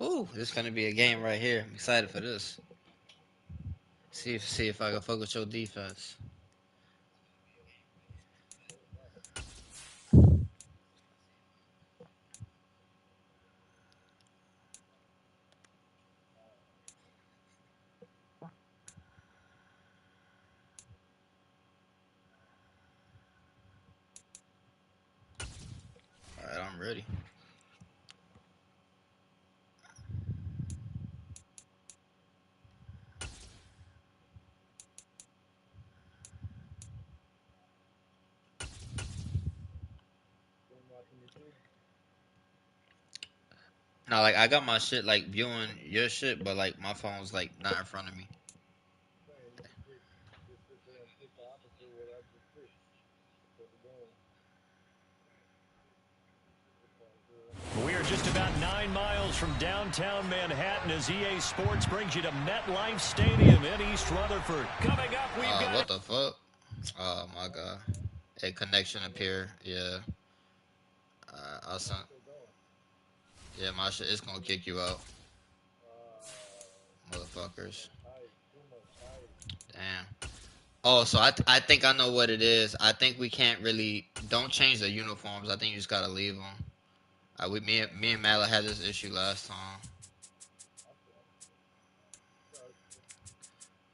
Ooh, this is gonna be a game right here. I'm excited for this. See if I can fuck with your defense. All right, I'm ready. No, like I got my shit like viewing your shit, but like my phone's like not in front of me. We are just about 9 miles from downtown Manhattan as EA Sports brings you to MetLife Stadium in East Rutherford. Coming up, we've got... What the fuck? Oh, my God. A connection appear. Yeah. I'll send... Yeah, my shit is gonna kick you out. Motherfuckers. Damn. Oh, so I think I know what it is. I think we can't really... Don't change the uniforms. I think you just gotta leave them. Me and Mala had this issue last time.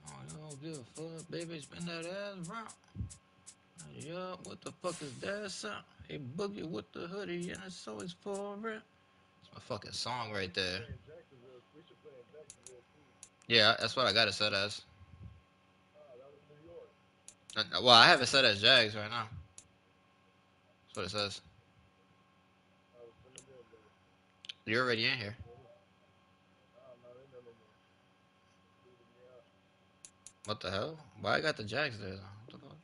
Oh, you don't give a fuck, baby. Spin that ass round. Yeah, what the fuck is that sound? Hey, Boogie with the hoodie, and it's always for rent. It's my fucking song right there. Yeah, that's what I got it set as. Well, I have it set as Jags right now. That's what it says. You're already in here. What the hell? Why I got the Jags there, though? What the fuck?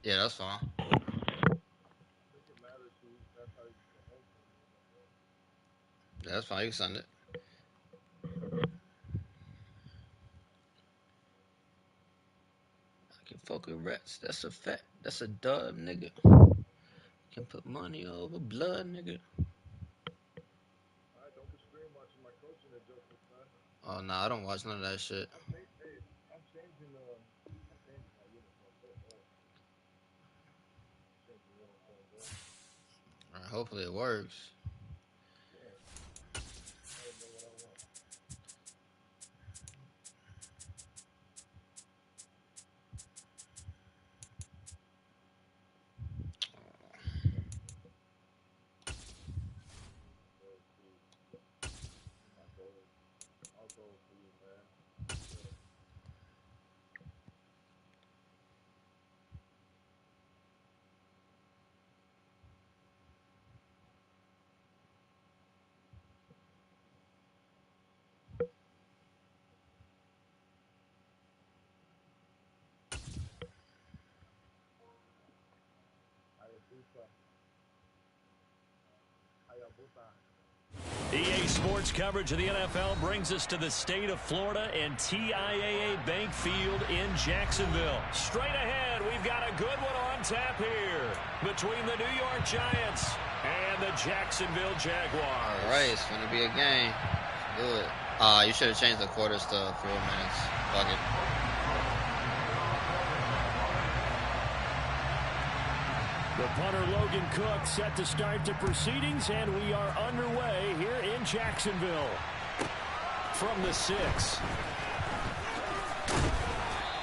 Yeah, that's fine. Yeah, that's fine. You can send it. I can fuck with rats. That's a fact. That's a dub, nigga. Can put money over blood, nigga. Oh, nah, I don't watch none of that shit. Alright, hopefully it works. EA Sports coverage of the NFL brings us to the state of Florida and TIAA Bank Field in Jacksonville. Straight ahead, we've got a good one on tap here between the New York Giants and the Jacksonville Jaguars. All right, it's going to be a game. Do it. You should have changed the quarters to 4 minutes. Fuck it. The punter Logan Cook set to start the proceedings, and we are underway here in Jacksonville. From the 6.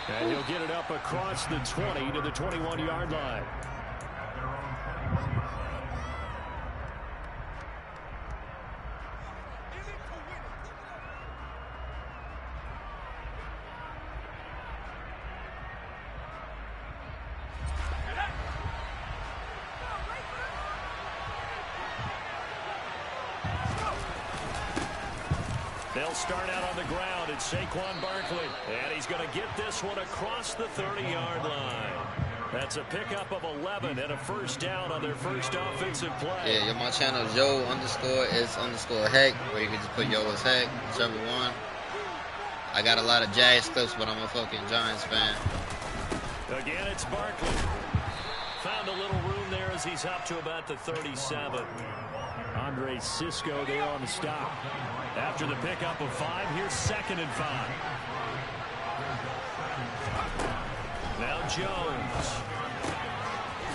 And he'll get it up across the 20 to the 21-yard line. They'll start out on the ground. It's Saquon Barkley. And he's going to get this one across the 30-yard line. That's a pickup of 11 and a first down on their first offensive play. Yeah, my channel is Yo_is_Heck, or you can just put Yo as Heck, whichever one. I got a lot of Jags clips, but I'm a fucking Giants fan. Again, it's Barkley. Found a little room there as he's up to about the 37. Andre Cisco there on the stop. After the pickup of 5, here's 2nd and 5. Now Jones.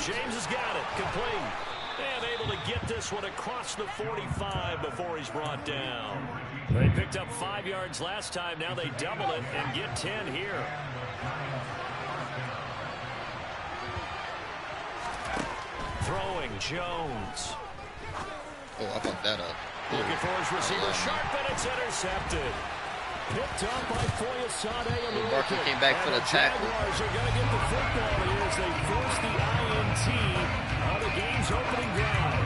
James has got it. Complete. And able to get this one across the 45 before he's brought down. They picked up 5 yards last time. Now they double it and get 10 here. Throwing Jones. Oh, I fucked that up. Looking for his receiver. Sharp, and it's intercepted. Picked up by Foyesade. Barkley came back for the tackle. Jaguars are going to get the football here as they force the INT on the game's opening drive.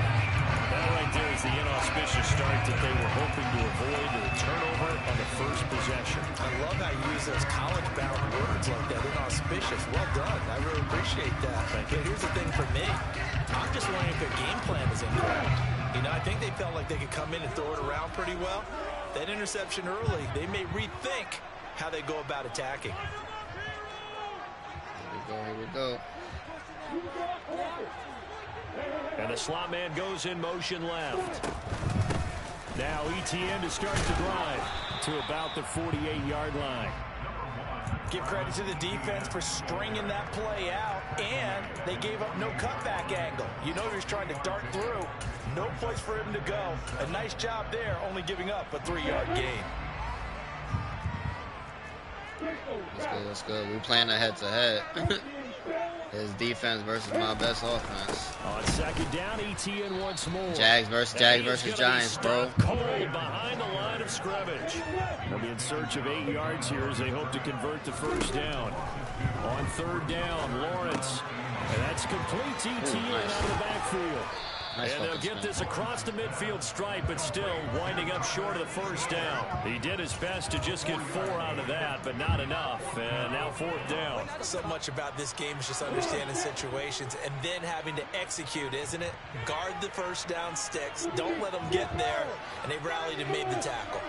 That right there is the inauspicious start that they were hoping to avoid, the turnover on the first possession. I love how you use those college-bound words like that, inauspicious. Well done. I really appreciate that. But here's the thing for me. I'm just wondering if their game plan is incorrect. You know, I think they felt like they could come in and throw it around pretty well. That interception early, they may rethink how they go about attacking. Here we go. And the slot man goes in motion left. Now ETN to start the drive to about the 48-yard line. Give credit to the defense for stringing that play out, and they gave up no cutback angle. You know he's trying to dart through. No place for him to go. A nice job there, only giving up a 3-yard gain. That's good. We're playing a head-to-head. His defense versus my best offense. On 2nd down, ETN once more. Jags versus Giants, bro. Cold behind the line of scrimmage. They'll be in search of 8 yards here as they hope to convert the first down. On 3rd down, Lawrence. And that's complete to ETN out of the backfield. Nice, and they'll get this across the midfield stripe, but still winding up short of the first down. He did his best to just get 4 out of that, but not enough. And now 4th down. So much about this game is just understanding situations and then having to execute, isn't it? Guard the first down sticks. Don't let them get there. And they rallied and made the tackle.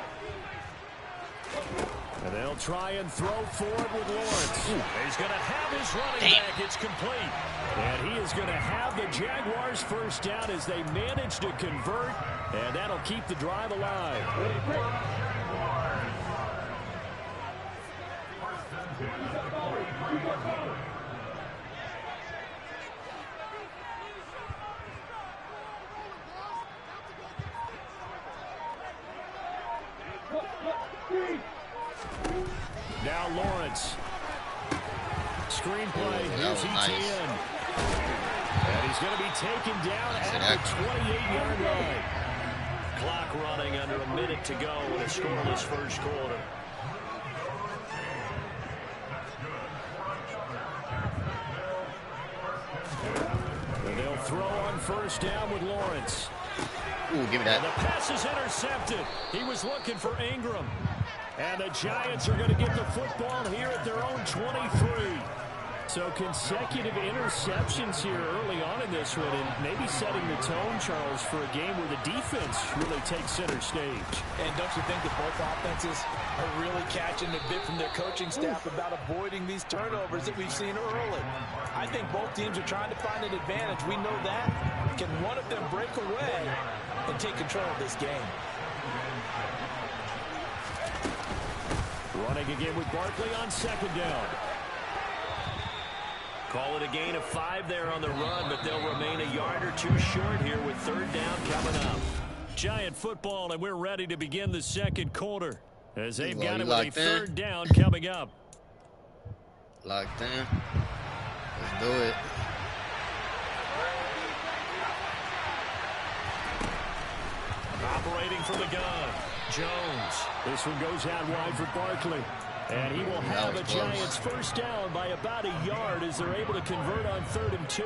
And they'll try and throw forward with Lawrence. He's going to have his running back. It's complete. And he is going to have the Jaguars first down as they manage to convert. And that'll keep the drive alive. Now Lawrence. Screenplay. Here's ETN. And he's going to be taken down at the 28-yard line. Clock running under a minute to go in a scoreless first quarter. And they'll throw on 1st down with Lawrence. Ooh, give me that. And the pass is intercepted. He was looking for Ingram. And the Giants are going to get the football here at their own 23. So consecutive interceptions here early on in this one, and maybe setting the tone, Charles, for a game where the defense really takes center stage. And don't you think that both offenses are really catching a bit from their coaching staff about avoiding these turnovers that we've seen early? I think both teams are trying to find an advantage. We know that. Can one of them break away and take control of this game? Running again with Barkley on 2nd down. Call it a gain of 5 there on the run, but they'll remain a yard or 2 short here with 3rd down coming up. Giant football, and we're ready to begin the 2nd quarter as they've got it with a 3rd down coming up. Locked in. Let's do it. Operating from the gun, Jones. This one goes out wide for Barkley. And he will have a Giants first down by about a yard as they're able to convert on 3rd and 2.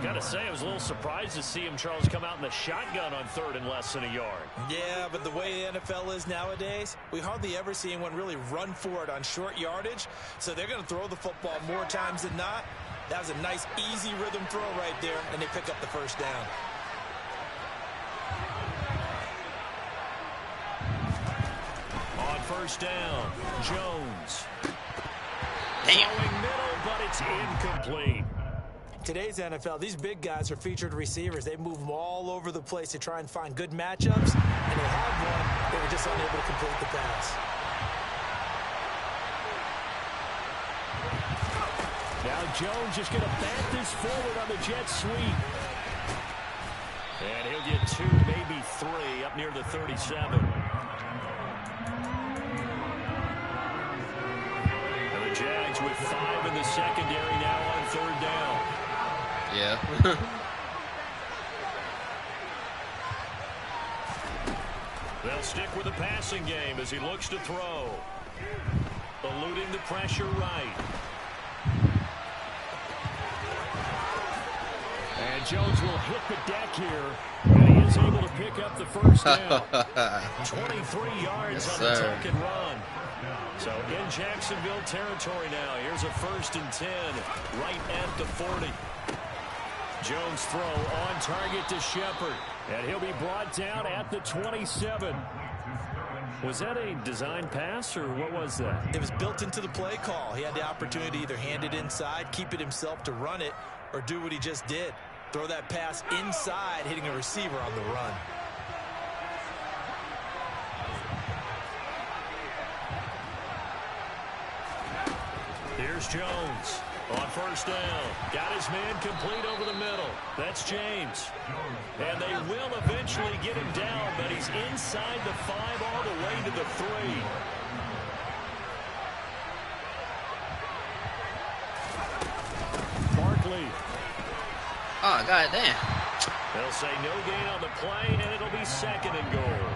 Got to say, I was a little surprised to see him, Charles, come out in the shotgun on 3rd and less than a yard. Yeah, but the way the NFL is nowadays, we hardly ever see anyone really run for it on short yardage. So they're going to throw the football more times than not. That was a nice, easy rhythm throw right there, and they pick up the first down. On 1st down, Jones. Damn. Throwing middle, but it's incomplete. Today's NFL, these big guys are featured receivers. They move them all over the place to try and find good matchups, and they had one. They were just unable to complete the pass. Now Jones just going to bat this forward on the jet sweep. And he'll get 2, maybe 3, up near the 37. And the Jags with 5 in the secondary now on 3rd down. Yeah. They'll stick with the passing game as he looks to throw. Eluding the pressure right. And Jones will hit the deck here, and he is able to pick up the first down. 23 yards on the token run. So in Jacksonville territory now. Here's a 1st and 10 right at the 40. Jones throw on target to Shepard, and he'll be brought down at the 27. Was that a design pass, or what was that? It was built into the play call. He had the opportunity to either hand it inside, keep it himself to run it, or do what he just did. Throw that pass inside, hitting a receiver on the run. Here's Jones on 1st down. Got his man complete over the middle. That's James. And they will eventually get him down, but he's inside the 5 all the way to the 3. Barkley. Oh, goddamn. They'll say no gain on the play, and it'll be 2nd and goal.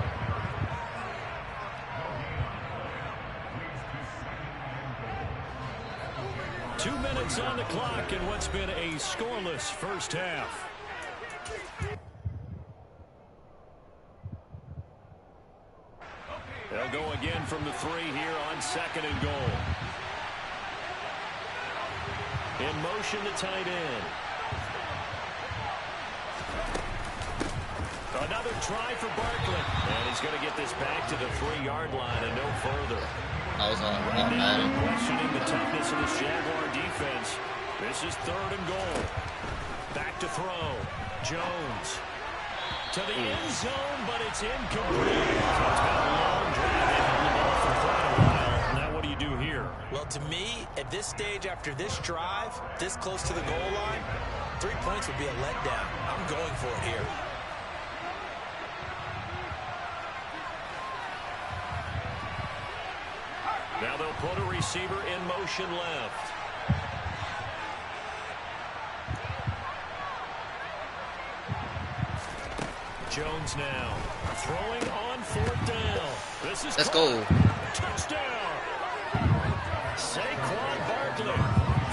Two minutes on the clock in what's been a scoreless first half. They'll go again from the 3 here on 2nd and goal. In motion, the tight end. Another try for Barkley. And he's going to get this back to the 3-yard line and no further. I was on Right now, Madden. questioning the toughness of this Jaguar defense. This is 3rd and goal. Back to throw. Jones to the end zone, but it's incomplete. So it's been a long drive. They've held the ball for quite a while. Now what do you do here? Well, to me, at this stage, after this drive, this close to the goal line, 3 points would be a letdown. I'm going for it here. Now they'll put a receiver in motion left. Jones now throwing on 4th down. This is Let's go. Touchdown. Saquon Barkley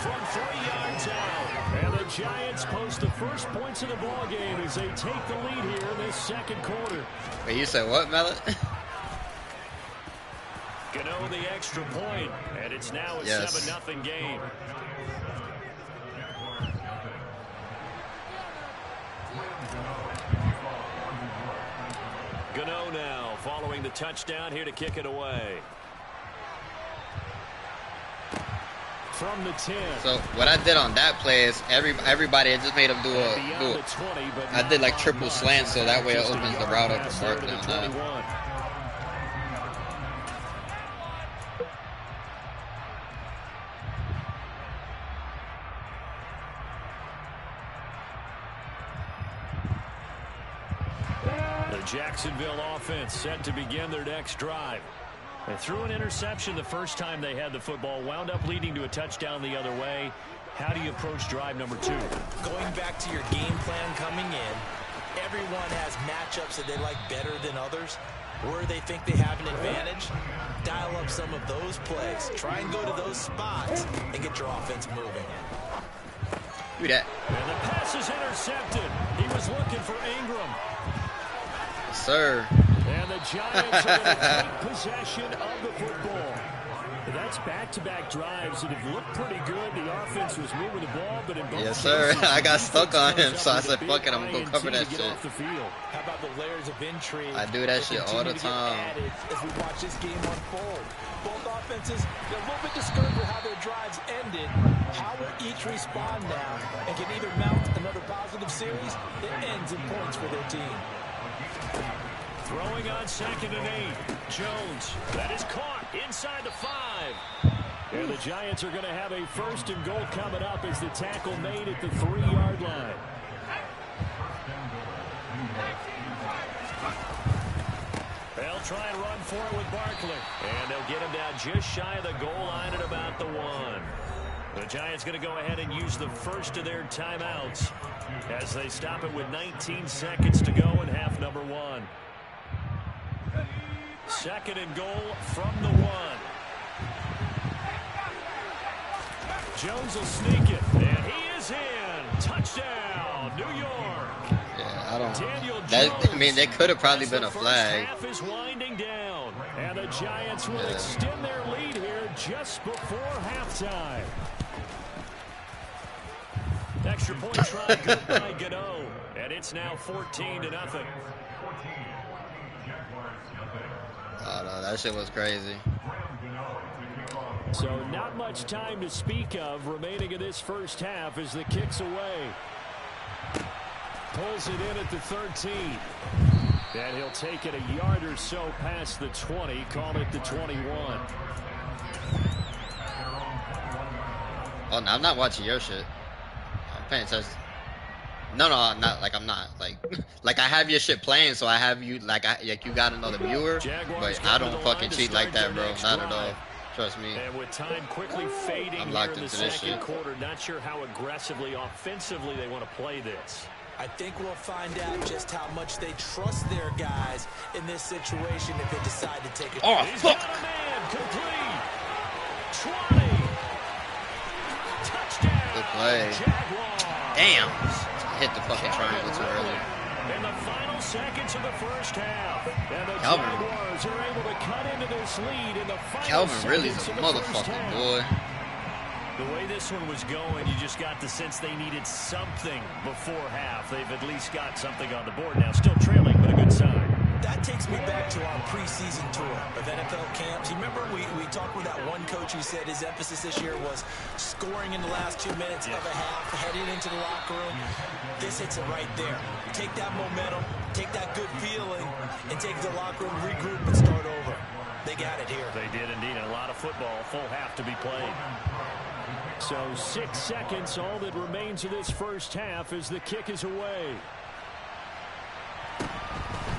from 3 yards out. And the Giants post the first points of the ball game as they take the lead here in this 2nd quarter. Wait, you said what, Mallet? Gano the extra point, and it's now a 7-0 game. Gano now following the touchdown here to kick it away. From the 10. So what I did on that play is everybody I just made him do a I did like triple slant, so that way it opens the route up for Barkley on that. Jacksonville offense set to begin their next drive. They threw an interception the first time they had the football, wound up leading to a touchdown the other way. How do you approach drive number 2? Going back to your game plan coming in, everyone has matchups that they like better than others. Where they think they have an advantage, dial up some of those plays. Try and go to those spots and get your offense moving. Do that. And the pass is intercepted. He was looking for Ingram. Sir. And the Giants are going to take possession of the football. that's back-to-back drives that have looked pretty good. The offense was moving the ball, but in both yes, sir. cases, I got stuck on him, so I said, big fuck it, I'm going to go cover that INT to shit. get off the field. How about the layers of intrigue? I do that shit all the time. As we watch this game unfold. Both offenses, they're a little bit discouraged with how their drives ended. How will each respond now and can either mount another positive series that ends in points for their team? Throwing on 2nd and 8. Jones. That is caught inside the 5. And the Giants are going to have a 1st and goal coming up as the tackle made at the 3-yard line. They'll try and run for it with Barkley. And they'll get him down just shy of the goal line at about the 1. The Giants going to go ahead and use the first of their timeouts as they stop it with 19 seconds to go in half number 1. 2nd and goal from the 1. Jones will sneak it, and he is in. Touchdown, New York. Yeah, I don't. I mean, they could have probably been a flag. Half is winding down, and the Giants will extend their lead here just before halftime. Extra point try good by Gano, and it's now 14-0. Oh, no, that shit was crazy. So not much time to speak of remaining in this first half as the kick's away. Pulls it in at the 13. And he'll take it a yard or so past the 20, call it the 21. Oh, no, I'm not watching your shit. I'm paying attention. No, I'm not. Like, I'm not. Like I have your shit playing, so I have you, like you got another viewer, but I don't fucking cheat like that, bro. Not at all. Trust me. And with time quickly fading I'm locked here in the into this second shit. quarter, not sure how aggressively, offensively they want to play this. I think we'll find out just how much they trust their guys in this situation if they decide to take it. Oh, He's fuck. got a man complete. 20. Touchdown. Good play. Jaguars. Damn. Hit the fucking triangle too early. In the final seconds of the first half, and the Calvin. Jaguars are able to cut into this lead in the final Calvin really is a seconds of the first motherfucking half. boy. The way this one was going, you just got the sense they needed something before half. They've at least got something on the board now. Still trailing, but a good sign. That takes me back to our preseason tour of NFL camps. You remember we talked with that one coach who said his emphasis this year was scoring in the last 2 minutes of a half, heading into the locker room. This hits it right there. Take that momentum, take that good feeling, and take the locker room, regroup, and start over. They got it here. They did indeed. A lot of football, full half to be played. So 6 seconds, all that remains of this first half as the kick is away.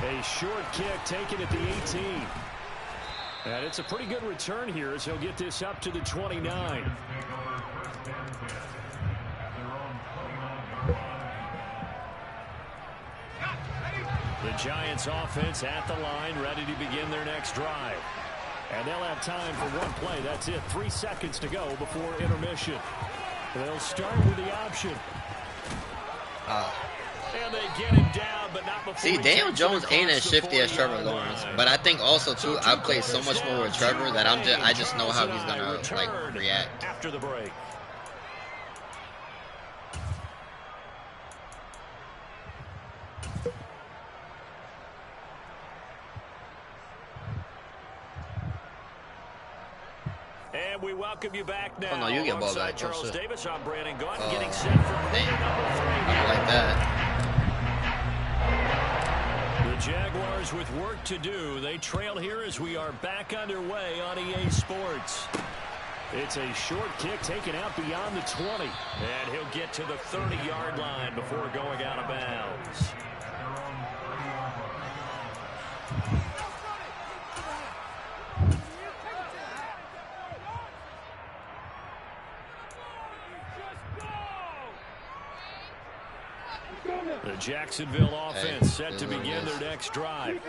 A short kick taken at the 18. And it's a pretty good return here as he'll get this up to the 29. The Giants offense at the line, ready to begin their next drive. And they'll have time for one play. That's it. 3 seconds to go before intermission. They'll start with the option. And they get him down, but not before. See, Daniel Jones ain't as shifty as Trevor Lawrence, but I think also too I've played so much more with Trevor that I just know how he's gonna like react. After the break. And we welcome you back now. Oh no, you get ball back. Charles Davis, I'm Brandon Gaunt, Oh, getting set for quarter damn. number 3. I don't like that. The Jaguars with work to do. They trail here as we are back underway on EA Sports. It's a short kick taken out beyond the 20. And he'll get to the 30-yard line before going out of bounds. The Jacksonville offense set to begin their next drive.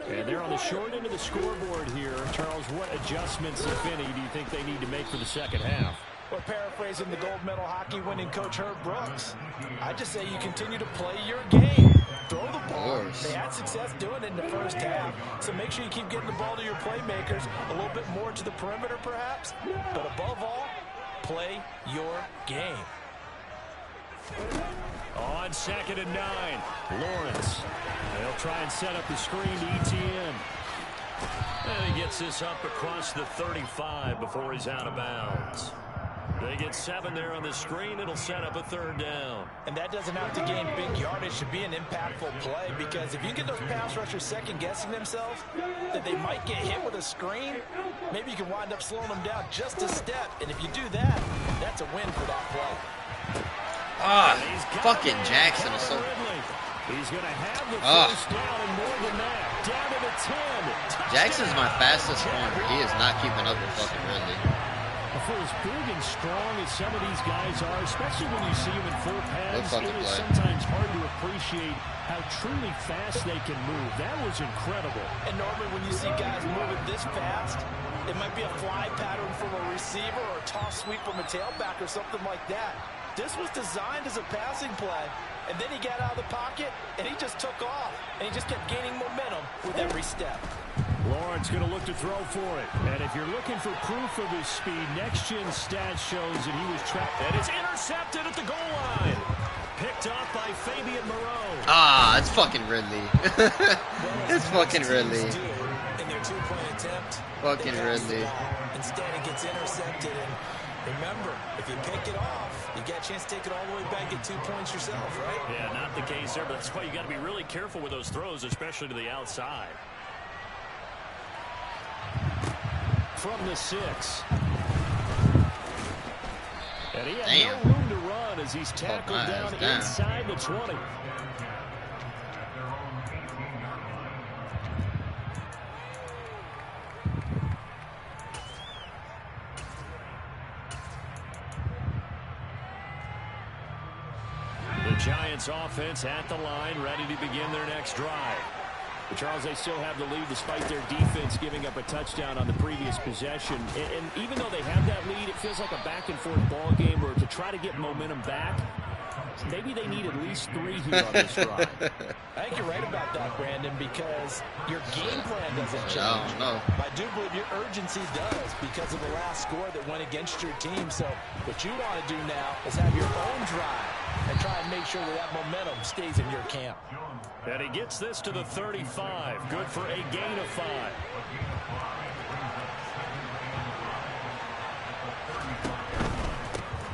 And they're on the short end of the scoreboard here. Charles, what adjustments, if any, do you think they need to make for the second half? Well, paraphrasing the gold medal hockey winning coach Herb Brooks, I just say you continue to play your game. throw the ball. They had success doing it in the first half. So make sure you keep getting the ball to your playmakers, a little bit more to the perimeter perhaps. But above all, play your game. On 2nd and 9, Lawrence. They'll try and set up the screen to ETN. And he gets this up across the 35 before he's out of bounds. They get 7 there on the screen. It'll set up a 3rd down. And that doesn't have to gain big yardage to be an impactful play, because if you get those pass rushers second-guessing themselves that they might get hit with a screen, maybe you can wind up slowing them down just a step. And if you do that, that's a win for that play. Fucking Jackson is so... He's going to have the first down and more than that. Down to the 10. Jackson's my fastest corner. He is not keeping up with fucking Ridley. For as big and strong as some of these guys are, especially when you see them in full pads, it is sometimes hard to appreciate how truly fast they can move. That was incredible. And normally when you see guys moving this fast, it might be a fly pattern from a receiver or a toss sweep from a tailback or something like that. This was designed as a passing play, and then he got out of the pocket, and he just took off, and he just kept gaining momentum with every step. Lawrence going to look to throw for it. And if you're looking for proof of his speed, next-gen stats shows that he was trapped. And it's intercepted at the goal line. Picked off by Fabian Moreau. It's fucking Ridley. It's fucking Ridley. In their two-point attempt, fucking Ridley. Instead, it gets intercepted. And remember, if you pick it off, you get a chance to take it all the way back, get 2 points yourself, right? Yeah, not the case there, but that's why you got to be really careful with those throws, especially to the outside. From the 6. And he had no room to run as he's tackled down inside the 20. The Giants offense at the line, ready to begin their next drive. But Charles, they still have the lead despite their defense giving up a touchdown on the previous possession. And even though they have that lead, it feels like a back-and-forth ball game where to try to get momentum back, maybe they need at least 3 here on this drive. I think you're right about that, Brandon, because your game plan doesn't change. I do believe your urgency does because of the last score that went against your team. So what you want to do now is have your own drive and try and make sure that momentum stays in your camp. And he gets this to the 35. Good for a gain of 5.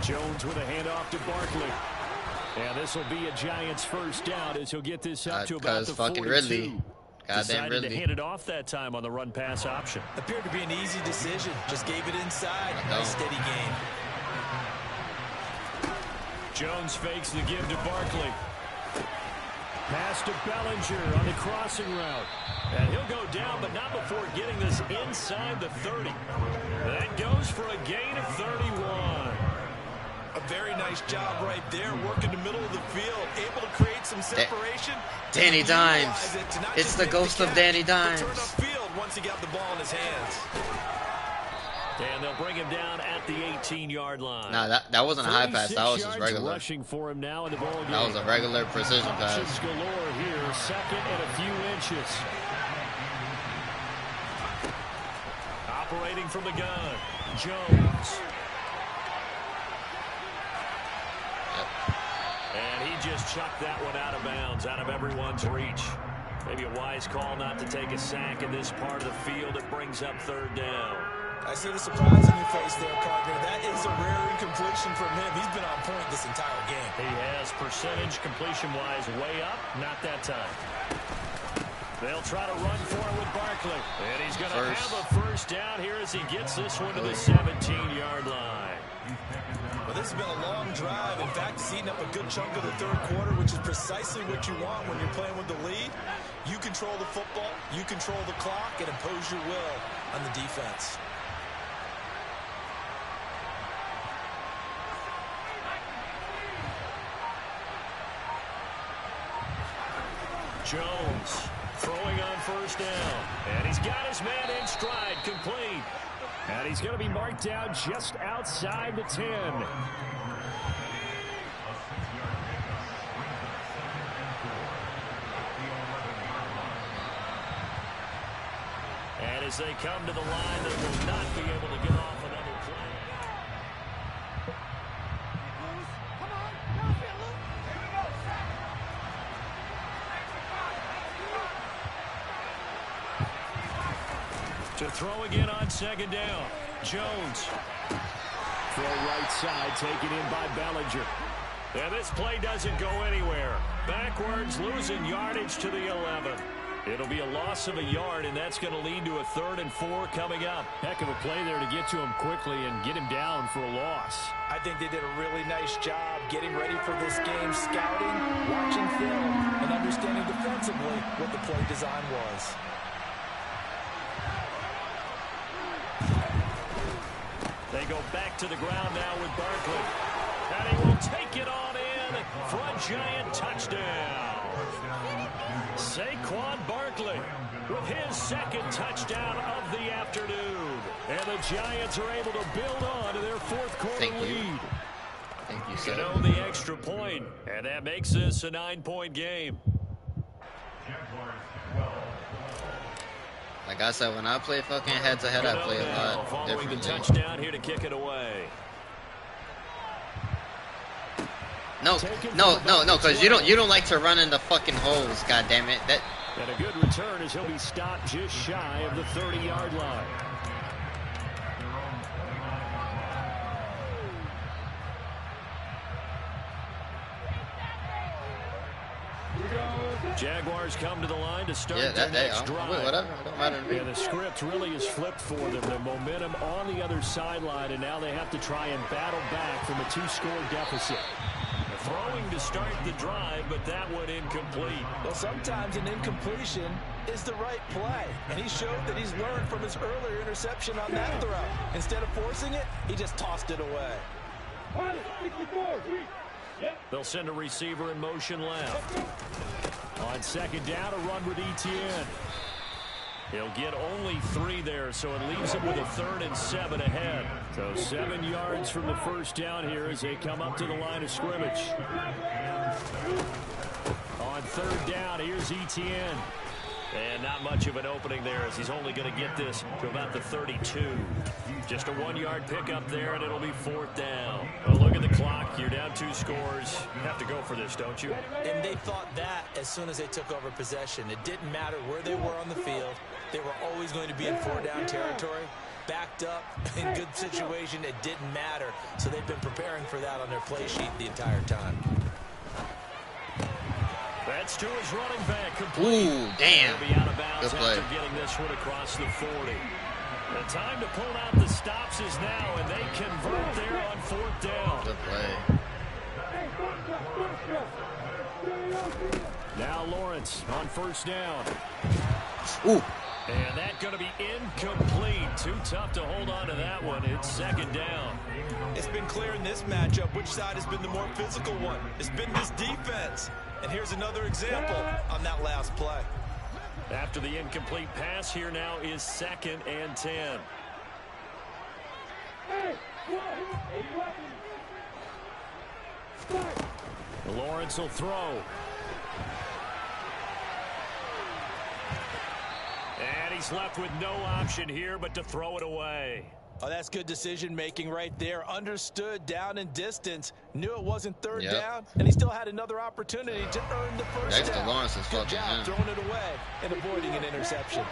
Jones with a handoff to Barkley. And this will be a Giants first down as he'll get this up to about the 42. Ridley. Decided Ridley to hand it off that time on the run-pass option. Appeared to be an easy decision. Just gave it inside. Nice steady gain. Jones fakes the give to Barkley. Pass to Bellinger on the crossing route. And he'll go down, but not before getting this inside the 30. That goes for a gain of 31. A very nice job right there, working the middle of the field, able to create some separation. Danny Dimes. It's the ghost of Danny Dimes. Turn upfield once he got the ball in his hands. And they'll bring him down at the 18-yard line. Nah, that wasn't a high pass. That was just regular. Rushing for him now in the ball game. That was a regular precision pass. Options galore here, 2nd and a few inches. Operating from the gun, Jones. And he just chucked that one out of bounds, out of everyone's reach. Maybe a wise call not to take a sack in this part of the field. It brings up 3rd down. I see the surprise in your face there, partner. That is a rare incompletion from him. He's been on point this entire game. He has, percentage completion-wise way up. Not that time. They'll try to run for it with Barkley. And he's going to have a first down here as he gets this one to the 17-yard line. Well, this has been a long drive. In fact, it's eating up a good chunk of the 3rd quarter, which is precisely what you want when you're playing with the lead. You control the football, you control the clock, and impose your will on the defense. Jones throwing on first down. And he's got his man in stride, complete. And he's going to be marked down just outside the 10. as they come to the line that will not be able to get off another play. To throw again on second down. Jones. Throw right side, taken in by Bellinger. And this play doesn't go anywhere. Backwards, losing yardage to the 11. It'll be a loss of a yard, and that's going to lead to a 3rd and 4 coming up. Heck of a play there to get to him quickly and get him down for a loss. I think they did a really nice job getting ready for this game, scouting, watching film, and understanding defensively what the play design was. They go back to the ground now with Barkley. And he will take it on in for a giant touchdown. Saquon Barkley with his 2nd touchdown of the afternoon. And the Giants are able to build on to their 4th quarter lead. Thank you, sir. You know the extra point, and that makes this a 9-point game. Like I said, when I play fucking head-to-head, I play a lot following the differently. touchdown here to kick it away. No, because you don't like to run in the fucking holes. God damn it! That. And a good return as he'll be stopped just shy of the 30-yard line. Jaguars come to the line to start their next drive. Whatever, it don't matter to me. Yeah, the script really is flipped for them. The momentum on the other sideline, and now they have to try and battle back from a 2-score deficit. Throwing to start the drive, but that one incomplete. Well, sometimes an incompletion is the right play, and he showed that he's learned from his earlier interception on that throw. Instead of forcing it, he just tossed it away. They'll send a receiver in motion left. On second down, a run with Etienne. He'll get only 3 there, so it leaves him with a 3rd and 7 ahead. So 7 yards from the first down here as they come up to the line of scrimmage. On 3rd down, here's Etienne. And not much of an opening there as he's only going to get this to about the 32. Just a 1-yard pickup there, and it'll be 4th down. Well, look at the clock. You're down 2 scores. You have to go for this, don't you? And they thought that as soon as they took over possession. It didn't matter where they were on the field. They were always going to be in 4-down territory. Backed up, in good situation, it didn't matter. So they've been preparing for that on their play sheet the entire time. That's to his running back. Complete. Ooh, damn. He'll be out of bounds Good play. after getting this one across the 40. The time to pull out the stops is now, and they convert there on 4th down. Good play. Now Lawrence on 1st down. Ooh. And that's going to be incomplete. Too tough to hold on to that one. It's 2nd down. It's been clear in this matchup which side has been the more physical one. It's been this defense. And here's another example on that last play. After the incomplete pass, here now is 2nd and 10. Lawrence will throw. And he's left with no option here but to throw it away. Oh, that's good decision-making right there. Understood down and distance. Knew it wasn't 3rd down, and he still had another opportunity to earn the first down. Lawrence is good fucking job throwing it away and avoiding an interception.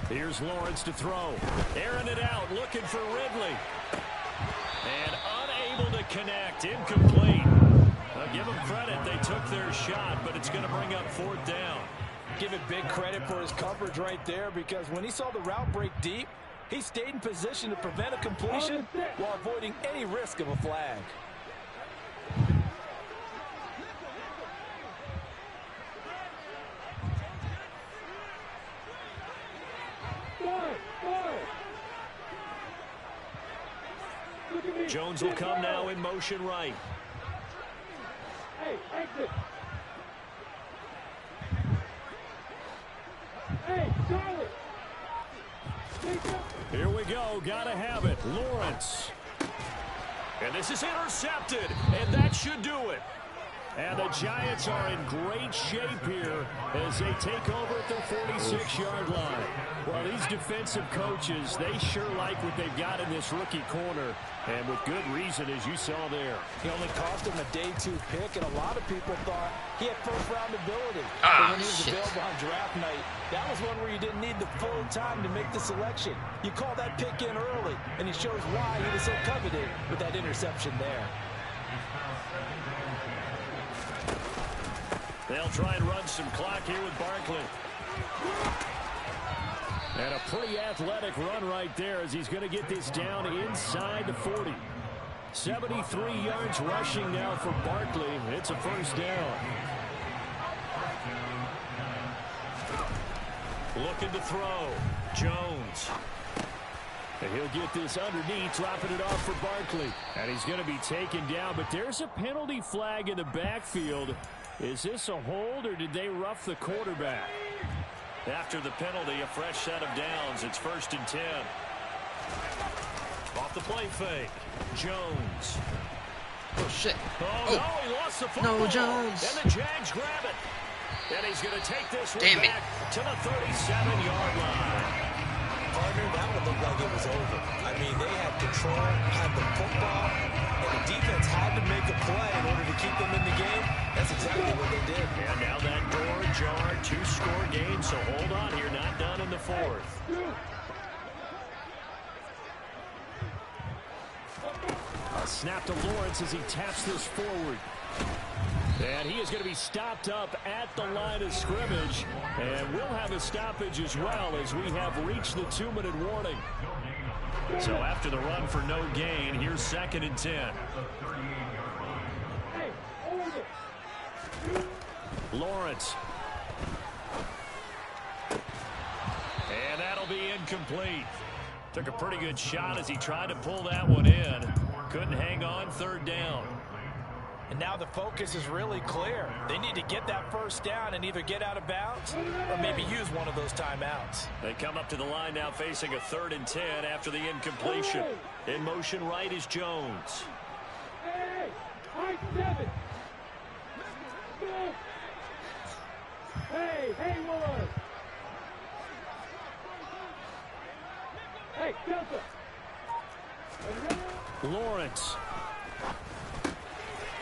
Here's Lawrence to throw. Airing it out, looking for Ridley. And unable to connect. Incomplete. I'll give them credit. They took their shot, but it's going to bring up 4th down. Give it big credit for his coverage right there, because when he saw the route break deep, he stayed in position to prevent a completion while avoiding any risk of a flag. Jones will come now in motion right. Hey, exit. Hey, Charlie. Here we go. Gotta have it. Lawrence. And this is intercepted, and that should do it. And the Giants are in great shape here as they take over at their 46-yard line. Well, these defensive coaches, they sure like what they've got in this rookie corner, and with good reason, as you saw there. He only cost him a day 2 pick, and a lot of people thought he had first-round ability. Ah, but when he was shit. available on draft night, that was one where you didn't need the full time to make the selection. You call that pick in early, and he shows why he was so coveted with that interception there. They'll try and run some clock here with Barkley. And a pretty athletic run right there as he's going to get this down inside the 40. 73 yards rushing now for Barkley. It's a first down. Looking to throw. Jones. And he'll get this underneath, dropping it off for Barkley. And he's going to be taken down, but there's a penalty flag in the backfield. Is this a hold, or did they rough the quarterback? After the penalty, a fresh set of downs. It's 1st and 10. Off the play fake. Jones. Oh, shit. Oh, no, he lost the football. No, Jones. And the Jags grab it. And he's going to take this one Damn it. back to the 37-yard line. Partner, that would look like it was over. I mean, they had control, had the football, and the defense had to make a play in order to keep them in the game. That's exactly what they did. And now that door ajar, 2-score game, so hold on here, not done in the 4th. A snap to Lawrence as he taps this forward. And he is going to be stopped up at the line of scrimmage. And we'll have a stoppage as well as we have reached the 2-minute warning. So after the run for no gain, here's 2nd and 10. Lawrence. And that'll be incomplete. Took a pretty good shot as he tried to pull that one in. Couldn't hang on, 3rd down. And now the focus is really clear. They need to get that first down and either get out of bounds or maybe use one of those timeouts. They come up to the line now facing a 3rd and 10 after the incompletion. In motion right is Jones. Hey, Mike 7. Hey, Hayward. Hey, Delta. Lawrence.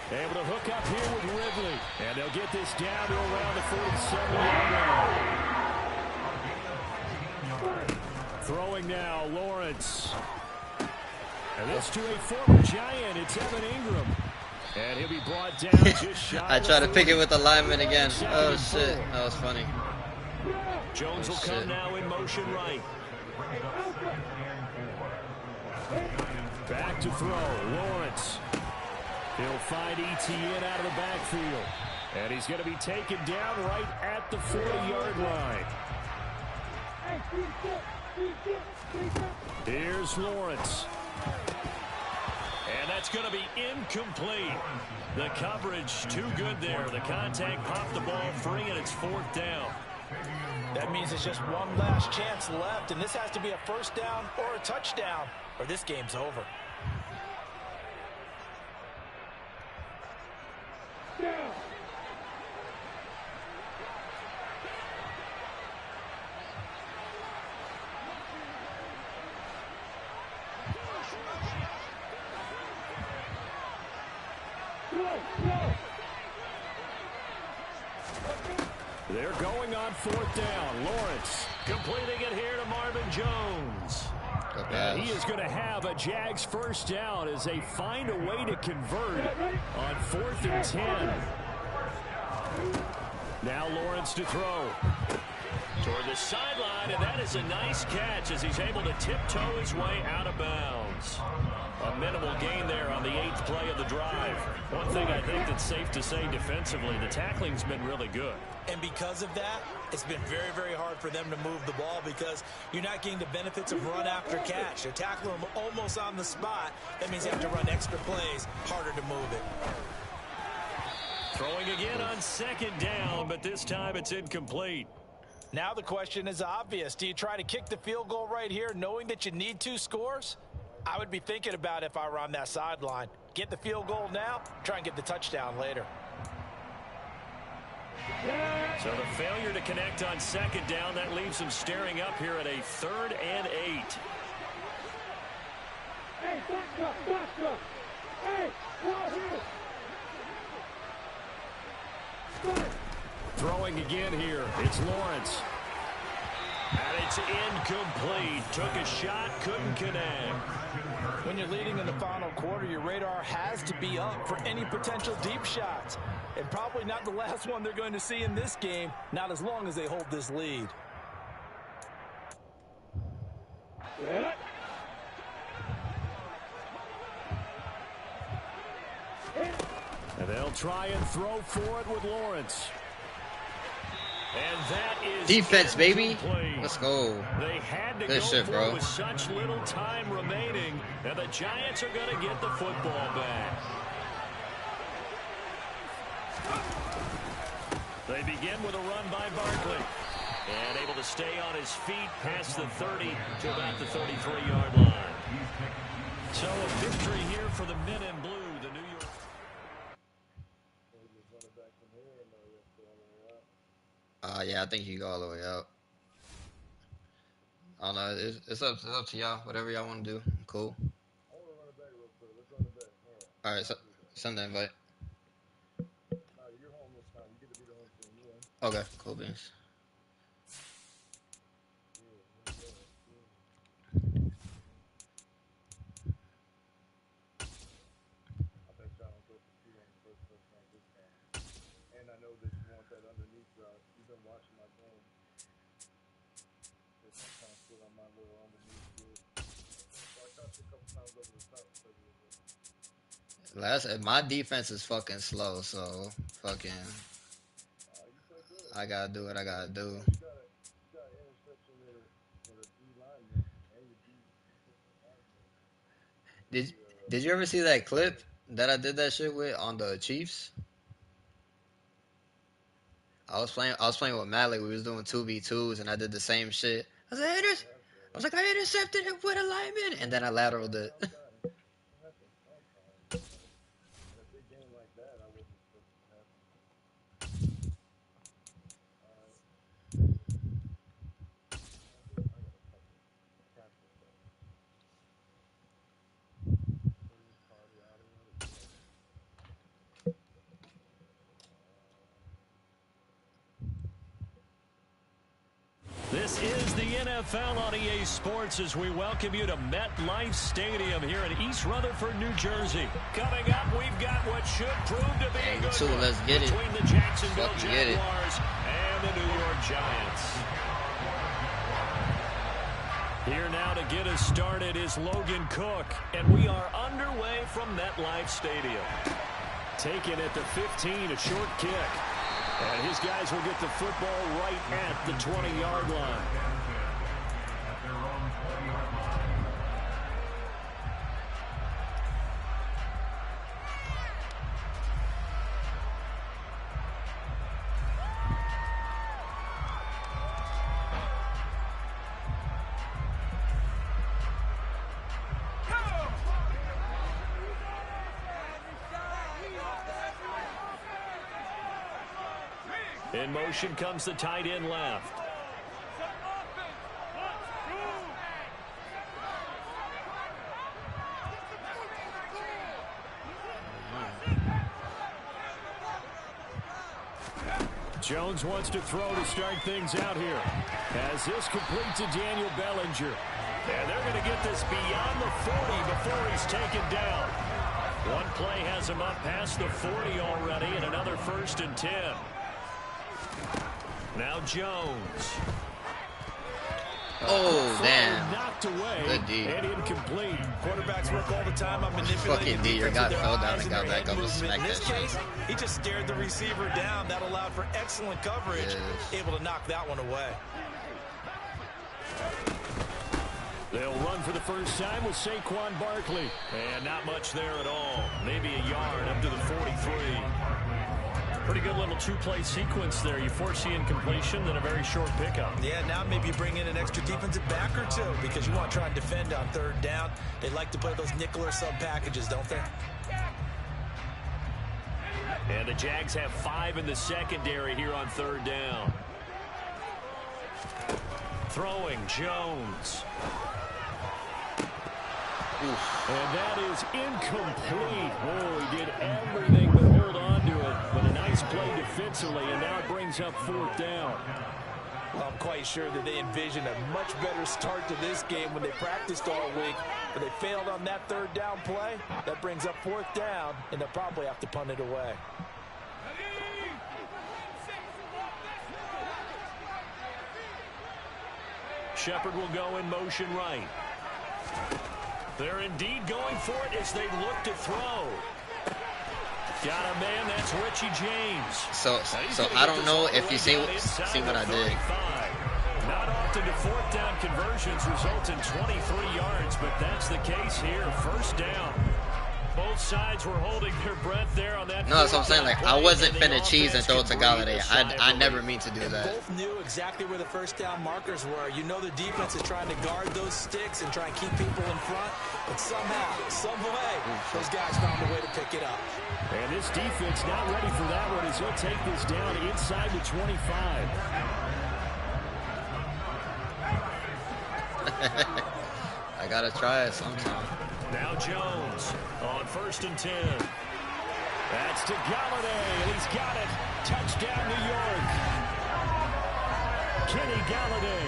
Able to hook up here with Ridley. And they'll get this down to around the 47-yard line. Throwing now, Lawrence. And this to a former Giant. It's Evan Ingram. And he'll be brought down just shy. I tried to pick it with the lineman again. Oh, shit. That was funny. Jones will come now in motion right. Back to throw. Lawrence. He'll find ETN out of the backfield. And he's going to be taken down right at the 40-yard line. Here's Lawrence. And that's going to be incomplete. The coverage too good there. The contact popped the ball free, and it's 4th down. That means it's just one last chance left, and this has to be a first down or a touchdown, or this game's over. Down. They're going on 4th down. Lawrence completing it here to Marvin Jones. And he is going to have a Jags first down as they find a way to convert on 4th and 10. Now Lawrence to throw. Toward the sideline, and that is a nice catch as he's able to tiptoe his way out of bounds. A minimal gain there on the 8th play of the drive. One thing I think that's safe to say defensively, the tackling's been really good. And because of that, it's been very, very hard for them to move the ball because you're not getting the benefits of run after catch. They're tackling them almost on the spot. That means you have to run extra plays, harder to move it. Throwing again on 2nd down, but this time it's incomplete. Now the question is obvious. Do you try to kick the field goal right here knowing that you need 2 scores? I would be thinking about if I were on that sideline. Get the field goal now, try and get the touchdown later. So the failure to connect on second down, that leaves them staring up here at a 3rd and 8. Hey, back up, back up. Hey, out here. Throwing again here. It's Lawrence. And it's incomplete. Took a shot, couldn't connect. When you're leading in the final quarter, your radar has to be up for any potential deep shots. And probably not the last one they're going to see in this game, not as long as they hold this lead. And they'll try and throw for it with Lawrence. And that is defense, baby. incomplete. Let's go. They had to Good go shit, for bro. it with such little time remaining, and the Giants are going to get the football back. They begin with a run by Barkley. And able to stay on his feet past the 30 to about the 33-yard line. So a victory here for the men in blue, the New York. Yeah, I think you go all the way up. I don't know. It's up to y'all. Whatever y'all want to do. Cool. All right, so send the invite. Okay, cool beans. My defense is fucking slow, so fucking I gotta do what I gotta do. Did you ever see that clip that I did that shit with on the Chiefs? I was playing with Malik. We was doing 2v2s, and I did the same shit. I was like, I intercepted it with a lineman, and then I lateraled it. This is the NFL on EA Sports as we welcome you to MetLife Stadium here in East Rutherford, New Jersey. Coming up, we've got what should prove to be a good one let's get it. between the Jacksonville Fucking get it. Jaguars and the New York Giants. Here now to get us started is Logan Cook, and we are underway from MetLife Stadium. Taken at the 15, a short kick. And his guys will get the football right at the 20-yard line. In motion comes the tight end left. Jones wants to throw to start things out here. As this complete to Daniel Bellinger. And they're going to get this beyond the 40 before he's taken down. One play has him up past the 40 already, and another 1st and 10. Now Jones. Oh, damn. Knocked away. Good D. And incomplete. Quarterbacks work all the time on manipulating Fucking D. Your guy their fell down eyes and got their back head up and movement. smacked In this that shit. case, he just stared the receiver down. That allowed for excellent coverage. Yes. Able to knock that one away. They'll run for the first time with Saquon Barkley. And not much there at all. Maybe a yard up to the 43. pretty good little two-play sequence there. You force the incompletion, then a very short pickup. Yeah, now maybe you bring in an extra defensive back or two because you want to try and defend on third down. They like to play those nickel or sub packages, don't they? And the Jags have 5 in the secondary here on third down. Throwing Jones. Oof. And that is incomplete. Oh, he did everything but hold on to it. But a nice play defensively, and now it brings up fourth down. Well, I'm quite sure that they envisioned a much better start to this game when they practiced all week. But they failed on that third down play. That brings up fourth down, and they'll probably have to punt it away. Shepard will go in motion right. They're indeed going for it as they look to throw. Got a man, that's Richie James. So I don't know if you see what I did. Not often do fourth down conversions result in 23 yards, but that's the case here. First down. Both sides were holding their breath there on that. No, that's what I'm saying. Like, I wasn't finna cheese and throw it to Galladay. I never mean to do that. Both knew exactly where the first down markers were. You know the defense is trying to guard those sticks and try and keep people in front. But somehow, some way, those guys found a way to pick it up. And this defense not ready for that one as he'll take this down inside the 25. I gotta try it sometime. Now Jones on 1st and 10. That's to Galladay, and he's got it. Touchdown, New York. Kenny Galladay,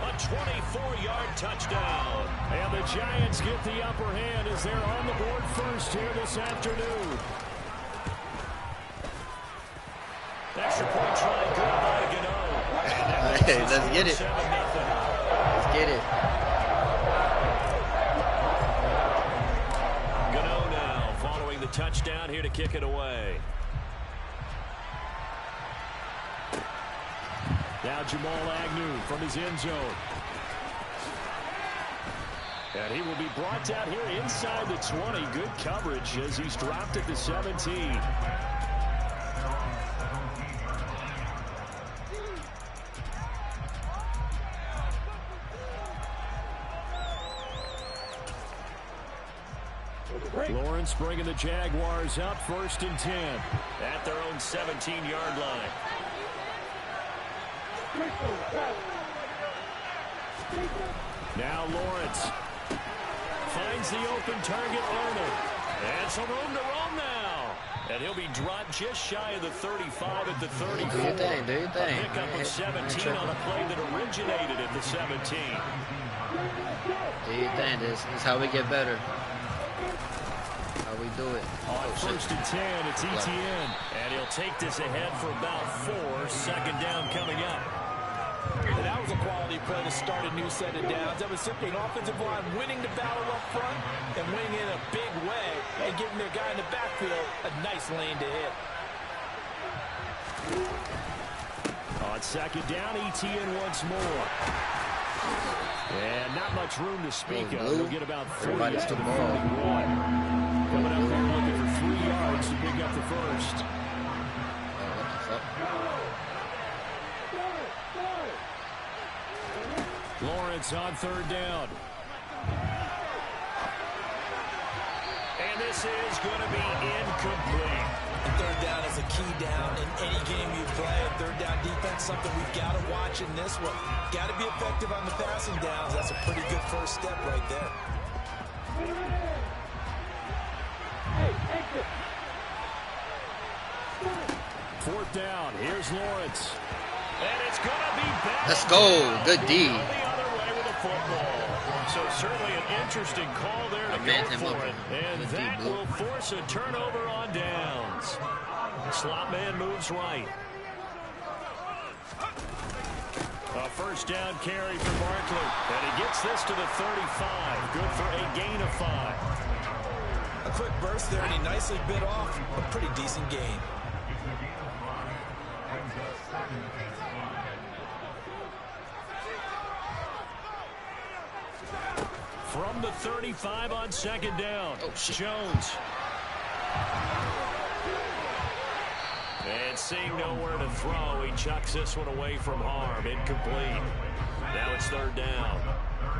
a 24-yard touchdown. And the Giants get the upper hand as they're on the board first here this afternoon. Extra point try, good by Gano. Hey, let's get it. Let's get it. Touchdown here to kick it away. Now Jamal Agnew from his end zone. And he will be brought down here inside the 20. Good coverage as he's dropped at the 17. Lawrence bringing the Jaguars up 1st and 10 at their own 17-yard line. Now Lawrence finds the open target, Arnold. And some room to roam now. And he'll be dropped just shy of the 35 at the 34. Do your thing, do your thing. A pickup of 17 on a play that originated at the 17. Do your thing. This is how we get better. How we do it. On 1st and 10, it's ETN. And he'll take this ahead for about 4. Second down coming up. And that was a quality play to start a new set of downs. That was simply an offensive line winning the battle up front and winning in a big way and giving their guy in the backfield a nice lane to hit. On second down, ETN once more. And not much room to speak of. He'll get about 40 to the 41. Coming up here looking for 3 yards to pick up the first. What the fuck? Lawrence on 3rd down. And this is going to be incomplete. And 3rd down is a key down in any game you play. 3rd down defense, something we've got to watch in this one. Got to be effective on the passing downs. That's a pretty good first step right there. Fourth down. Here's Lawrence. And it's going to be back. Let's go. Good D. The other way with the football. So certainly an interesting call there to go for it. And that will force a turnover on downs. Slot man moves right. A first down carry for Barkley. And he gets this to the 35. Good for a gain of 5. A quick burst there, and he nicely bit off a pretty decent gain. From the 35 on second down. Jones. And seeing nowhere to throw, he chucks this one away from harm. Incomplete. Now it's third down.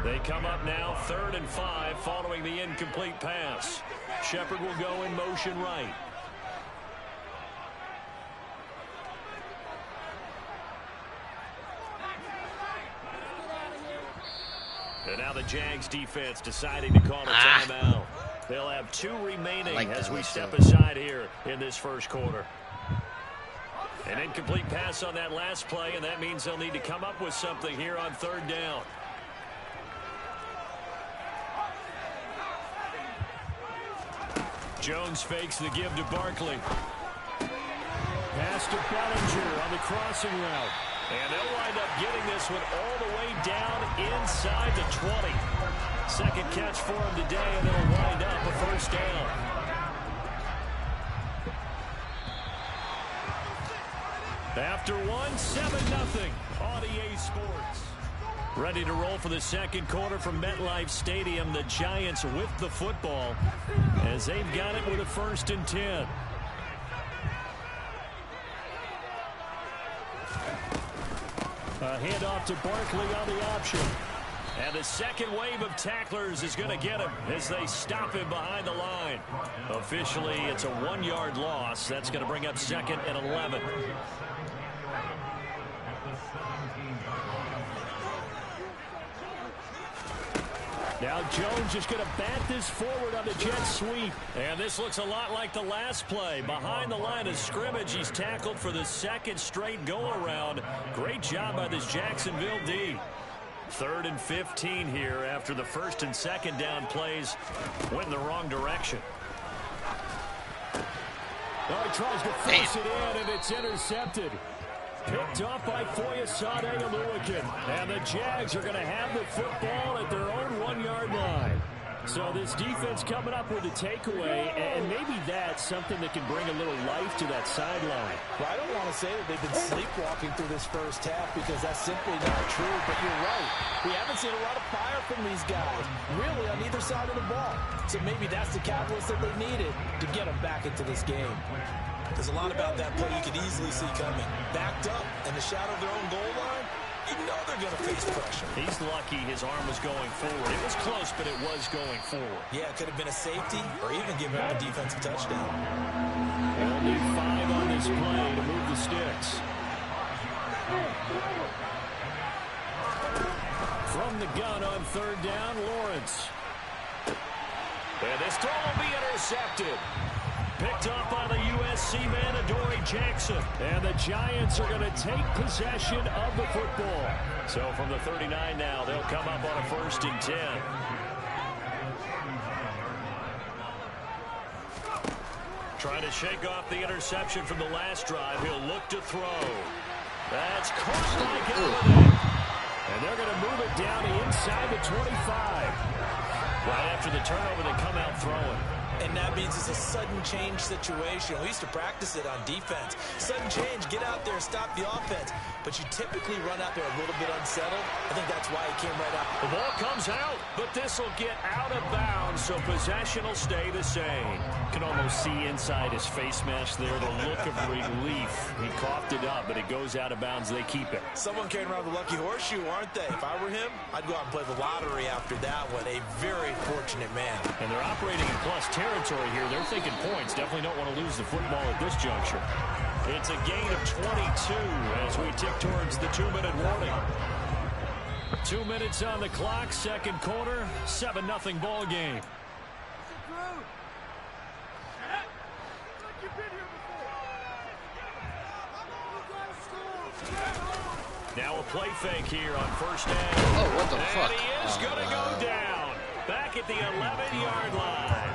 They come up now 3rd and 5 following the incomplete pass. Shepard will go in motion right. And now the Jags defense deciding to call a timeout. They'll have 2 remaining as we step aside here in this first quarter. An incomplete pass on that last play, and that means they'll need to come up with something here on 3rd down. Jones fakes the give to Barkley. Pass to Bellinger on the crossing route. And they'll wind up getting this one all the way down inside the 20. Second catch for him today, and it'll wind up a first down. After 7-0 on EA Sports. Ready to roll for the second quarter from MetLife Stadium. The Giants with the football as they've got it with a 1st and 10. A handoff to Barkley on the option. And the second wave of tacklers is going to get him as they stop him behind the line. Officially, it's a 1-yard loss. That's going to bring up 2nd and 11. Now Jones just going to bat this forward on the jet sweep. And this looks a lot like the last play. Behind the line of scrimmage, he's tackled for the 2nd straight go-around. Great job by this Jacksonville D. 3rd and 15 here after the 1st and 2nd down plays went in the wrong direction. Oh, he tries to force it in, and it's intercepted. Picked off by Foyesade Oluwakin. And the Jags are going to have the football at their own 1-yard line. So this defense coming up with a takeaway, and maybe that's something that can bring a little life to that sideline. Well, I don't want to say that they've been sleepwalking through this first half because that's simply not true, but you're right. We haven't seen a lot of fire from these guys, really, on either side of the ball. So maybe that's the catalyst that they needed to get them back into this game. There's a lot about that play you could easily see coming. Backed up in the shadow of their own goal line, you know they're going to face pressure. He's lucky his arm was going forward. It was close, but it was going forward. Yeah, it could have been a safety or even giving up a defensive touchdown. They'll need 5 on this play to move the sticks. From the gun on 3rd down, Lawrence. And this throw will be intercepted. Picked off by the USC man, Adoree Jackson. And the Giants are going to take possession of the football. So from the 39 now, they'll come up on a 1st and 10. Trying to shake off the interception from the last drive. He'll look to throw. That's caught like everything. And they're going to move it down inside the 25. Right after the turnover, they come out throwing. And that means it's a sudden change situation. We used to practice it on defense. Sudden change, get out there, stop the offense. But you typically run out there a little bit unsettled. I think that's why he came right out. The ball comes out, but this will get out of bounds, so possession will stay the same. You can almost see inside his face mask there the look of relief. He coughed it up, but it goes out of bounds. They keep it. Someone carrying around the lucky horseshoe, aren't they? If I were him, I'd go out and play the lottery after that one. A very fortunate man. And they're operating in plus territory here. They're thinking points. Definitely don't want to lose the football at this juncture. It's a gain of 22 as we tick towards the 2-minute warning. 2 minutes on the clock, second quarter, 7-0 ball game. Now a play fake here on 1st down. Oh, what the fuck? And he is going to go down. Back at the 11-yard line.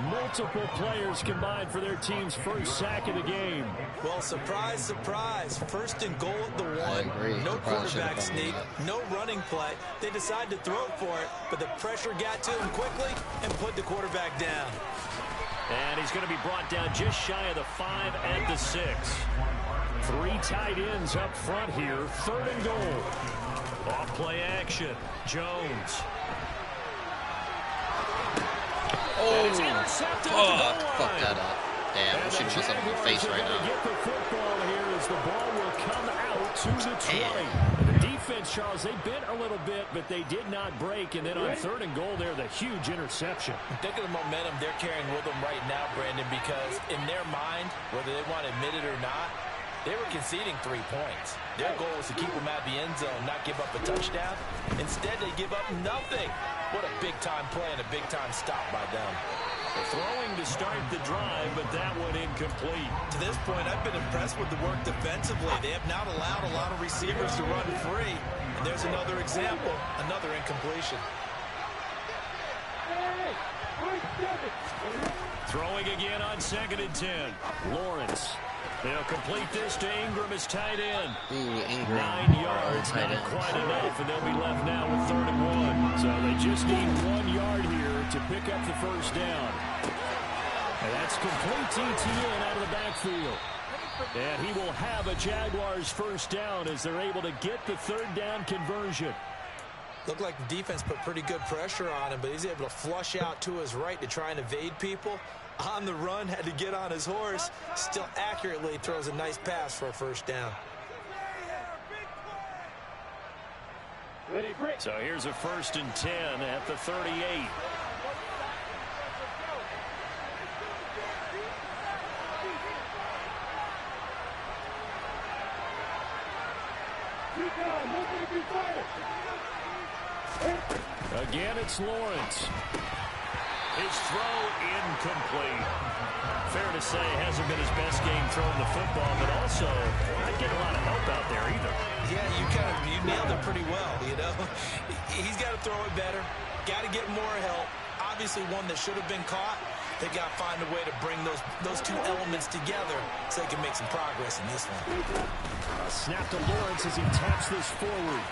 Multiple players combined for their team's first sack of the game. Well, surprise, surprise. 1st and goal at the 1. No quarterback sneak, no running play. They decided to throw for it, but the pressure got to him quickly and put the quarterback down. And he's going to be brought down just shy of the 5 at the 6. 3 tight ends up front here. 3rd and goal. Off play action. Jones. Oh, fuck that up. Damn, I'm shooting myself in the face right now. to the 20. The defense, Charles, they bent a little bit, but they did not break. And then on 3rd and goal there, the huge interception. Think of the momentum they're carrying with them right now, Brandon, because in their mind, whether they want to admit it or not, they were conceding 3 points. Their goal was to keep them at the end zone, not give up a touchdown. Instead, they give up nothing. What a big-time play and a big-time stop by them. Throwing to start the drive, but that one incomplete. To this point, I've been impressed with the work defensively. They have not allowed a lot of receivers to run free. And there's another example, another incompletion. Throwing again on 2nd and 10. Lawrence. They'll complete this to Ingram as tight end. Ooh, Ingram. 9 yards, not quite enough, and they'll be left now with 3rd and 1. So they just need 1 yard here to pick up the first down. And that's complete TTN out of the backfield. And he will have a Jaguars first down as they're able to get the 3rd down conversion. Looked like the defense put pretty good pressure on him, but he's able to flush out to his right to try and evade people. On the run, had to get on his horse. Still accurately throws a nice pass for a first down. So here's a 1st and 10 at the 38. Again, it's Lawrence. His throw incomplete. Fair to say, hasn't been his best game throwing the football, but also not getting a lot of help out there either. Yeah, you nailed it pretty well, you know. He's got to throw it better. Got to get more help. Obviously one that should have been caught. They got to find a way to bring those two elements together so they can make some progress in this one. Snap to Lawrence as he taps this forward.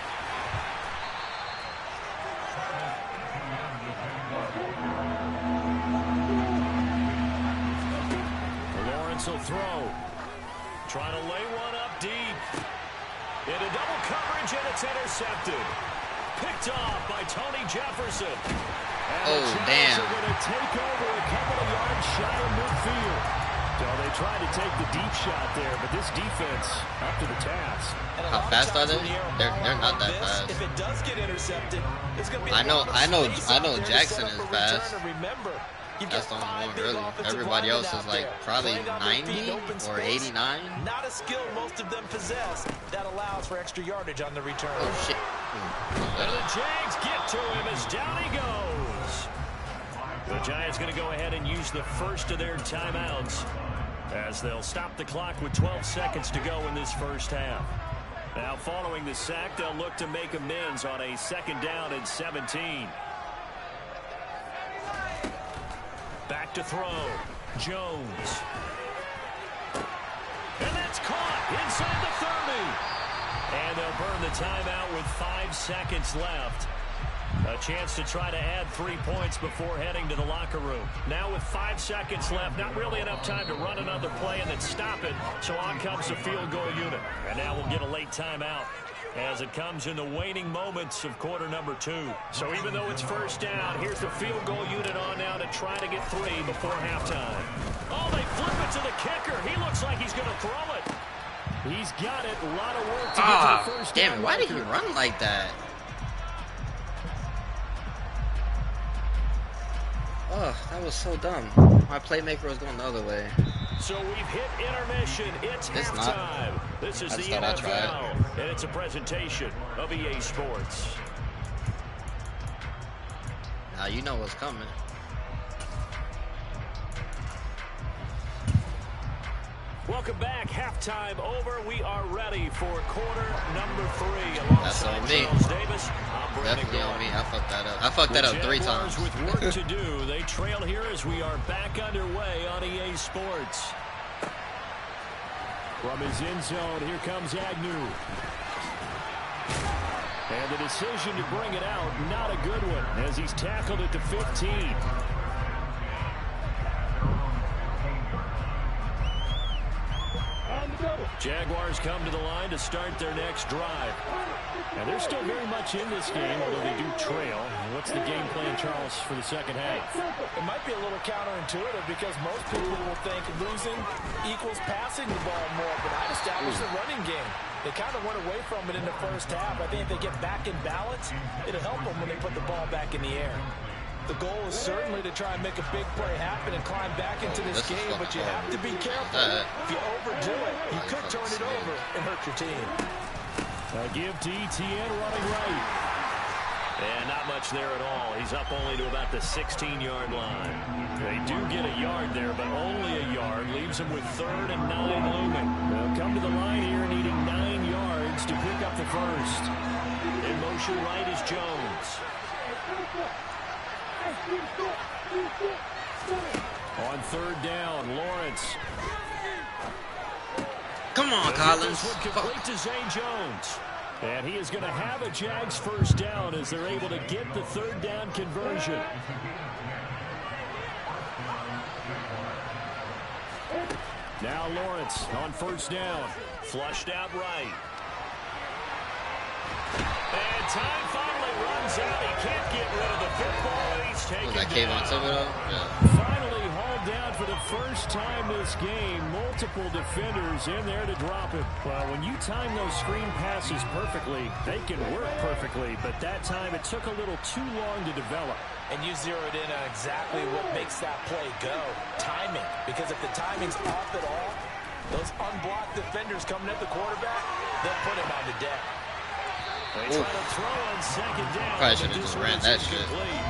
Will throw. Trying to lay one up deep. Into double coverage, and it's intercepted. Picked off by Tony Jefferson. And oh, damn. Are going to take over a couple of yards shy of midfield. So they tried to take the deep shot there, but this defense up to the task. How fast are they? They're not that fast. If it does get intercepted, it's going to be I know Jackson is fast. Remember, that's the only one, really. Everybody else is like probably 90 or 89. Not a skill most of them possess that allows for extra yardage on the return. Oh, shit. And the Jags get to him as down he goes. The Giants going to go ahead and use the first of their timeouts as they'll stop the clock with 12 seconds to go in this first half. Now, following the sack, they'll look to make amends on a 2nd down and 17. Back to throw. Jones. And that's caught inside the 30. And they'll burn the timeout with 5 seconds left. A chance to try to add 3 points before heading to the locker room. Now with 5 seconds left, not really enough time to run another play and then stop it. So on comes the field goal unit. And now we'll get a late timeout as it comes in the waning moments of quarter number 2. So even though it's first down, here's the field goal unit on now to try to get 3 before halftime. Oh, they flip it to the kicker. He looks like he's going to throw it. He's got it. A lot of work to get to the first down. Damn it, why did he run like that? Oh, that was so dumb. My playmaker was going the other way. So we've hit intermission. It's halftime. This is the NFL, and it's a presentation of EA Sports. Now you know what's coming. Welcome back. Halftime over. We are ready for quarter number 3. That's on me. Davis, definitely on me. I fucked that up. I fucked that up 3 times. With work to do, they trail here as we are back underway on EA Sports. From his end zone, here comes Agnew. And the decision to bring it out, not a good one, as he's tackled at the 15. Jaguars come to the line to start their next drive. And they're still very much in this game, although they do trail. What's the game plan, Charles, for the second half? It might be a little counterintuitive because most people will think losing equals passing the ball more, but I'd establish the running game. They kind of went away from it in the first half. I think if they get back in balance, it'll help them when they put the ball back in the air. The goal is certainly to try and make a big play happen and climb back into this game, but you have to be careful. If you overdo it, you could turn it over and hurt your team. A give to Etienne running right. And not much there at all. He's up only to about the 16-yard line. They do get a yard there, but only a yard. Leaves them with 3rd and 9 looming. They'll come to the line here needing 9 yards to pick up the first. In motion right is Jones. On 3rd down, Lawrence. Come on, Collins. This one complete to Zay Jones. And he is going to have a Jags first down as they're able to get the 3rd down conversion. Now Lawrence on 1st down. Flushed out right. And time finally runs out. He can't get rid of the football. And he's taken that came on Thibodeau? Yeah. Finally hauled down for the first time this game. Multiple defenders in there to drop him. Well, when you time those screen passes perfectly, they can work perfectly. But that time it took a little too long to develop. And you zeroed in on exactly what makes that play go. Timing. Because if the timing's off at all, those unblocked defenders coming at the quarterback, they'll put him on the deck. They try to throw on 2nd down. Probably should have just ran that shit.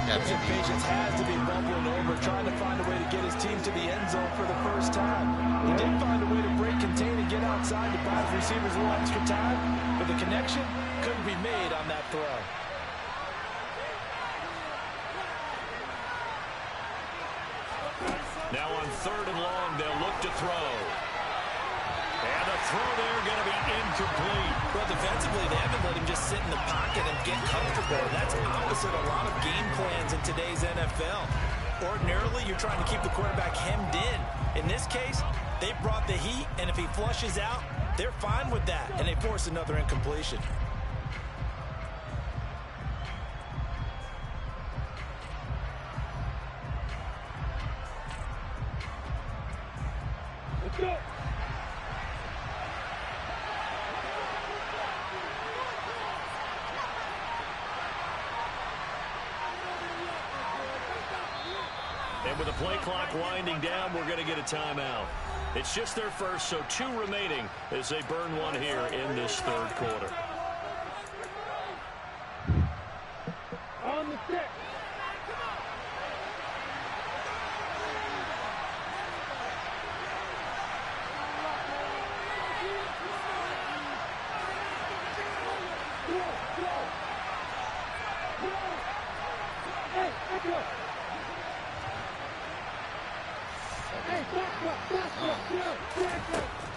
His impatience has to be bubbling over, trying to find a way to get his team to the end zone for the first time. He did find a way to break, contain, and get outside to buy his receivers a little extra time, but the connection couldn't be made on that throw. Now on 3rd and long, they'll look to throw. And the throw there going to be incomplete. Well, defensively, they haven't let him just sit in the pocket and get comfortable. That's opposite a lot of game plans in today's NFL. Ordinarily, you're trying to keep the quarterback hemmed in. In this case, they brought the heat, and if he flushes out, they're fine with that, and they force another incompletion. Let's go. And with the play clock winding down, we're going to get a timeout. It's just their first, so 2 remaining as they burn one here in this 3rd quarter. On the stick. Hey, let's go.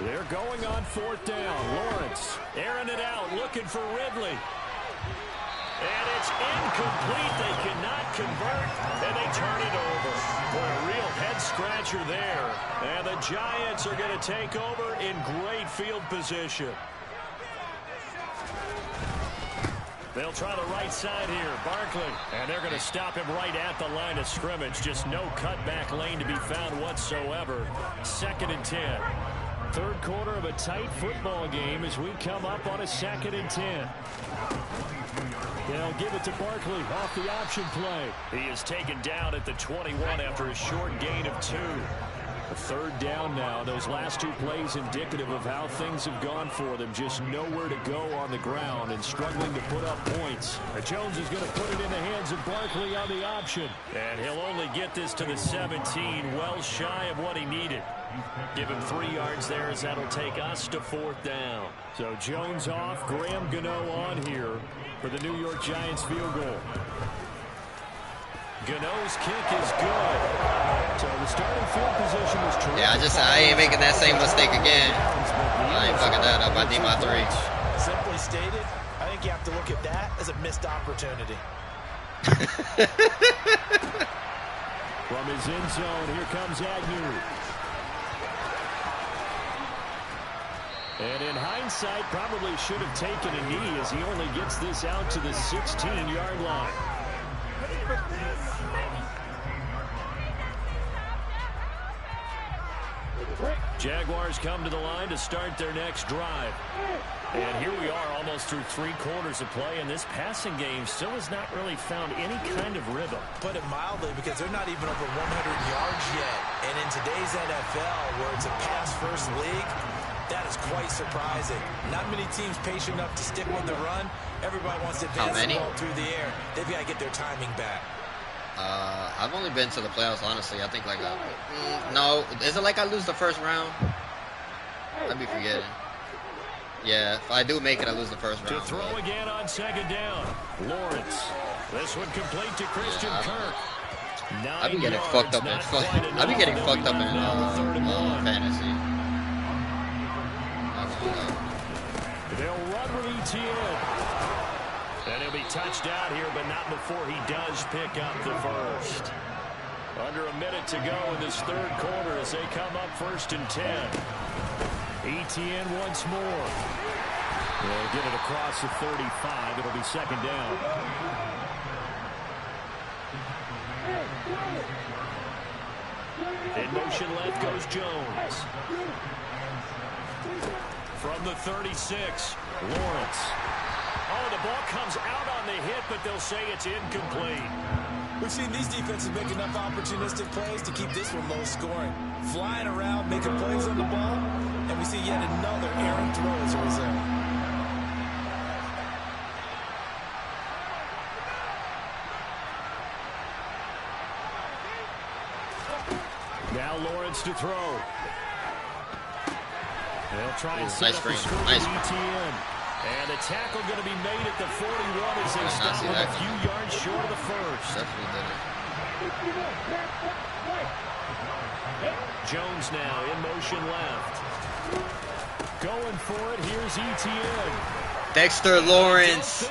They're going on 4th down. Lawrence airing it out, looking for Ridley. And it's incomplete. They cannot convert, and they turn it over. Boy, a real head-scratcher there. And the Giants are going to take over in great field position. They'll try the right side here. Barkley. And they're going to stop him right at the line of scrimmage. Just no cutback lane to be found whatsoever. 2nd and 10. 3rd quarter of a tight football game as we come up on a 2nd and 10. They'll give it to Barkley off the option play. He is taken down at the 21 after a short gain of 2. A 3rd down now. Those last 2 plays indicative of how things have gone for them. Just nowhere to go on the ground and struggling to put up points. Jones is going to put it in the hands of Barkley on the option. And he'll only get this to the 17, well shy of what he needed. Give him 3 yards there as that'll take us to 4th down. So Jones off, Graham Gano on here for the New York Giants field goal. Gano's kick is good. So the starting field position is terrific. Yeah, I ain't making that same mistake again. I ain't fucking that up. I need my 3. Simply stated, I think you have to look at that as a missed opportunity. From his end zone, here comes Agnew. And in hindsight, probably should have taken a knee as he only gets this out to the 16-yard line. Jaguars come to the line to start their next drive. And here we are almost through 3 quarters of play, and this passing game still has not really found any kind of rhythm. Put it mildly, because they're not even over 100 yards yet. And in today's NFL, where it's a pass-first league, that is quite surprising. Not many teams patient enough to stick with the run. Everybody wants to advance the ball through the air. They've got to get their timing back. I've only been to the playoffs, honestly. I think like no, is it like I lose the first round? I'd be forgetting. Yeah, if I do make it, I lose the first round. To throw again on 2nd down, Lawrence. This one complete to Christian Kirk. I've been getting fucked up in I've been getting fucked up in fantasy. They'll run with ETN. And he'll be touched out here, but not before he does pick up the first. Under a minute to go in this 3rd quarter as they come up 1st and 10. ETN once more. They'll get it across the 35. It'll be 2nd down. In motion left goes Jones. From the 36, Lawrence. Oh, the ball comes out on the hit, but they'll say it's incomplete. We've seen these defenses make enough opportunistic plays to keep this one low scoring. Flying around, making plays on the ball, and we see yet another errant throw as a result. Now Lawrence to throw. They'll try and set up the screen nice. ETN. And a tackle going to be made at the 41 as they stop with a few yards short of the first. Definitely did it. Jones now in motion left. Going for it. Here's ETN. Dexter Lawrence.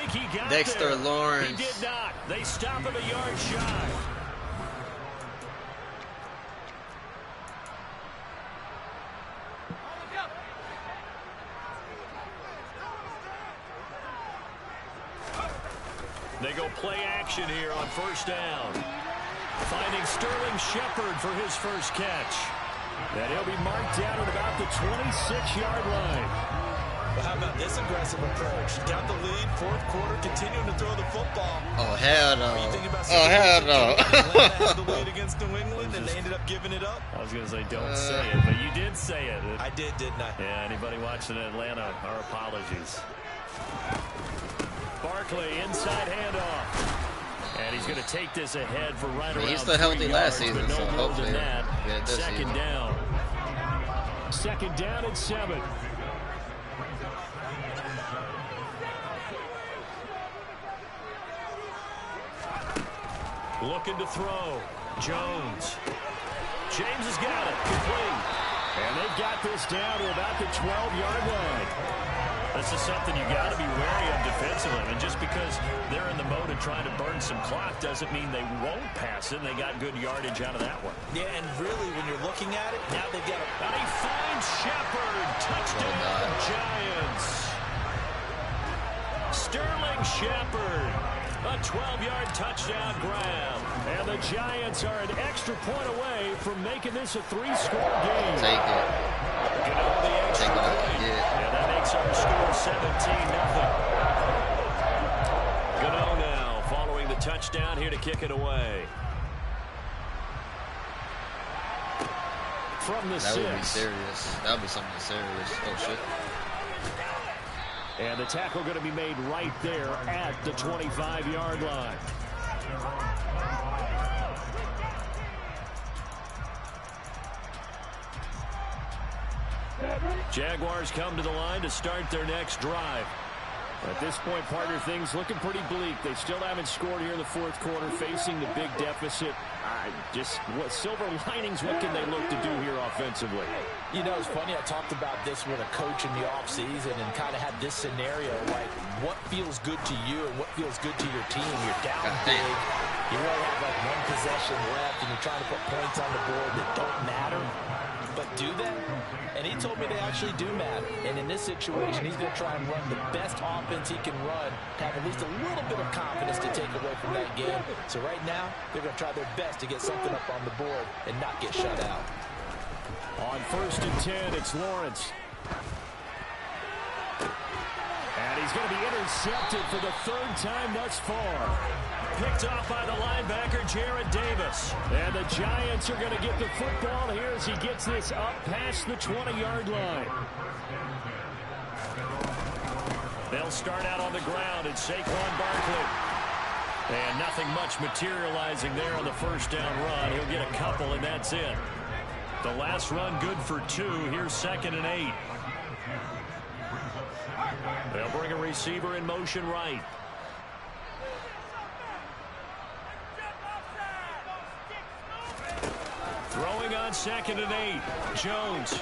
Dexter Lawrence. He did not. They stop him a yard shy. They go play action here on 1st down. Finding Sterling Shepard for his first catch. And he'll be marked down at about the 26-yard line. But how about this aggressive approach? Got the lead, 4th quarter, continuing to throw the football. Oh, hell no. Oh, hell no. Had the lead against New England, and they ended up giving it up. I was going to say, don't say it, but you did say it. I did, didn't I? Yeah, anybody watching Atlanta, our apologies. Barkley, inside handoff. And he's going to take this ahead for right around 3 yards. He's still healthy last season, no so more hopefully than that. get it this 2nd season. down. 2nd down and 7. Looking to throw. Jones. James has got it. Complete. And they've got this down to about the 12-yard line. This is something you got to be wary of defensively. And just because they're in the mode of trying to burn some clock doesn't mean they won't pass it. And they got good yardage out of that one. Yeah, and really, when you're looking at it, now they've got a... And he finds Shepard. Touchdown, Giants. Sterling Shepard. A 12-yard touchdown grab. And the Giants are an extra point away from making this a 3-score game. Take it. Get over the extra point. And that makes our score 17-0. Gano now following the touchdown here to kick it away. From the 6. That would be serious. That would be something serious. Oh, shit. And the tackle going to be made right there at the 25-yard line. Jaguars come to the line to start their next drive. At this point, partner, things looking pretty bleak. They still haven't scored here in the 4th quarter, facing the big deficit. What silver linings, what can they look to do here offensively? You know, it's funny, I talked about this with a coach in the offseason and kind of had this scenario, like what feels good to you and what feels good to your team. You're down big, you really have like 1 possession left, and you're trying to put points on the board that don't matter. But do that? And he told me they actually do matter. And in this situation, he's going to try and run the best offense he can run to have at least a little bit of confidence to take away from that game. So right now, they're going to try their best to get something up on the board and not get shut out. On 1st and 10, it's Lawrence. And he's going to be intercepted for the 3rd time thus far. Picked off by the linebacker, Jared Davis. And the Giants are going to get the football here as he gets this up past the 20-yard line. They'll start out on the ground. It's Saquon Barkley. And nothing much materializing there on the first down run. He'll get a couple, and that's it. The last run good for 2. Here's 2nd and 8. They'll bring a receiver in motion right. Throwing on 2nd and 8. Jones.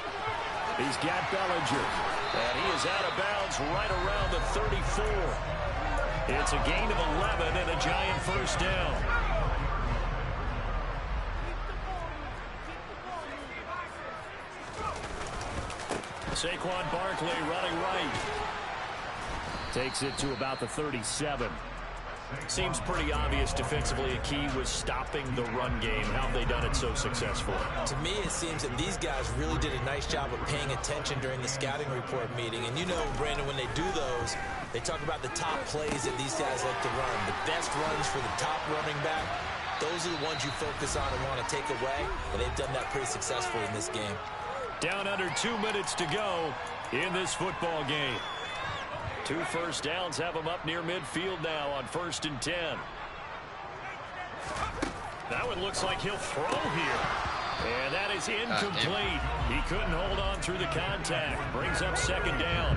He's got Bellinger. And he is out of bounds right around the 34. It's a gain of 11 and a Giant first down. Saquon Barkley running right. Takes it to about the 37. Seems pretty obvious defensively a key was stopping the run game. How have they done it so successfully? To me, it seems that these guys really did a nice job of paying attention during the scouting report meeting. And you know, Brandon, when they do those, they talk about the top plays that these guys like to run. The best runs for the top running back, those are the ones you focus on and want to take away. And they've done that pretty successfully in this game. Down under 2 minutes to go in this football game. 2 first downs have them up near midfield now on 1st and 10. That one looks like he'll throw here. And that is incomplete. He couldn't hold on through the contact. Brings up 2nd down.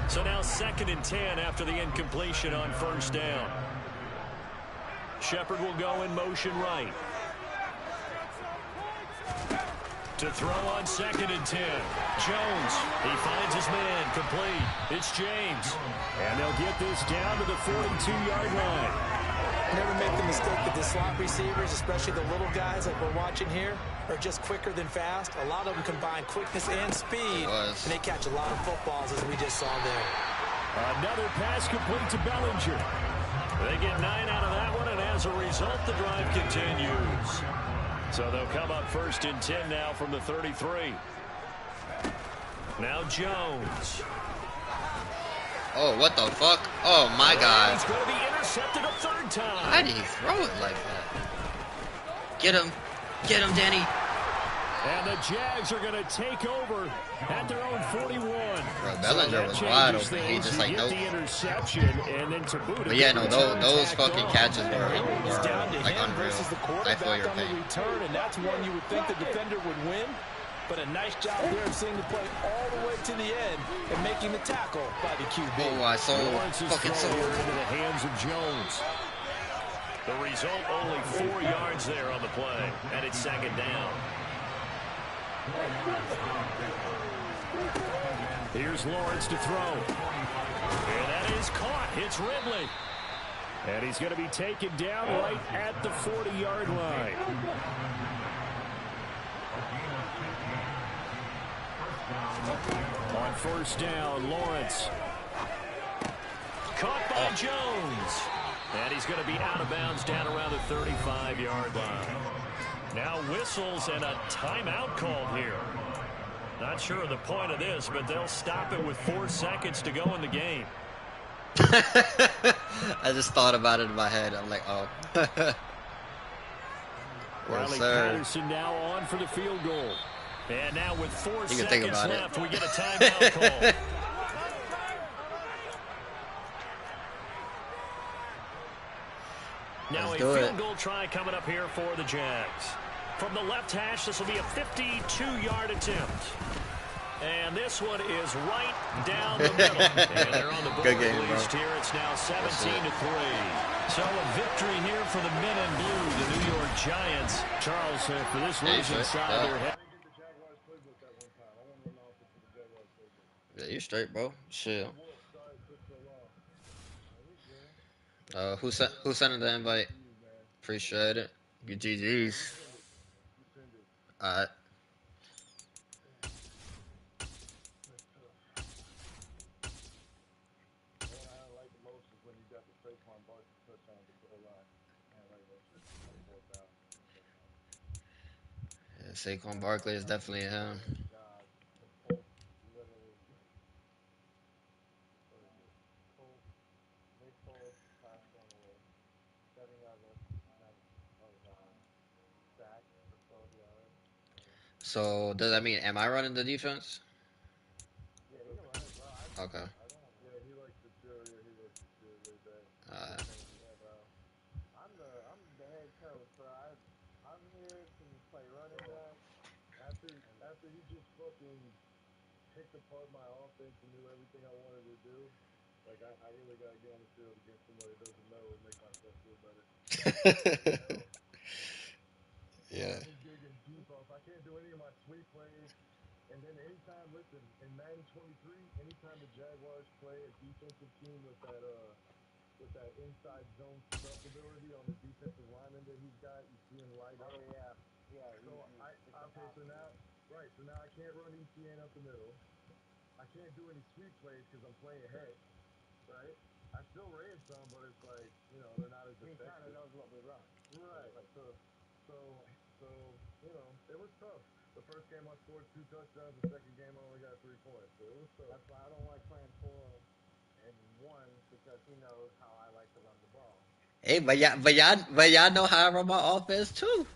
So now 2nd and 10 after the incompletion on 1st down. Shepard will go in motion right. To throw on 2nd and 10. Jones. He finds his man. Complete. It's James. And they'll get this down to the 42-yard line. Never make the mistake that the slot receivers, especially the little guys like we're watching here, are just quicker than fast. A lot of them combine quickness and speed, and they catch a lot of footballs, as we just saw there. Another pass complete to Bellinger. They get 9 out of that one, and as a result, the drive continues. So they'll come up 1st and 10 now from the 33. Now Jones. Oh, what the fuck? Oh, my God. He's going to be intercepted a 3rd time. How did he throw it like that? Get him. Get him, Danny. And the Jags are going to take over at their own 41. Bro, Bellinger was wide open. He just like, nope. The interception, and then to boot. But yeah, no, those fucking catches were like unreal. I feel your pain. Return, and that's one you would think the defender would win. But a nice job there of seeing the play all the way to the end and making the tackle by the QB. Oh, I so fucking so into the hands of Jones. The result, only 4 yards there on the play, and it's 2nd down. Here's Lawrence to throw. And that is caught. It's Ridley. And he's going to be taken down right at the 40-yard line. On 1st down, Lawrence. Caught by Jones. And he's going to be out of bounds down around the 35-yard line. Now whistles and a timeout called here. Not sure of the point of this, but they'll stop it with 4 seconds to go in the game. I just thought about it in my head. I'm like, oh. Riley Patterson now on for the field goal. And now with 4 seconds left, we get a timeout call. Now a field goal try coming up here for the Jags. From the left hash, this will be a 52-yard attempt. And this one is right down the middle. And they're on the board at least here. It's now 17-3. So a victory here for the men in blue, the New York Giants. Charles, for this reason, inside their head. Yeah, you straight, bro. Shit. Who sent the invite? Appreciate it. Good GGs. Alright. Yeah, Saquon Barkley is definitely him. So does that mean am I running the defense? Okay. Uh, yeah. Hey, but y'all know how I run my offense too.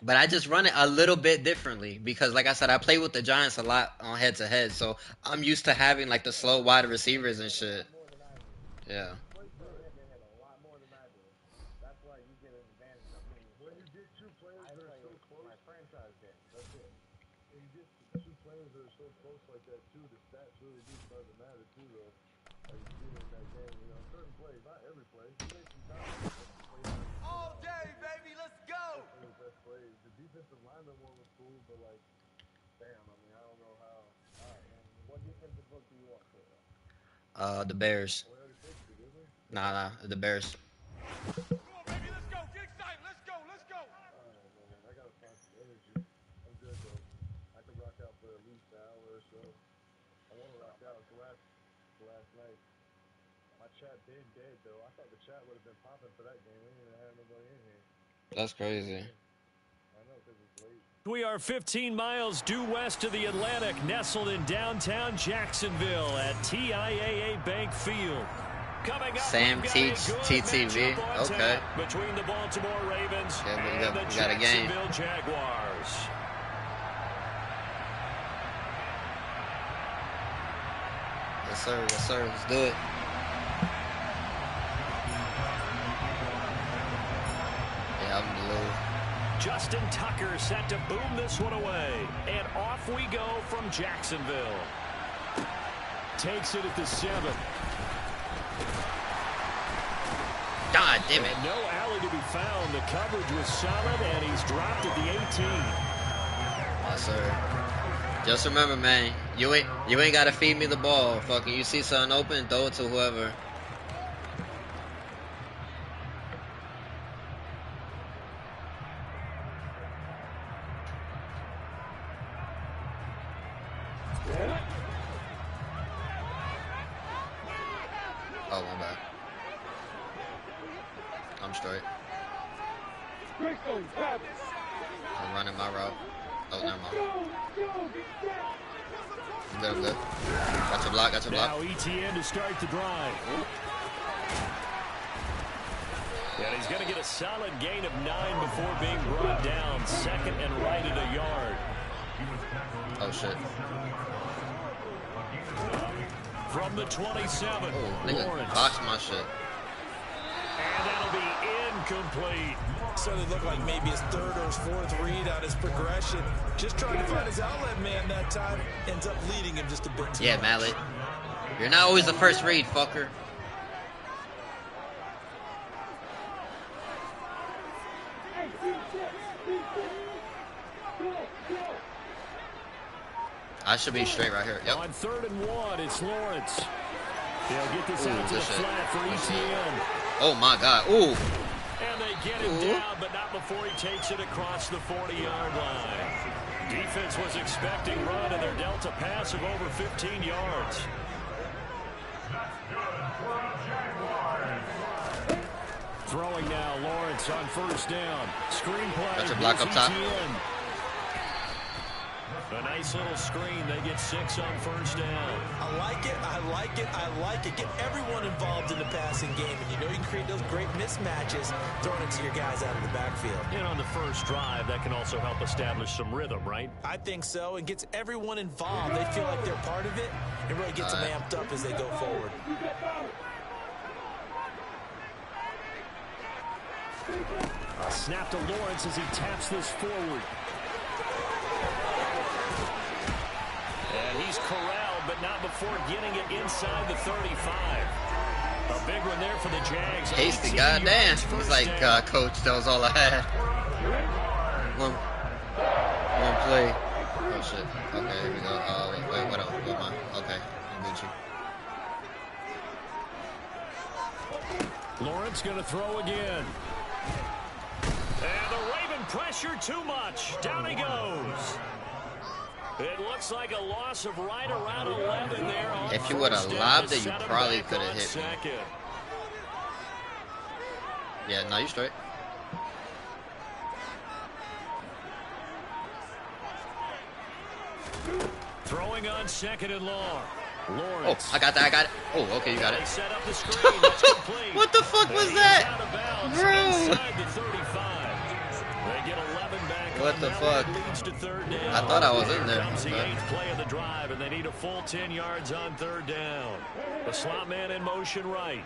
But I just run it a little bit differently because, like I said, I play with the Giants a lot on head to head, so I'm used to having like the slow wide receivers and shit. Yeah. All day, baby. Let's go. The Bears. Nah, the Bears. Come on, baby. Let's go. Get excited. Let's go. Let's go. That's crazy. We are 15 miles due west of the Atlantic, nestled in downtown Jacksonville at TIAA Bank Field. Coming up, Sam Teach TTV. Okay. Between the Baltimore Ravens Yeah, and the we got a game. Jacksonville Jaguars. Yes, sir. Yes, sir. Let's do it. Yeah, I'm blue. Justin Tucker set to boom this one away. And off we go from Jacksonville. Takes it at the 7. God damn it. And no alley to be found. The coverage was solid, and he's dropped at the 18. Yes, sir. Just remember, man, you ain't gotta feed me the ball. Fucking, you see something open, throw it to whoever. Oh, my bad. I'm straight. I'm running my route. Oh, never mind. I'm good, I'm good. Got your block, got your block. Now ETN to start the drive. And he's going to get a solid gain of 9 before being brought down. Second and right at a yard. Oh, shit. From the 27, Oh, nigga, Lawrence. box my shit. And that'll be incomplete. Started to look like maybe his third or his fourth read on his progression. Just trying to find his outlet man that time. Ends up leading him just a bit too Yeah, much. Mallet. You're not always the first read, fucker. I should be straight right here. Yep. On 3rd and 1, it's Lawrence. They'll get this out to the shit. flat for ETN. Oh my God. Ooh. And they get him down, but not before he takes it across the 40-yard line. Defense was expecting run, and they're dealt a pass of over 15 yards. Throwing now, Lawrence on 1st down. Screen play. Got your block up top. A nice little screen. They get 6 on first down. I like it. I like it. I like it. Get everyone involved in the passing game. And you know you can create those great mismatches throwing it to your guys out of the backfield. And on the first drive, that can also help establish some rhythm, right? I think so. And gets everyone involved. They feel like they're part of it. And really gets them amped up as they go forward. Snap to Lawrence as he taps this forward. And he's corralled, but not before getting it inside the 35. A big one there for the Jags. Hasty, goddamn. He's like, coach, that was all I had. One play. Oh, shit. Okay, here we go. Wait, what else? What am I? Okay, I'm Gucci. Lawrence going to throw again. And the Raven pressure too much. Down he goes. It looks like a loss of right around 11 there. If you would have lobbed it, you probably could have hit me. Yeah, no, you're straight. Throwing on 2nd and long. Lawrence. Oh, I got that. I got it. Oh, okay, you got it. Set up the screen. That's complete. What the fuck was that? Bro. They get 11 back. What the fuck? I thought I was in there. Comes the 8th play of the drive, and they need a full 10 yards on 3rd down. The slot man in motion right.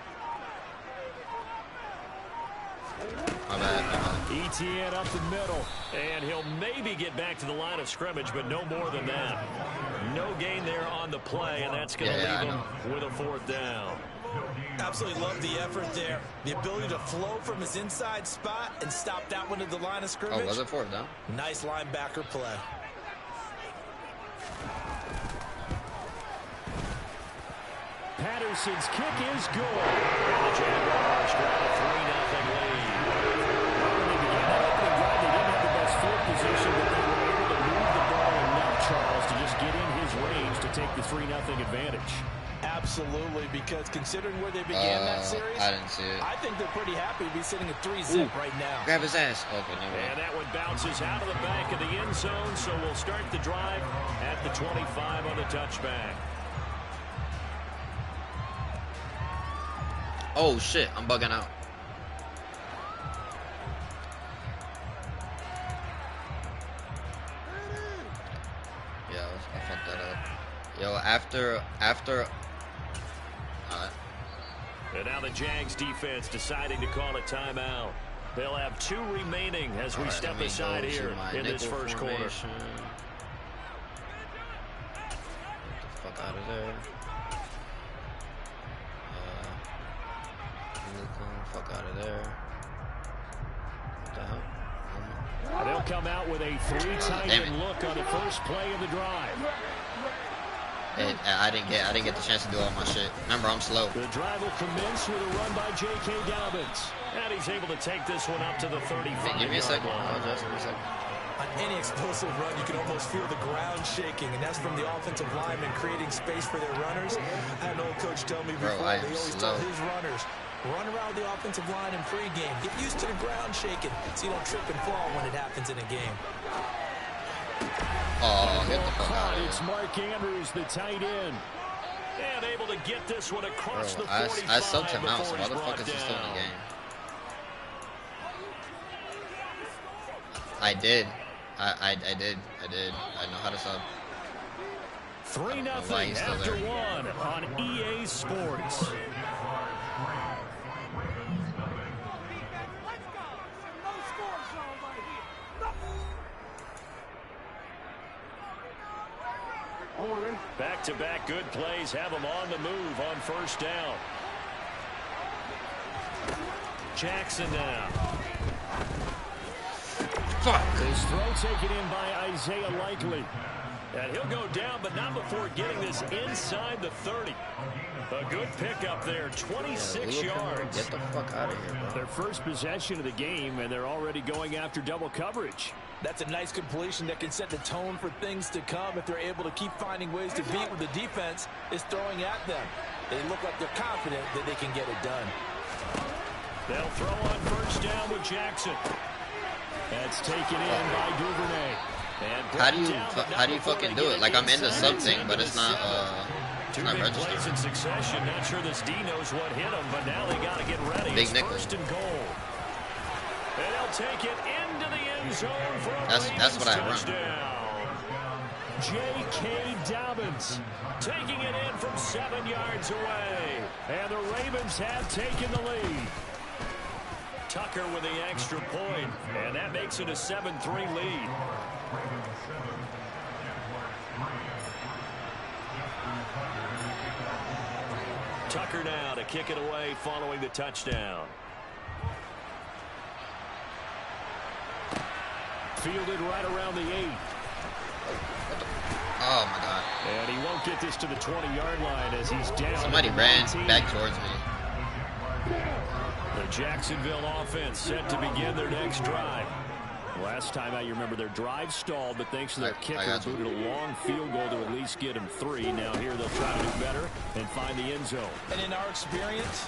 My bad. ETN up the middle, and he'll maybe get back to the line of scrimmage, but no more than that. No gain there on the play, and that's going to leave him with a 4th down. Absolutely love the effort there. The ability to flow from his inside spot and stop that one at the line of scrimmage. Oh, was it 4th down? Nice linebacker play. Patterson's kick is good. And the Jaguars grab a 3-0 lead. They didn't have the best field position, but they were able to move the ball enough, Charles, to just get in his range to take the 3-0 advantage. Absolutely, because considering where they began that series, I didn't see it. I think they're pretty happy to be sitting at 3-zip right now. Grab his ass. Okay, never mind. And that one bounces out of the back of the end zone, so we'll start the drive at the 25 on the touchback. Oh, shit. I'm bugging out. Yeah, I fucked that up. Yo, after And now the Jags defense deciding to call a timeout. They'll have 2 remaining as we step aside here in this first quarter. Get the fuck out of there. Fuck out of there. What the hell? They'll come out with a 3-tight end look on the first play of the drive. And I didn't get the chance to do all my shit. Remember, I'm slow. The drive will commence with a run by J.K. Dobbins. And he's able to take this one up to the 35. Hey, give me a second. Give me a second. On any explosive run, you can almost feel the ground shaking, and that's from the offensive linemen creating space for their runners. I had an old coach tell me before, they always told his runners, run around the offensive line in pregame. Get used to the ground shaking so you don't trip and fall when it happens in a game. Oh, get the fuck out of here. It's Mark Andrews, the tight end. And able to get this one across the 45. I subbed him out, so motherfuckers is still in the game. I did. I did. I know how to sub. 3-0 after 1 on EA Sports. Back-to-back good plays have them on the move on first down. Jackson now. Fuck. His throw taken in by Isaiah Likely. And he'll go down, but not before getting this inside the 30. A good pickup there, 26 yards. Get the fuck out of here, bro. Their first possession of the game, and they're already going after double coverage. That's a nice completion that can set the tone for things to come if they're able to keep finding ways to beat what the defense is throwing at them. They look like they're confident that they can get it done. They'll throw on first down with Jackson. That's taken in by Duvernay. How do you fucking do it? Like, I'm in the sub thing, but it's not registered. In succession. Not sure this D knows what hit him, but now they got to get ready. Big nickel. First and goal. And they'll take it into the end zone for a that's what I run. J.K. Dobbins taking it in from 7 yards away. And the Ravens have taken the lead. Tucker with the extra point, and that makes it a 7-3 lead. Tucker now to kick it away following the touchdown. Fielded right around the 8. Oh my God. And he won't get this to the 20-yard line as he's down. Somebody ran back towards me. The Jacksonville offense set to begin their next drive. Last time out, you remember their drive stalled, but thanks to their kicker, booted a long field goal to at least get him 3. Now here they'll try to do better and find the end zone. And in our experience,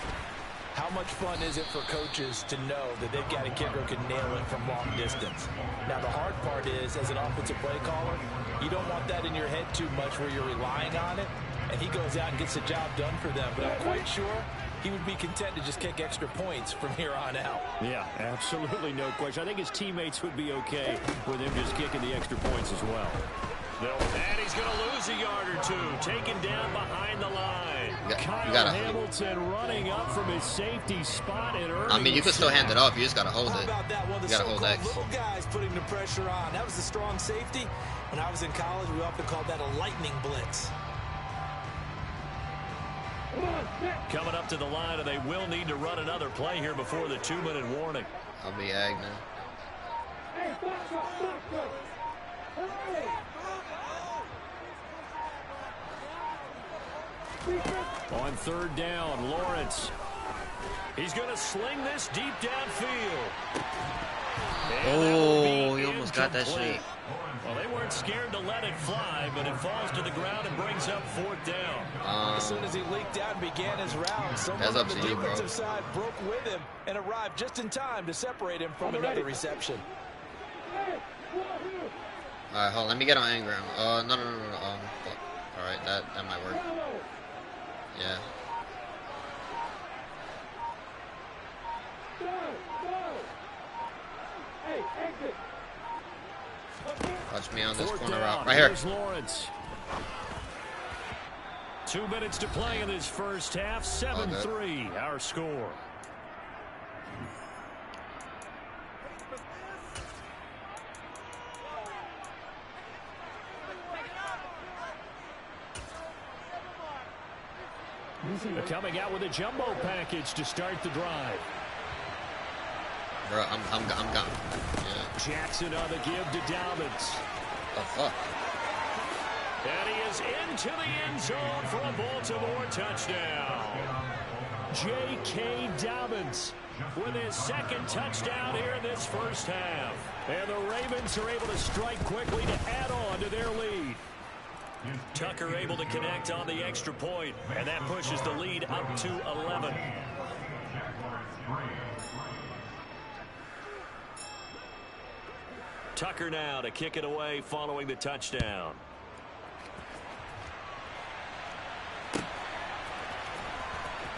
how much fun is it for coaches to know that they've got a kicker who can nail it from long distance? Now, the hard part is, as an offensive play caller, you don't want that in your head too much where you're relying on it, and he goes out and gets the job done for them. But I'm quite sure he would be content to just kick extra points from here on out. Yeah, absolutely no question. I think his teammates would be okay with him just kicking the extra points as well. And he's going to lose a yard or two. Taken down behind the line. Kyle Hamilton running up from his safety spot. And I mean, you can still hand it off. You just got to hold it. You got to hold X. Little guys putting the pressure on. That was the strong safety. When I was in college, we often called that a lightning blitz. Coming up to the line, and they will need to run another play here before the 2-minute warning. I'll be ag now. On 3rd down, Lawrence. He's going to sling this deep downfield. Oh, he almost got that shit. Well, they weren't scared to let it fly, but it falls to the ground and brings up 4th down. As soon as he leaked out and began his round, someone on the defensive side broke with him and arrived just in time to separate him from another reception. All right, hold on. Let me get on Ingram. No. Fuck. All right, that might work. Yeah. Watch me on this corner route. Right here. Lawrence. 2 minutes to play in this first half. 7-3, our score. They're coming out with a jumbo package to start the drive. Bro, I'm gone. Yeah. Jackson on the give to Dobbins. The fuck? And he is into the end zone for a Baltimore touchdown. J.K. Dobbins with his 2nd touchdown here in this first half. And the Ravens are able to strike quickly to add on to their lead. Tucker able to connect on the extra point, and that pushes the lead up to 11. Tucker now to kick it away following the touchdown.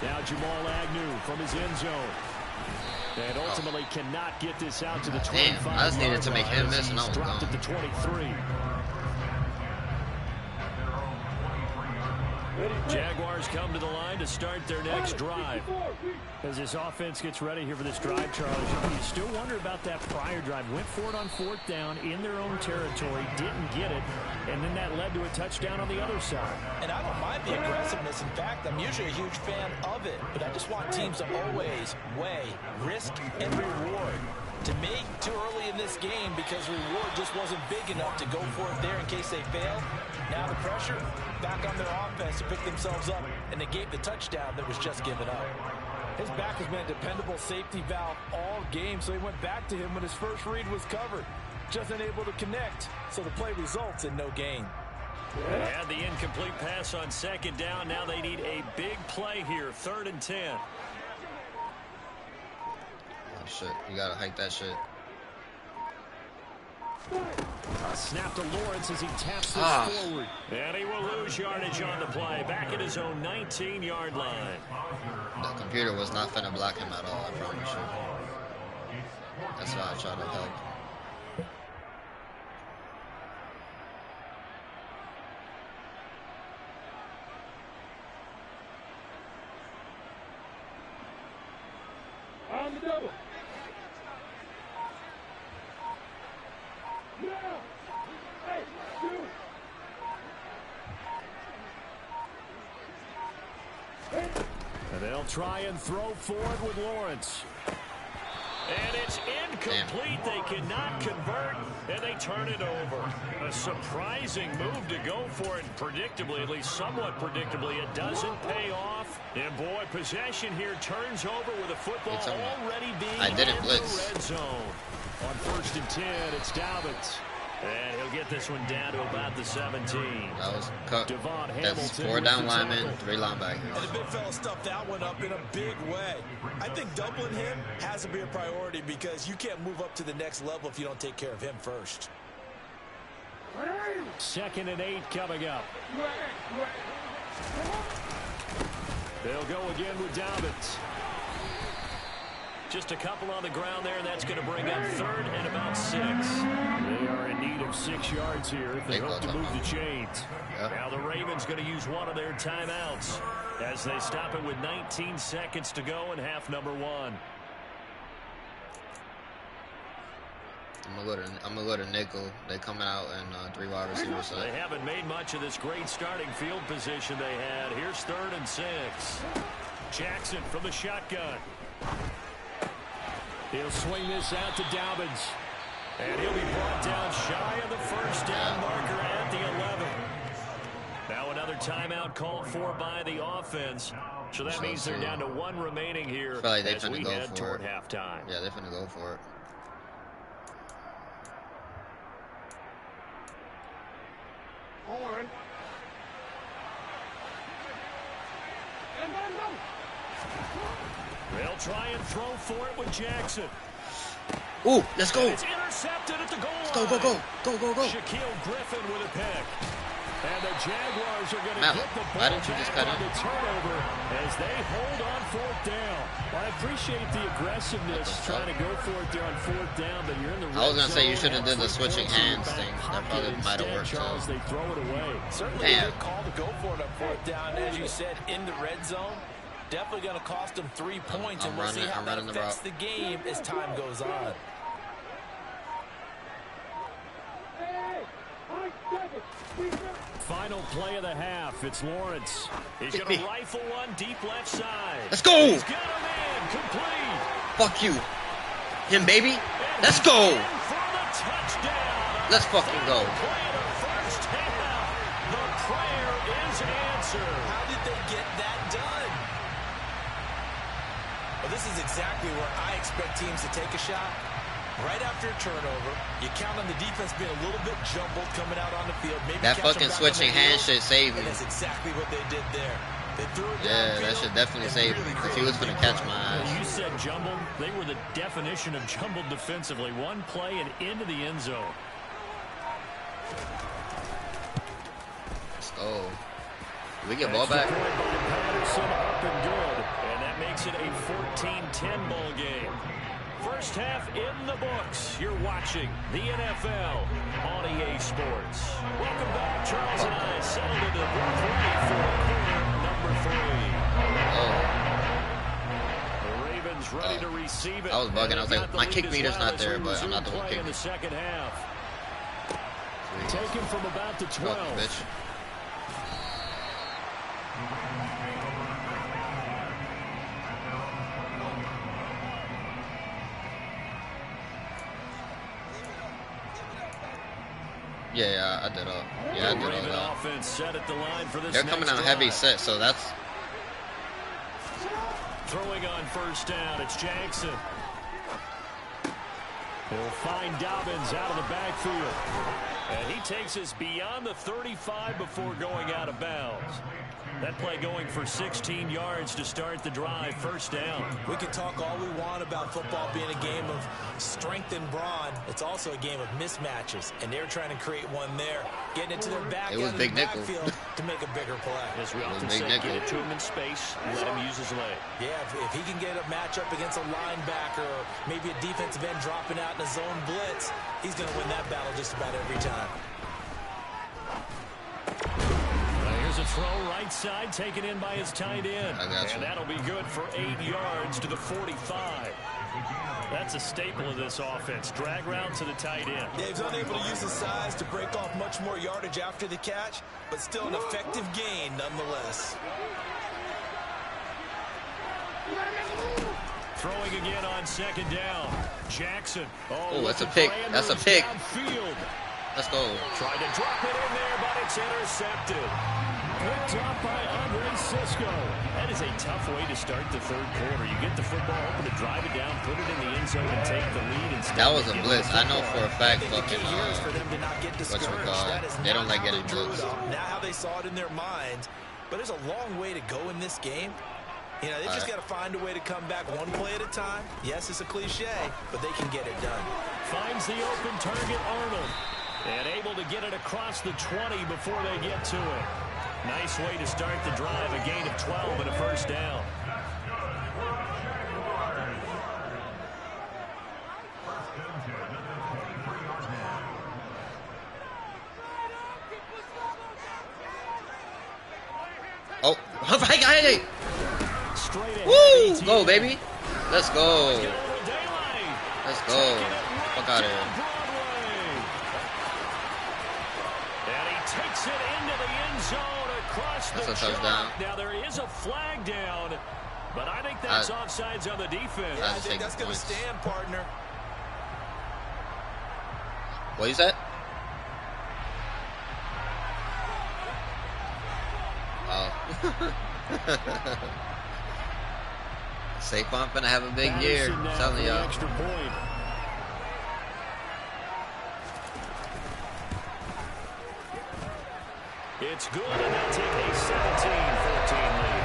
Now Jamal Agnew from his end zone. And ultimately cannot get this out to the 25. Damn, I just needed to make him miss and I was dropped gone. at the 23. Jaguars come to the line to start their next drive. As this offense gets ready here for this drive, Charles, you still wonder about that prior drive. Went for it on 4th down in their own territory, didn't get it, and then that led to a touchdown on the other side. And I don't mind the aggressiveness. In fact, I'm usually a huge fan of it, but I just want teams to always weigh risk and reward. To me, too early in this game because reward just wasn't big enough to go for it there in case they fail. Now the pressure back on their offense to pick themselves up and negate the touchdown that was just given up. His back has been a dependable safety valve all game, so he went back to him when his first read was covered. Just unable to connect, so the play results in no gain. They had the incomplete pass on 2nd down. Now they need a big play here, 3rd and 10. Oh, shit. You got to hike that shit. A snap to Lawrence as he taps this forward. And he will lose yardage on the play. Back at his own 19-yard line. The computer was not finna block him at all, I promise you. That's why I tried to help. On the double. And they'll try and throw forward with Lawrence. And it's incomplete. They cannot convert, and they turn it over. A surprising move to go for it. Predictably, at least somewhat predictably, it doesn't pay off. And boy, possession here turns over with a football already being in the red zone. On 1st and 10, it's Dobbins. And he'll get this one down to about the 17. That was cut. That's 4 down linemen, 3 linebackers. And the big fella stuffed that one up in a big way. I think doubling him has to be a priority because you can't move up to the next level if you don't take care of him first. 2nd and 8 coming up. They'll go again with Dobbins. Just a couple on the ground there, and that's going to bring up 3rd and about 6. They are in need of 6 yards here if they hope to move the chains. Now the Ravens going to use one of their timeouts as they stop it with 19 seconds to go in half number 1. I'm gonna go to nickel. They're coming out and 3 wide receivers. They haven't made much of this great starting field position they had. Here's 3rd and 6. Jackson from the shotgun. He'll swing this out to Dobbins. And he'll be brought down shy of the 1st down marker at the 11. Now another timeout called for by the offense. So that means they're down to 1 remaining here as we head toward halftime. Yeah, they're finna go for it. On. And then go. They'll try and throw for it with Jackson. Ooh, let's go. It's intercepted at the goal line. Go, go, go. Go, go, go. Shaquille Griffin with a pick. And the Jaguars are going to get the why ball didn't you just back cut on it? the turnover as they hold on 4th down. Well, I appreciate the aggressiveness trying to go for it there on 4th down, but you're in the red zone. I was going to say you should have did the switching hands thing. That probably might have worked. Charles, they throw it away. Certainly a good call to go for it on 4th down. As you said, in the red zone. Definitely going to cost them 3 points, and we'll see how that affects the game as time goes on. Final play of the half. It's Lawrence. He's going to rifle one deep left side. Let's go. He's got him in. Complete. Fuck you. Him, baby. Let's go. For the touchdown. Let's fucking go. Play of the 1st half. The prayer is answered. How did they get that done? Well, this is exactly where I expect teams to take a shot. Right after a turnover, you count on the defense being a little bit jumbled coming out on the field. Maybe that fucking switching hand shit saved me. That's exactly what they did there. They threw it yeah, that should definitely save me because he was going to catch my ass. You said jumbled. They were the definition of jumbled defensively. One play and into the end zone. Let's go. Did we get ball back? Patterson up and good. And that makes it a 14-10 ball game. First half in the books. You're watching the NFL on EA Sports. Welcome back. Charles and I settled into the booth ready for quarter number 3. The Ravens ready to receive it. I was bugging. I was like, my kick meter's not there, but I'm not the one kicking. In the second half. Taken from about the 12. Fuck, bitch. Yeah, I did all. Yeah, I did all that. Offense set at the line for this. They're coming on a heavy set, so that's. Throwing on 1st down, it's Jackson. He'll find Dobbins out of the backfield. And he takes us beyond the 35 before going out of bounds. That play going for 16 yards to start the drive, first down. We can talk all we want about football being a game of strength and brawn. It's also a game of mismatches, and they're trying to create one there, getting it to their back end of the backfield to make a bigger play. As we often say, get it to him in space, let him use his leg. Yeah, if he can get a matchup against a linebacker or maybe a defensive end dropping out in a zone blitz, he's going to win that battle just about every time. Here's a throw right side taken in by his tight end. And that'll be good for 8 yards to the 45. That's a staple of this offense. Drag route to the tight end. Yeah, he's unable to use his size to break off much more yardage after the catch, but still an effective gain nonetheless. Throwing again on second down. Jackson. Oh, that's a pick. That's a pick. Downfield. Let's go. Tried to drop it in there, but it's intercepted. Picked up by Andre Cisco. That is a tough way to start the third quarter. You get the football open to drive it down, put it in the end zone, and take the lead. That was a blitz. I know for a fact fucking they don't like getting blitzed. Now how they saw it in their minds, but there's a long way to go in this game. You know, they just got to find a way to come back one play at a time. Yes, it's a cliche, but they can get it done. Finds the open target, Arnold, and able to get it across the 20 before they get to it. Nice way to start the drive, a gain of 12 and a first down. Oh, I got it. Woo! Go, baby. Let's go. Let's go. Fuck out of here. And he takes it into the end zone across the touchdown. Now there is a flag down, but I think that's offsides on the defense. Yeah, I think that's going to stand, partner. What is that? Oh. Saquon gonna have a big year. I'm telling y'all. It's good, and they'll take a 17-14 lead.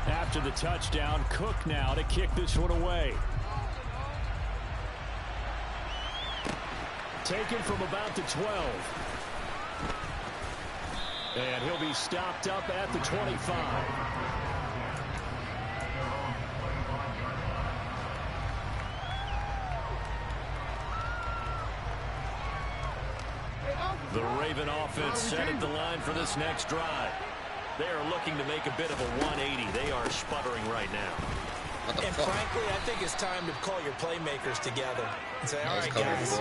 After the touchdown, Cook now to kick this one away. Taken from about the 12. And he'll be stopped up at the 25. The Raven offense set at the line for this next drive. They are looking to make a bit of a 180. They are sputtering right now. And frankly, I think it's time to call your playmakers together and say, all right, guys,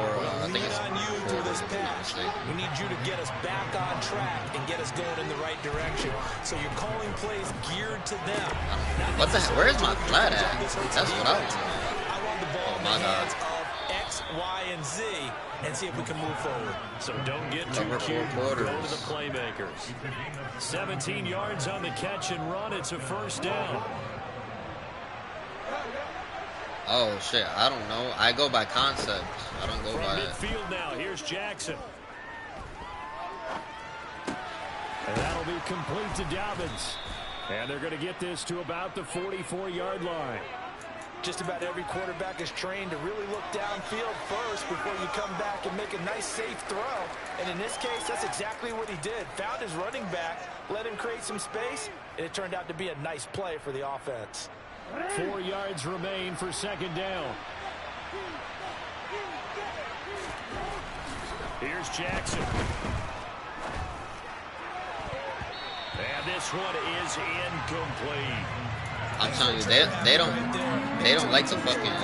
we lean on you through this pass. We need you to get us back on track and get us going in the right direction. So you're calling plays geared to them. What the hell? Where's my flat at? That's what I want. I want the ball in the hands of X, Y, and Z and see if we can move forward. So don't get too cute. Go to the playmakers. 17 yards on the catch and run. It's a first down. Oh shit, I don't know. I go by concept. I don't go by midfield now. Here's Jackson. And that'll be complete to Dobbins. And they're going to get this to about the 44-yard line. Just about every quarterback is trained to really look downfield first before you come back and make a nice, safe throw. And in this case, that's exactly what he did. Found his running back, let him create some space, and it turned out to be a nice play for the offense. 4 yards remain for second down. Here's Jackson. And this one is incomplete. I'm telling you, they don't like the fucking,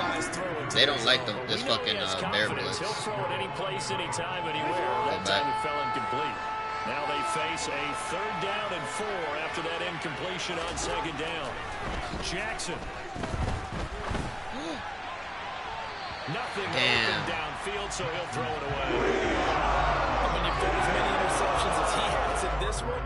they don't like this fucking bear blitz. He'll throw it any place, anytime, anywhere. That time it fell incomplete. Now they face a 3rd down and 4 after that incompletion on second down. Jackson. Nothing open downfield, so he'll throw it away. When you've got as many interceptions as he has in this one,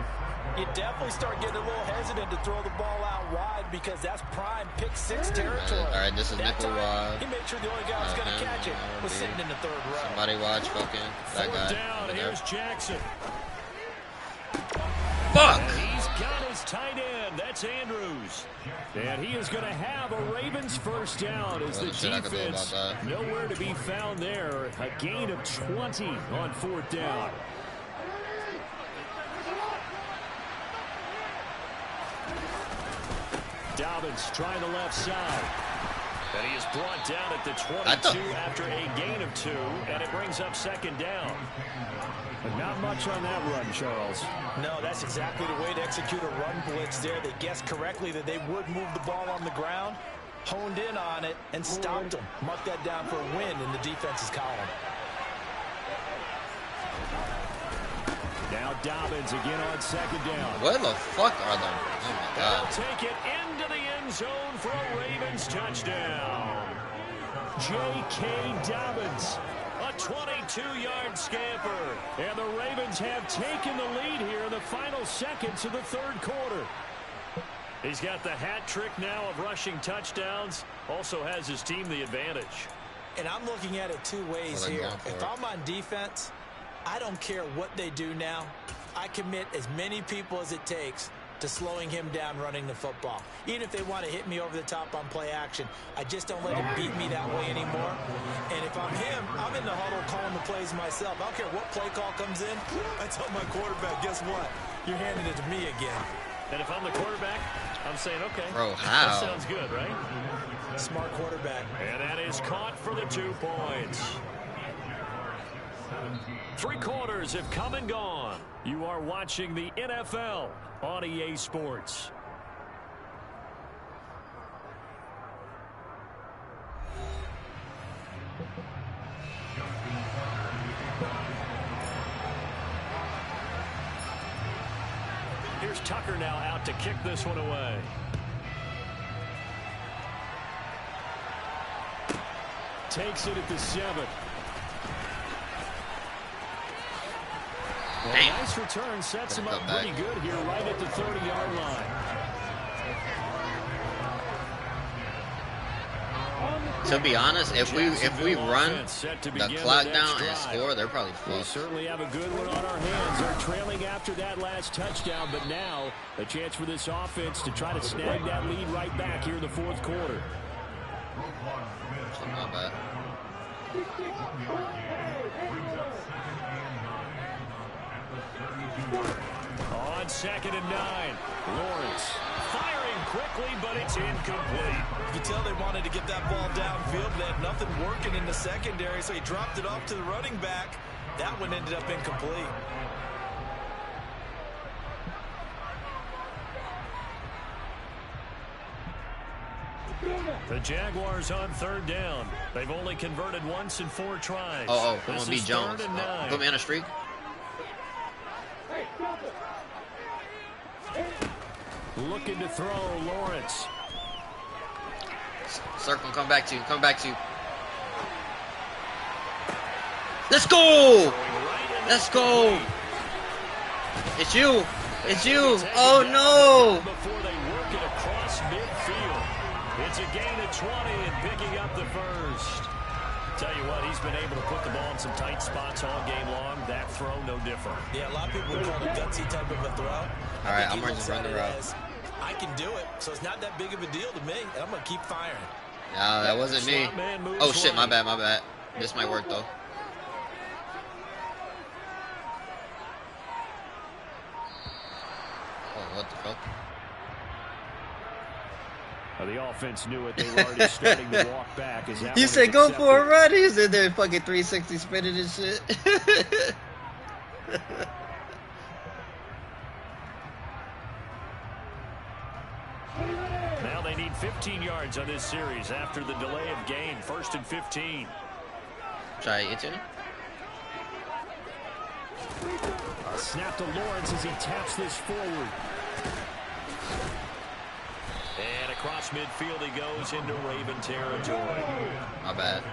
you definitely start getting a little hesitant to throw the ball out wide because that's prime pick six territory. All right, this is that nickel wide. He made sure the only guy who was going to catch it was sitting in the third row. Somebody watch fucking that guy. Down, here's Jackson. Fuck! And he's got his tight end. That's Andrews. And he is going to have a Ravens first down as the defense nowhere to be found there. A gain of 20 on fourth down. Dobbins trying the left side. And he is brought down at the 22 after a gain of 2, and it brings up second down. But not much on that run, Charles. No, that's exactly the way to execute a run blitz there. They guessed correctly that they would move the ball on the ground, honed in on it, and stopped them. Mark that down for a win in the defense's column. Now Dobbins again on second down. What the fuck are they? Oh my God. They'll take it into the end zone for a Ravens touchdown. J.K. Dobbins, a 22-yard scamper. And the Ravens have taken the lead here in the final seconds of the third quarter. He's got the hat trick now of rushing touchdowns. Also has his team the advantage. And I'm looking at it two ways here. If I'm on defense, I don't care what they do now. I commit as many people as it takes to slowing him down running the football. Even if they want to hit me over the top on play action, I just don't let him beat me that way anymore. And if I'm him, I'm in the huddle calling the plays myself. I don't care what play call comes in. I tell my quarterback, guess what? You're handing it to me again. And if I'm the quarterback, I'm saying, okay. Bro, how? That sounds good, right? Smart quarterback. And that is caught for the 2 points. 3 quarters have come and gone. You are watching the NFL on EA Sports. Here's Tucker now out to kick this one away. Takes it at the 7. Well, nice return sets him up pretty good here right at the 30-yard line. To be honest, if we run the clock down and score, they're probably full. We certainly have a good one on our hands. They're trailing after that last touchdown, but now a chance for this offense to try to snag that lead right back here in the fourth quarter. Not bad. On 2nd and 9, Lawrence firing quickly, but it's incomplete. You can tell they wanted to get that ball downfield, but they had nothing working in the secondary, so he dropped it off to the running back. That one ended up incomplete. The Jaguars on 3rd down. They've only converted once in 4 tries. I'm gonna beat Jones. Put me on a streak. Looking to throw, Lawrence. Circle, come back to you. Come back to you. Let's go! Let's go! It's you! It's you! Oh no! Before they work it across midfield. It's a gain of 20 and picking up the first. Tell you what, he's been able to put the ball in some tight spots all game long. That throw, no different. Yeah, a lot of people would call it a gutsy type of a throw. All right, I'm going to run the route. I can do it, so it's not that big of a deal to me, and I'm going to keep firing. No, that wasn't me. Oh, shit, my bad, my bad. This might work, though. Oh, what the fuck? The offense knew it. They were already starting to walk back. You said go for a run. He's in there fucking 360 spinning and shit. Now they need 15 yards on this series after the delay of game. 1st and 15. Try it, you A snap to Lawrence as he taps this forward. And across midfield he goes into Raven territory. My bad.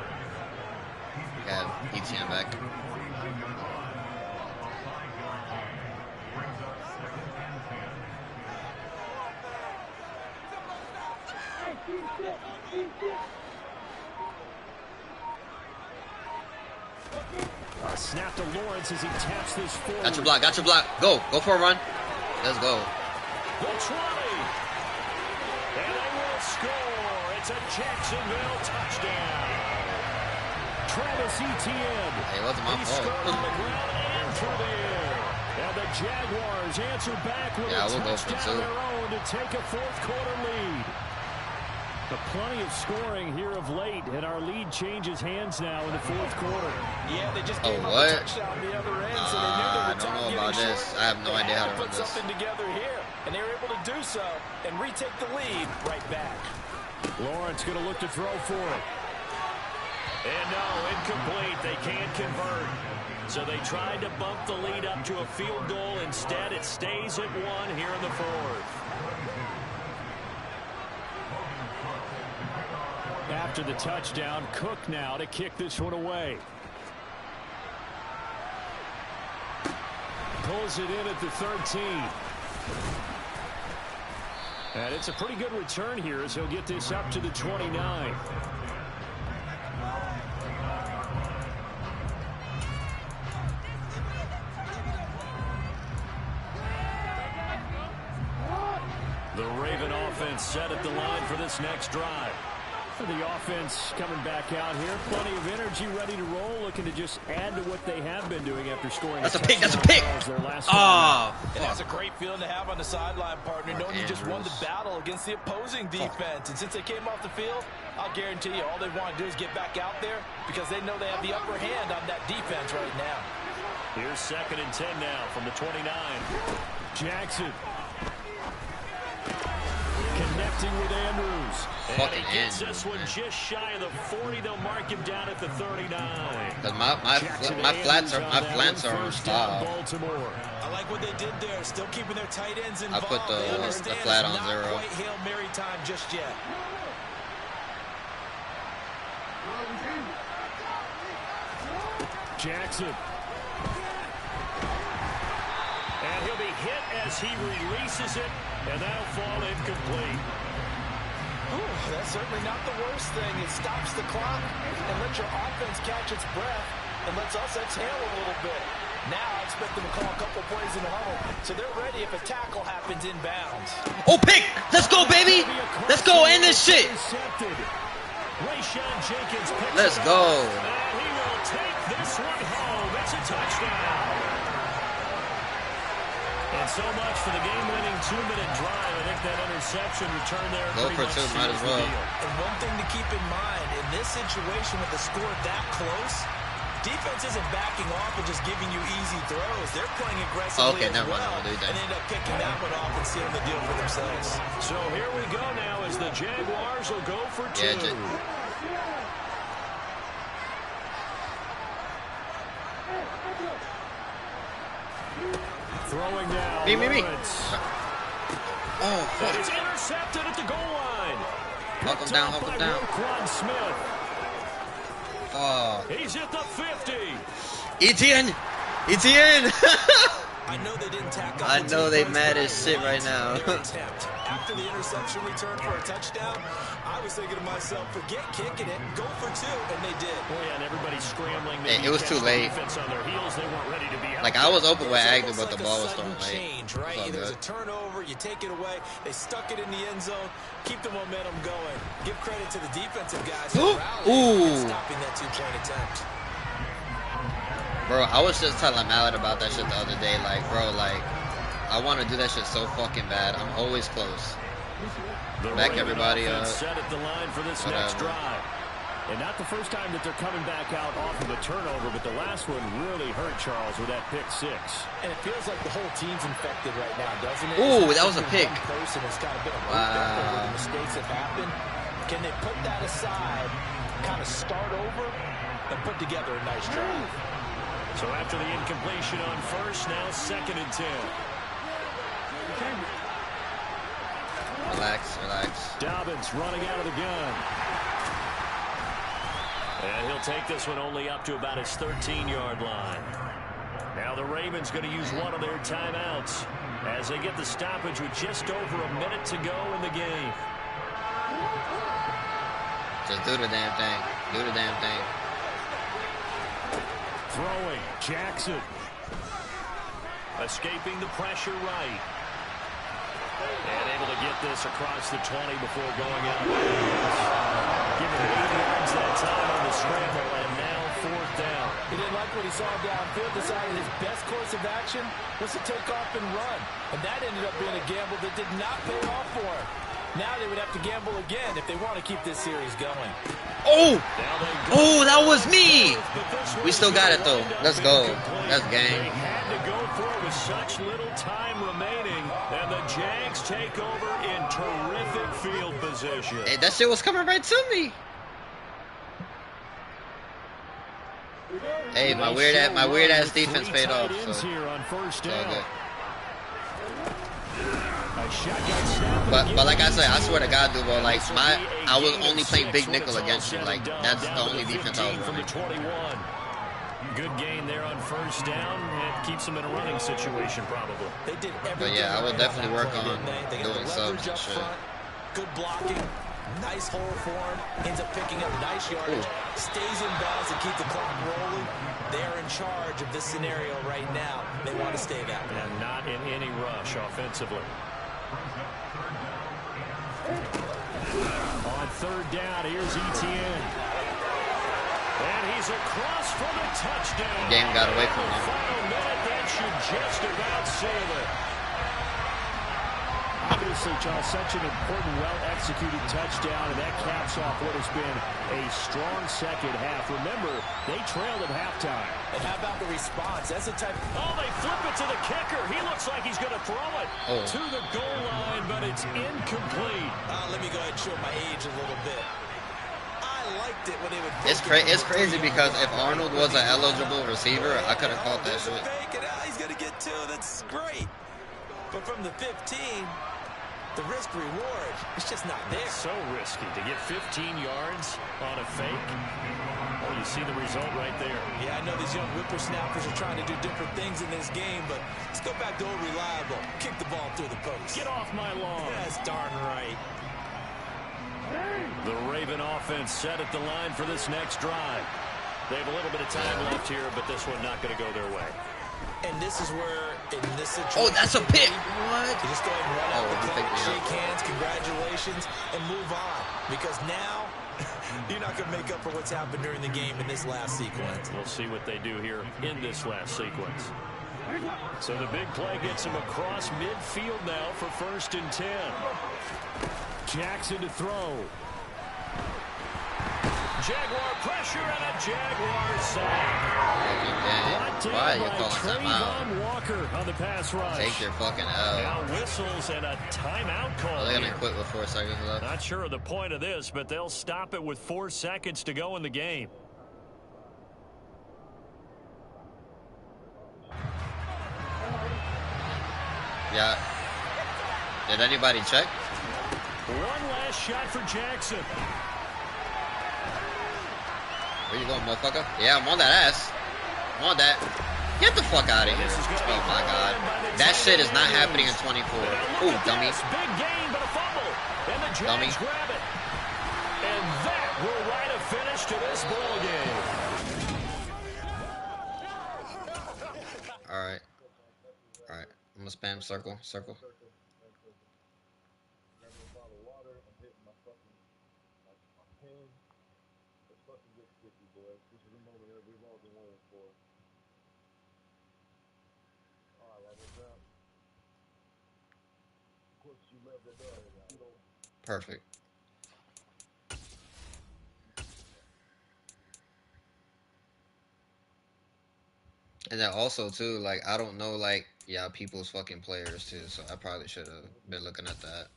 Got ETN back. Snap to Lawrence as he taps this forward. Got your block. Got your block. Go for a run. Let's go. The 20. And they will score. It's a Jacksonville touchdown. Travis Etienne. Hey, it wasn't my fault. On the ground and through the air. And the Jaguars answer back with a touchdown of their own to take a fourth-quarter lead. But plenty of scoring here of late, and our lead changes hands now in the fourth quarter. Yeah, they just gave up a touchdown on the other end, so they knew they were I don't know about this. I have no idea how to run put this. something together here, and they were able to do so and retake the lead right back. Lawrence going to look to throw for it. And no, incomplete. They can't convert. So they tried to bump the lead up to a field goal. Instead, it stays at 1 here in the fourth. After the touchdown, Cook now to kick this one away. Pulls it in at the 13. And it's a pretty good return here as he'll get this up to the 29. The Raven offense set at the line for this next drive. For the offense coming back out here, plenty of energy, ready to roll, looking to just add to what they have been doing after scoring. That's a pick. That's a pick. Oh, and that's a great feeling to have on the sideline, partner, knowing you just won the battle against the opposing defense. And since they came off the field, I'll guarantee you all they want to do is get back out there because they know they have the upper hand on that defense right now. Here's 2nd and 10 now from the 29. Jackson. Connecting with Andrews. And he gets this one just shy of the 40. They'll mark him down at the 39. Because my flats are on stop. I like what they did there, still keeping their tight ends involved. I put the flat on 0. Not quite Hail Mary time just yet. Jackson. And he'll be hit as he releases it, and that'll fall incomplete. Ooh, that's certainly not the worst thing. It stops the clock and lets your offense catch its breath and lets us exhale a little bit. Now I expect them to call a couple plays in the huddle, so they're ready if a tackle happens inbounds. Oh, pick! Let's go, baby! Let's go, end this shit! Let's go. And he will take this one home. It's a touchdown. And so much for the game-winning 2-minute drive. I think that interception return there. Go for 2, might as well. And one thing to keep in mind, in this situation with the score that close, defense isn't backing off and just giving you easy throws. They're playing aggressively as well, and end up picking that one off and sealing the deal for themselves. So here we go now as the Jaguars will go for 2. Throwing now. Me. Oh, fuck. It's intercepted at the goal line. Hulk him down. Quan Smith. Oh. He's at the 50. Etienne. I know they didn't tackle. I know they mad as shit right now. After the interception return for a touchdown, I was thinking to myself, forget kicking it, go for 2, and they did. Well, yeah, and everybody's scrambling. Hey, it was too late. On their heels. They weren't ready to be out. Like, I was open with Agnew, but the ball was thrown late. Change, right? There's a turnover, you take it away, they stuck it in the end zone, keep the momentum going. Give credit to the defensive guys for rallying and stopping that 2-point attempt. Bro, I was just telling Mallet about that shit the other day. Like, bro, like, I want to do that shit so fucking bad. I'm always close. Back everybody up. Set at the line for this next drive. And not the first time that they're coming back out off of a turnover, but the last one really hurt Charles with that pick 6. And it feels like the whole team's infected right now, doesn't it? Ooh, that was a pick. Person has kind of been a the mistakes have happened. Can they put that aside, kind of start over, and put together a nice drive? So after the incompletion on first, now 2nd and 10. Relax. Dobbins running out of the gun. And he'll take this one only up to about his 13-yard line. Now the Ravens going to use one of their timeouts as they get the stoppage with just over a minute to go in the game. Just do the damn thing. Do the damn thing. Throwing, Jackson. Escaping the pressure right. And able to get this across the 20 before going out. Giving 8 yards that time on the scramble, and now 4th down. He didn't like what he saw downfield, decided his best course of action was to take off and run. And that ended up being a gamble that did not pay off for him. Now they would have to gamble again if they want to keep this series going. Oh! Oh, that was me! We still got it, though. Let's go. That's game. They had to go for it with such little time remaining, and the Jags take over in terrific field position. Hey, that shit was coming right to me. Hey, my weird ass defense paid off. So here on first down. Good. But like I said, I swear to God, Duval, like I was only playing big nickel against you. Like that's the only defense I was running. Good gain there on first down. It keeps them in a running situation, probably. They did everything. But yeah, I will definitely work on doing subs and shit. Good blocking. Nice hole for him. Ends up picking up nice yardage. Stays in bounds to keep the clock rolling. They're in charge of this scenario right now. They want to stay that way. And not in any rush offensively. On 3rd down, here's Etienne. And he's across for the touchdown. Game got away from him. Final minute, that should just about seal it. Obviously, Charles, such an important, well-executed touchdown, and that caps off what has been a strong second half. Remember, they trailed at halftime. And how about the response? That's the type. Oh, they flip it to the kicker. He looks like he's going to throw it to the goal line, but it's incomplete. Let me go ahead and show my age a little bit. I liked it when they would. It's crazy because if Arnold was an eligible receiver, I could have caught that shit. He's going to get 2. That's great. But from the 15. The risk reward is just not there. So risky to get 15 yards on a fake. Oh, you see the result right there. Yeah, I know these young whippersnappers are trying to do different things in this game, but let's go back to old reliable. Kick the ball through the post. Get off my lawn. That's darn right. The Raven offense set at the line for this next drive. They have a little bit of time left here, but this one not going to go their way. And this is where, in this situation... Oh, that's a pick! What? You just go ahead and run out the clock, shake hands, congratulations, and move on. Because now, you're not going to make up for what's happened during the game in this last sequence. We'll see what they do here in this last sequence. So the big play gets him across midfield now for 1st and 10. Jackson to throw. Jaguar pressure and a Jaguar sack. Why are you calling timeout? Walker on the pass rush. Take your fucking L. Now whistles and a timeout call. They're gonna quit with 4 seconds left. Not sure of the point of this, but they'll stop it with 4 seconds to go in the game. Yeah. Did anybody check? One last shot for Jackson. Where you going, motherfucker? Yeah, I'm on that ass. I'm on that. Get the fuck out of here. Oh, my God. That shit is not happening in 24. Ooh, dummy. Big gain, but a fumble. And the Jags grab it. And that will write a finish to this ball game. All right. All right. I'm going to spam circle. Circle. Perfect. And then also too, like I don't know, like people's fucking players too, so I probably should have been looking at that.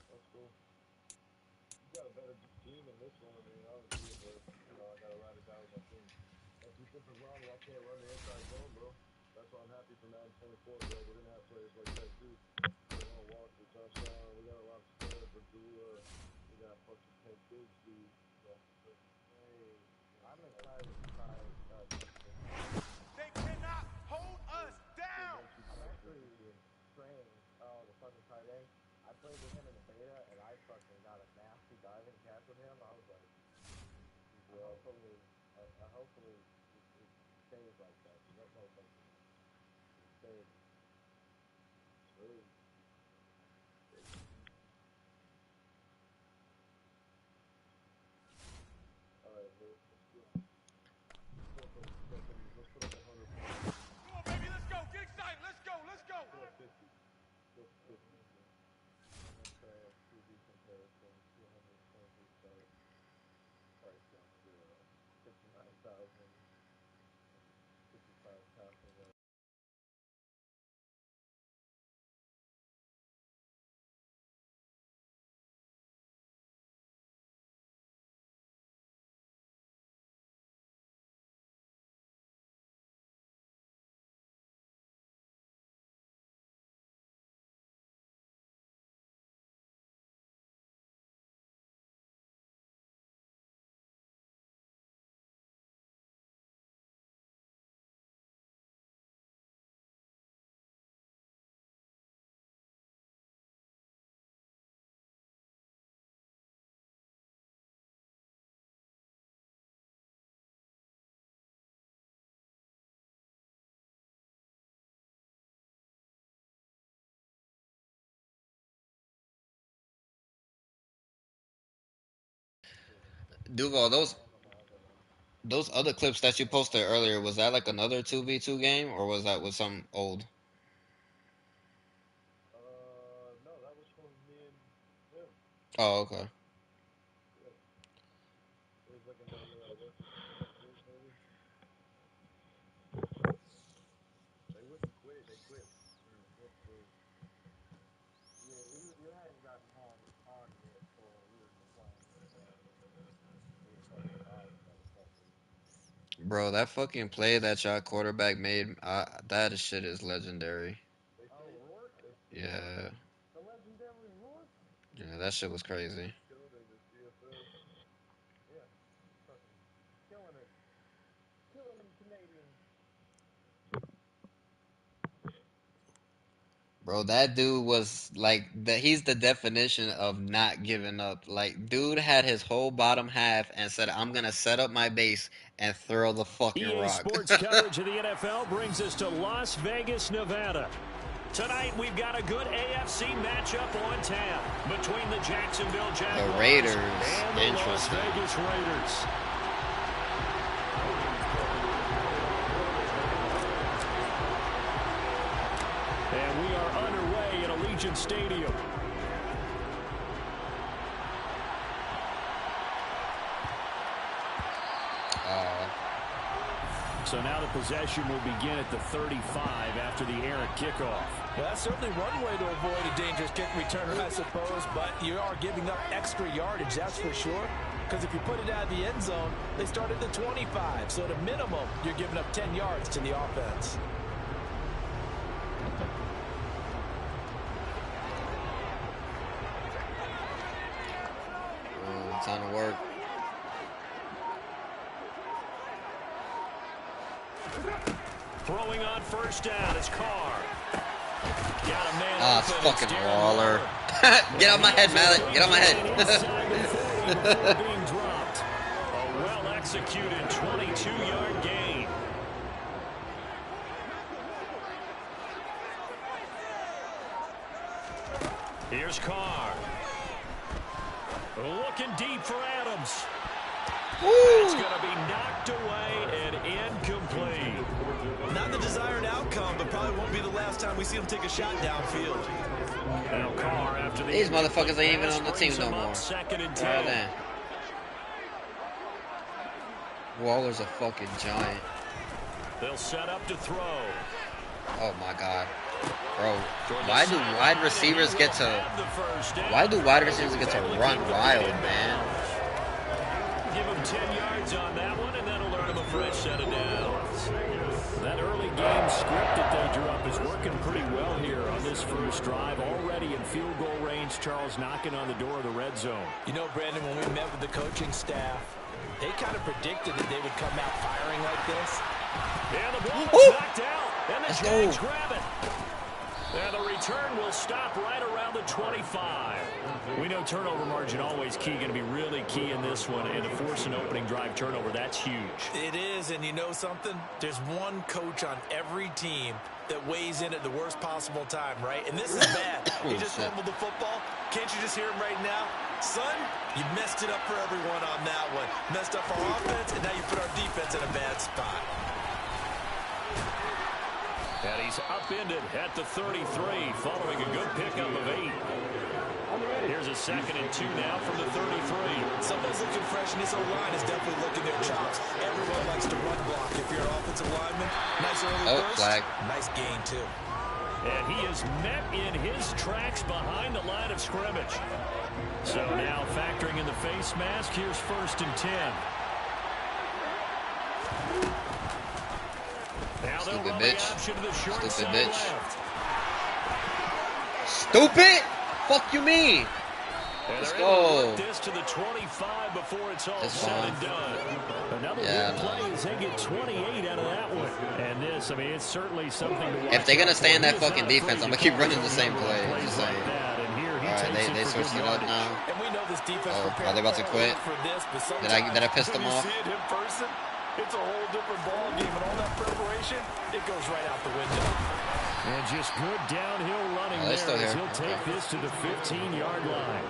hopefully it stays like that. That motherfucker stayed really. All right, let's put up 100 points. Come on, baby, let's go. Get excited. Let's go. Let's go. Put up 50. Put up 50. That's 2B comparison. 223 stars. Price down to 59,000. 55 passing yards. Duval, those other clips that you posted earlier, was that like another 2v2 game, or was that with some old? No, that was from me and him. Oh, okay. Yeah. It was like another group maybe. They wouldn't quit. They quit in the fifth quarter. Yeah, you hadn't gotten on yet, so we were just playing. They were fucking loud, motherfuckers. Bro, that fucking play that y'all quarterback made, that shit is legendary. Rourke? Yeah, The legendary Rourke? yeah, that shit was crazy. Killed in the CFL. Yeah, fucking killing it. Killing them Canadians. Bro, that dude was like he's the definition of not giving up. Like, dude had his whole bottom half and said, "I'm gonna set up my base and throw the fucking EA rock." Sports coverage of the NFL brings us to Las Vegas, Nevada. Tonight, we've got a good AFC matchup on tap between the Jacksonville Jaguars The Raiders, and the Las interesting. Vegas Raiders. And we are underway at Allegiant Stadium. So now the possession will begin at the 35 after the errant kickoff. Well, that's certainly one way to avoid a dangerous kick returner, I suppose, but you are giving up extra yardage, that's for sure. Because if you put it out of the end zone, they start at the 25. So at a minimum, you're giving up 10 yards to the offense. Time to work. Throwing on first down, it's Carr. Got a man Ah, it's fucking Waller. Get out my head, Mallet. Get out my head. Being dropped. A well-executed 22-yard gain. Here's Carr. Looking deep for Adams. It's going to be knocked away and incomplete. Not the desired outcome, but probably won't be the last time we see him take a shot downfield. Now Carr after These motherfuckers ain't even on the team no more. Second and 10. Right then. Waller's a fucking giant. They'll set up to throw. Oh my god. Bro, why do wide receivers get to run wild, man? Give him 10 yards on that one, and that'll earn him a fresh set of downs. That early game script that they drew up is working pretty well here on this first drive. Already in field goal range, Charles knocking on the door of the red zone. You know, Brandon, when we met with the coaching staff, they kind of predicted that they would come out firing like this. And the ball is knocked out, and the Jags grab it. And the return will stop right around the 25. We know turnover margin always key, going to be really key in this one. And to force an opening drive turnover, that's huge. It is, and you know something? There's one coach on every team that weighs in at the worst possible time, right? And this is bad. He just fumbled the football. Can't you just hear him right now? Son, you messed it up for everyone on that one. Messed up our offense, and now you put our defense in a bad spot. And he's upended at the 33, following a good pickup of 8. Here's a 2nd and 2 now from the 33. Someone's looking fresh, and his O-line is definitely looking their chops. Everyone likes to run block if you're an offensive lineman. Nice early burst. Flag. Nice gain, too. And he is met in his tracks behind the line of scrimmage. So now factoring in the face mask, here's 1st and 10. Now Stupid run bitch. the option to the short Stupid side bitch. left. Stupid? Fuck you mean? And Let's they're able to go. work this to the 25 before it's all That's said fine. and done. Another Yeah, big play as they get 28 out of that one. And this, I mean, it's certainly something to watch. If they're gonna stay in that He is fucking not defense, afraid I'm gonna to keep call running the for same number play. of plays Just like saying. that. And here he All right, takes they it for switched good it up yardage. now. And we know this defense Oh, prepared are they about to quit? for this, but Did I piss them when off? you see it in person, it's a whole different ball game, and all that preparation, it goes right out the window. And just good downhill running they're there still as here. he'll take this to the 15-yard line.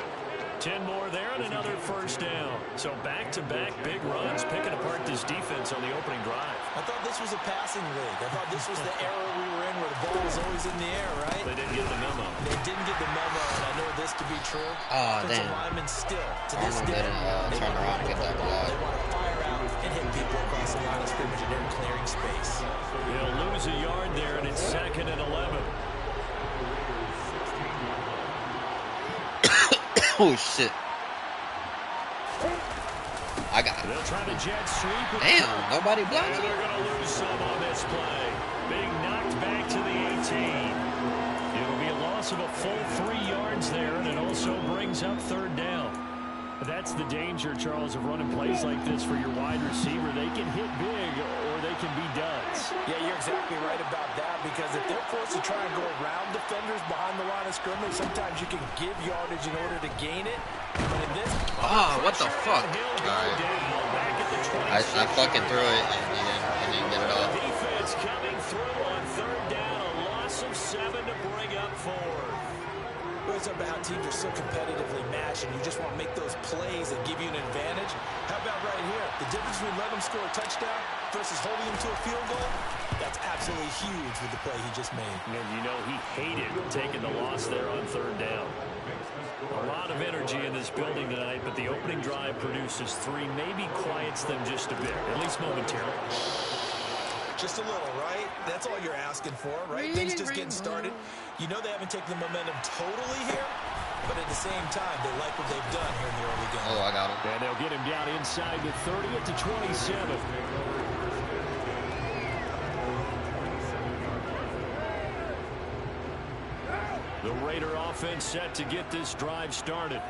10 more there and another 1st down. So back-to-back big runs, picking apart this defense on the opening drive. I thought this was a passing league. I thought this was the era we were in where the ball was always in the air, right? They didn't get the memo. They didn't get the memo, and I know this to be true. Oh, Offensive damn. linemen still, to this Arnold day, didn't they turn want to around and run get the that ball. block. They want to fire out and hit people across the line of scrimmage, and they're clearing space. He'll lose a yard there, and it's 2nd and 11. Oh, shit. I got it. They'll try the jet sweep. Damn, nobody blocked And it. they're going to lose some on this play. Being knocked back to the 18. It'll be a loss of a full 3 yards there, and it also brings up 3rd down. That's the danger, Charles, of running plays like this for your wide receiver. They can hit big, or they can be duds. Yeah, you're exactly right about that, because if they're forced to try and go around defenders behind the line of scrimmage, sometimes you can give yardage in order to gain it. But in this... Oh, what the fuck? Alright. I fucking threw it and didn't get it off. Defense coming through on 3rd down. A loss of 7 to bring up 4. It's about how teams are so competitively matched, and you just want to make those plays that give you an advantage. How about right here? The difference between letting them score a touchdown versus holding them to a field goal, that's absolutely huge with the play he just made. And you know he hated taking the loss there on 3rd down. A lot of energy in this building tonight, but the opening drive produces 3, maybe quiets them just a bit, at least momentarily. Just a little, right? That's all you're asking for, right? Things just getting started. You know they haven't taken the momentum totally here, but at the same time, they like what they've done here in the early game. Oh, I got him. And they'll get him down inside the 30 at the 27. The Raider offense set to get this drive started.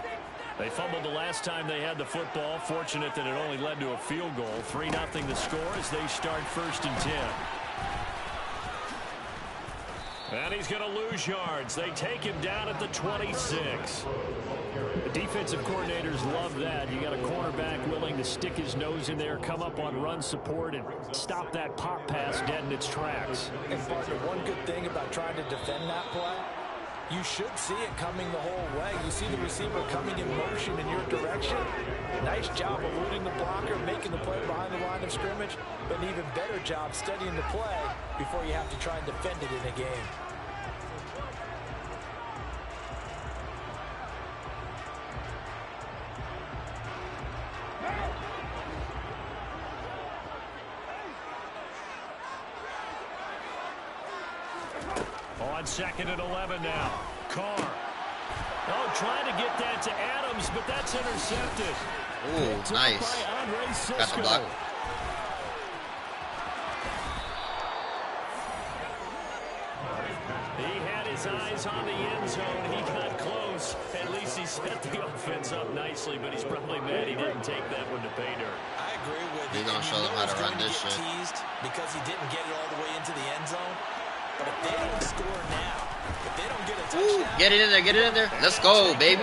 They fumbled the last time they had the football. Fortunate that it only led to a field goal. 3-0 the score as they start 1st and 10. And he's going to lose yards. They take him down at the 26. The defensive coordinators love that. You got a cornerback willing to stick his nose in there, come up on run support, and stop that pop pass dead in its tracks. And partner, one good thing about trying to defend that play, you should see it coming the whole way. You see the receiver coming in motion in your direction. Nice job eluding the blocker, making the play behind the line of scrimmage, but an even better job studying the play before you have to try and defend it in a game. On 2nd and 11 now. Carr. Oh, trying to get that to Adams, but that's intercepted. Ooh, nice. Got the block. He had his eyes on the end zone. He got close. At least he set the offense up nicely, but he's probably mad he didn't take that one to pay dirt. I agree with you. He's gonna show them how to run this shit. Teased because he didn't get it all the way into the end zone. But if they don't score now, If they don't get a Ooh, touchdown, get it in there, get it in there. Let's go, baby.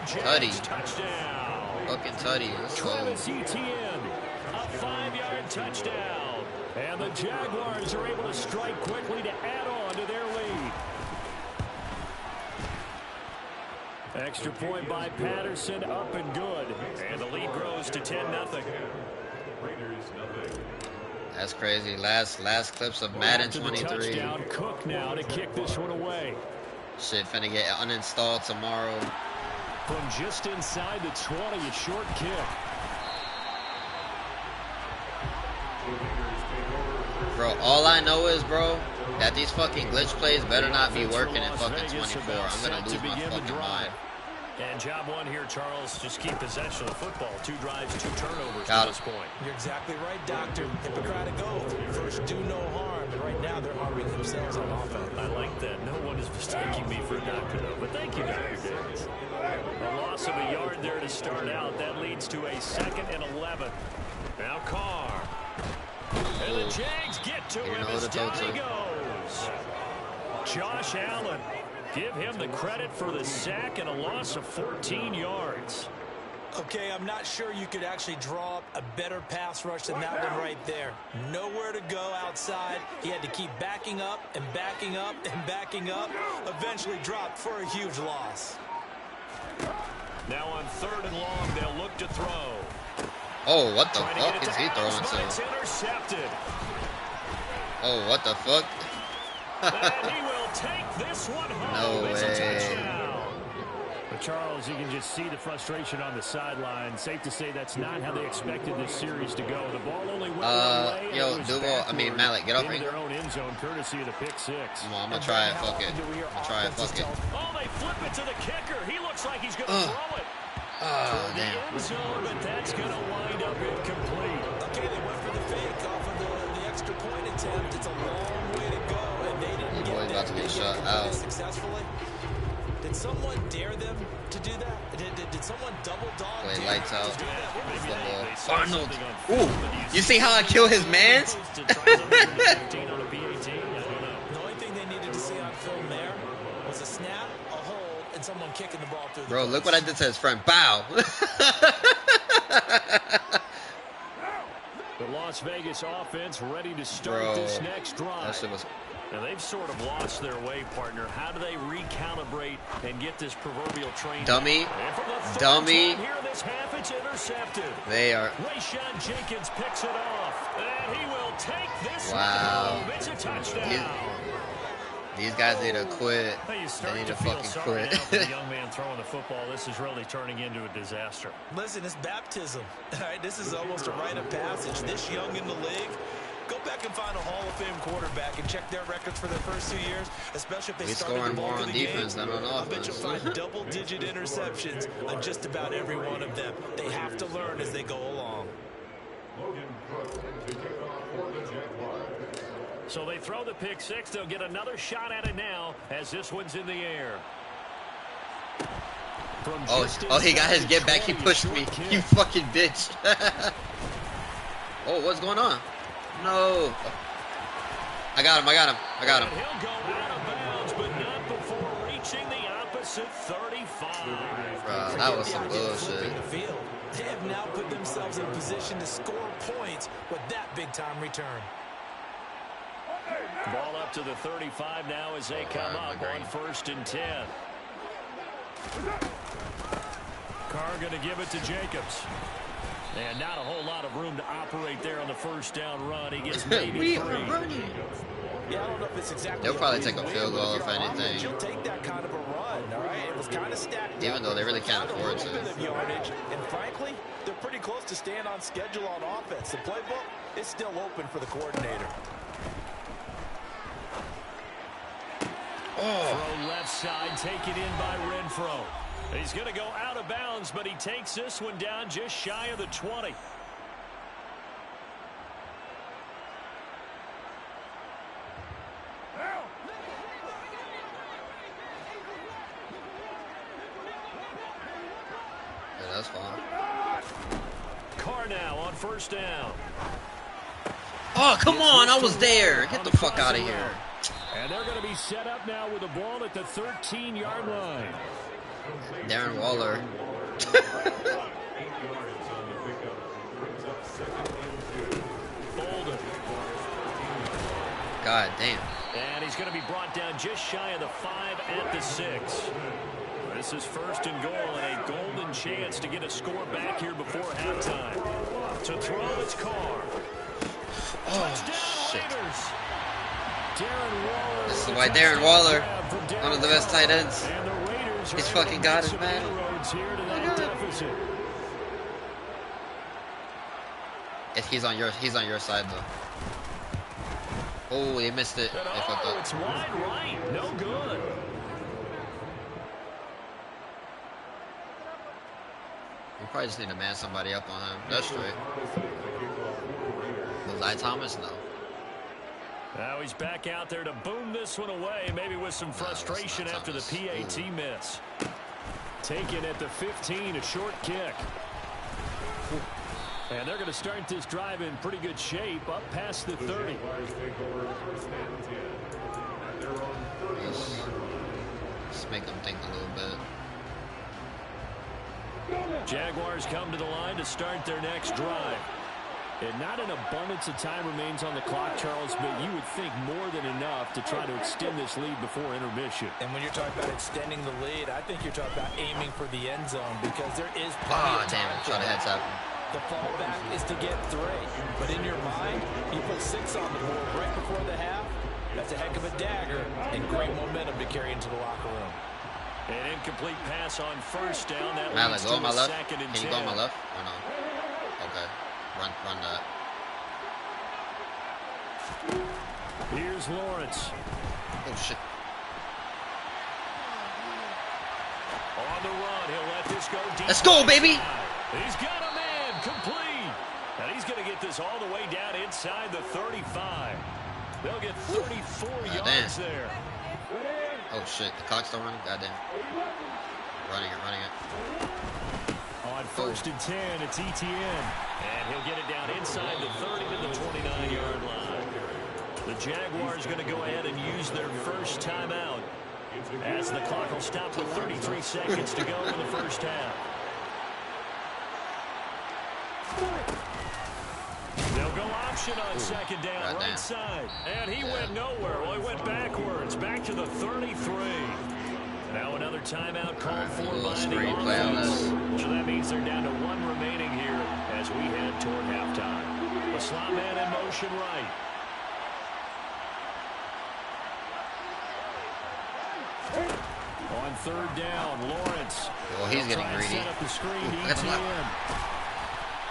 Tutty. Touchdown. Fucking Tutty. Let's go. Travis Etienne, a 5-yard touchdown. And the Jaguars are able to strike quickly to add on to their lead. Extra point by Patterson, up and good. And the lead grows to 10-0. That's crazy. Last clips of Madden 23. Touchdown, Cook now to kick this one away. Shit finna get uninstalled tomorrow. From just inside the 20, a short kick. Bro, all I know is, bro, that these fucking glitch plays better not be working in fucking 24. I'm gonna lose my fucking mind. And job one here, Charles. Just keep possession of the football. 2 drives, 2 turnovers Got to this point. you're exactly right, Doctor. Hippocratic oath. First, do no harm. And right now, they're harming themselves on offense. I like that. No one is mistaking me for a doctor, though. But thank you, Dr. Davis. A loss of a yard there to start out. That leads to a 2nd and 11. Now Carr. And the Jags get to him as down he goes. Josh Allen. Give him the credit for the sack and a loss of 14 yards. Okay, I'm not sure you could actually draw up a better pass rush than that one right there. Nowhere to go outside. He had to keep backing up and backing up and backing up. Eventually dropped for a huge loss. Now on 3rd and long, they'll look to throw. Oh, what the fuck is he throwing It's to? intercepted. Oh, what the fuck? And he will take this one home. No It's a way. touchdown. But Charles, you can just see the frustration on the sideline. Safe to say that's not how they expected this series to go. The ball only went one way. Yo, Duval, Malik, get off me. Their own end zone, courtesy of the pick 6. Come on, I'm gonna try it. Fuck it. I'm gonna try it. Fuck it. Oh, they flip it to the kicker. He looks like he's going to throw it. Oh, The damn. end zone, but that's going to wind up incomplete. Okay, they went for the fake off of the extra point attempt. It's a long way to go, and they didn't Your get boy's there. about to get They shut didn't out. complete it successfully. Did someone dare them to do that? Did someone double dog Play dare lights them out. to do that? What was Maybe that? they saw Arnold. something on film, Ooh, but do you see how I kill his mans? to try something from the 15 on a PAT? I don't know. The only thing they needed to see on film there was a snap, a hold, and someone kicking the ball through the Bro, look what I post. did to his friend. Bow. The Las Vegas offense ready to start Bro, this next drive. that shit was... And they've sort of lost their way, partner. How do they recalibrate and get this proverbial train? Dummy. And from the third Dummy. time here in this half, it's intercepted. They are... Rayshawn Jenkins picks it off, and he will take this Wow. one home. It's a touchdown. These guys need to quit. Hey, you They start need to to feel fucking sorry now for the quit. young man throwing the football. This is really turning into a disaster. Listen, it's baptism. All right, this is almost a rite of passage. This young in the league, go back and find a Hall of Fame quarterback and check their records for their first 2 years, especially if they We started scoring the bulk more of on the defense games. than on I bet offense. you'll find double-digit interceptions on just about every one of them. They have to learn as they go along. So they throw the pick 6. They'll get another shot at it now as this one's in the air. Oh, he got his get back. He pushed me. You fucking bitch. Oh, what's going on? No. I got him. And he'll go out of bounds, but not before reaching the opposite 35. Bro, that was some bullshit. Flipping the field. They have now put themselves in a position to score points with that big-time return. Ball up to the 35 now as they come up on 1st and 10. Carr going to give it to Jacobs. And not a whole lot of room to operate there on the first down run. He gets maybe We 3. are running. Yeah, I don't know if it's exactly. They'll probably take a field goal, if anything. You'll take that kind of a run, all right? It was kind of stacked. Even though they really can't Got a afford little to. bit of yardage, and frankly, they're pretty close to staying on schedule on offense. The playbook is still open for the coordinator. Throw left side, taken in by Renfro. He's going to go out of bounds, but he takes this one down just shy of the 20. Yeah, that's fine. Carr now on 1st down. Oh, come on. I was there. Get the fuck out of here. And they're going to be set up now with the ball at the 13-yard line. Darren Waller. God damn. And he's going to be brought down just shy of the 5 at the 6. This is first and goal and a golden chance to get a score back here before halftime. To throw its Carr. Oh, shit. Darren Waller. This is why Darren Waller, one of the best tight ends. He's fucking got it, man. He's on your side though. Oh, they missed it. They fucked up. It's wide right. No good. We probably just need to man somebody up on him. That's straight. Was I Thomas? No. Now he's back out there to boom this one away, maybe with some frustration after the PAT miss. Taken at the 15, a short kick. And they're going to start this drive in pretty good shape, up past the 30. Let's make them think a little bit. Jaguars come to the line to start their next drive. And not an abundance of time remains on the clock, Charles, but you would think more than enough to try to extend this lead before intermission. And when you're talking about extending the lead, I think you're talking about aiming for the end zone because there is plenty of time. Try to heads up. The fallback is to get 3. But in your mind, you put 6 on the board right before the half. That's a heck of a dagger and great momentum to carry into the locker room. An incomplete pass on first down. That Malik, leads go to on my a left. second and Can you 10. go on my left or no? Okay. Run that. Here's Lawrence. Oh, shit. On the run, he'll let this go deep. Let's go, baby! He's got a man complete. And he's going to get this all the way down inside the 35. They'll get 34 yards there. Oh, shit. The clock's still running? Goddamn. Running it. On first and 10, it's ETN. And he'll get it down inside the 30 to the 29-yard line. The Jaguars going to go ahead and use their first timeout as the clock will stop with 33 seconds to go in the first half. They'll go option on second down, right side. And he went nowhere. Well, he went backwards, back to the 33. Now another timeout called for by the offense. So that means they're down to 1 remaining here as we head toward halftime. The slot man in motion right. On third down, Lawrence. Well, he's getting greedy. Set up the screen to ETN.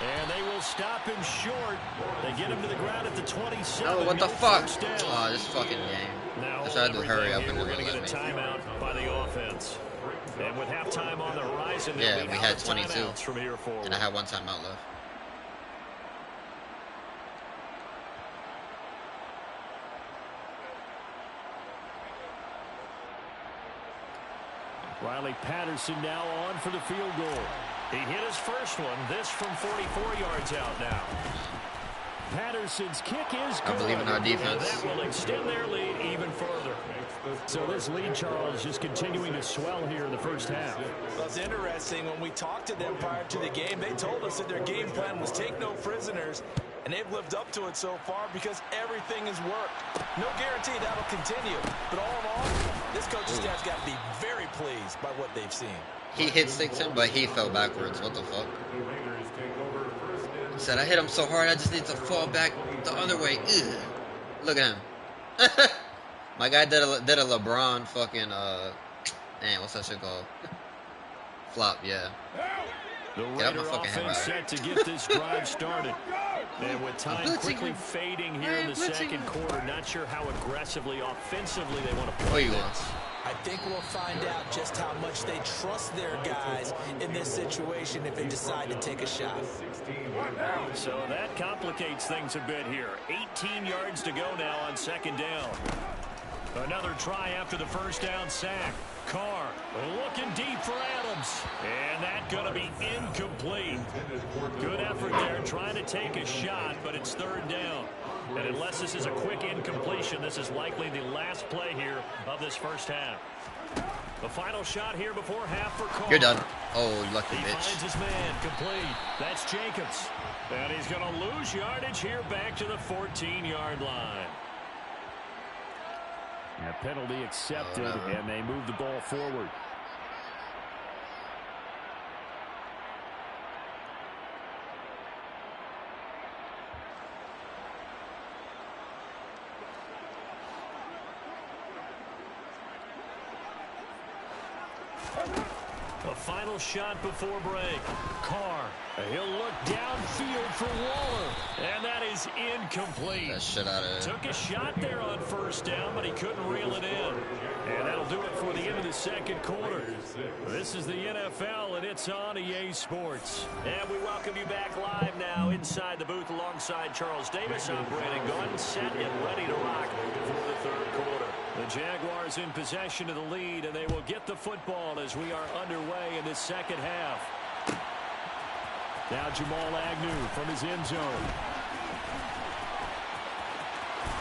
And they will stop him short. They get him to the ground at the 27. Oh, what the fuck? Oh, this fucking game. Now I tried to hurry up and we're going to get a timeout by the offense. And with halftime on the horizon, yeah, we had 22 from here forward. And I had 1 timeout left. Riley Patterson now on for the field goal. He hit his first one. This from 44 yards out now. Patterson's kick is good. I believe in our defense. And that will extend their lead even further. So this lead, Charles, just continuing to swell here in the first half. Well, it's interesting. When we talked to them prior to the game, they told us that their game plan was take no prisoners, and they've lived up to it so far because everything has worked. No guarantee that'll continue. But all in all, this coaching staff's got to be very pleased by what they've seen. He hit 6'10", but he fell backwards. What the fuck? He said, I hit him so hard, I just need to fall back the other way. Ugh. Look at him. My guy did a LeBron fucking, man, what's that shit called? Flop, yeah. The Raider offense set to get this drive started. And with time quickly fading here in the second quarter, not sure how aggressively, offensively they want to play this. I think we'll find out just how much they trust their guys in this situation if they decide to take a shot. So that complicates things a bit here. 18 yards to go now on second down. Another try after the first down sack. Carr looking deep for Adams. And that's going to be incomplete. Good effort there trying to take a shot, but it's third down. And unless this is a quick incompletion, this is likely the last play here of this first half. The final shot here before half for Carr. You're done. Oh, lucky he bitch. Finds his man complete. That's Jacobs. And he's going to lose yardage here back to the 14-yard line. A penalty accepted, and they move the ball forward. A final shot before break. Carr. He'll look downfield for Waller. And that is incomplete. That shit out of it. Took a shot there on first down, but he couldn't reel it in. And that'll do it for the end of the second quarter. This is the NFL, and it's on EA Sports. And we welcome you back live now inside the booth alongside Charles Davis. I'm Brandon Gordon, set and ready to rock for the third quarter. The Jaguars in possession of the lead, and they will get the football as we are underway in this second half. Now Jamal Agnew from his end zone.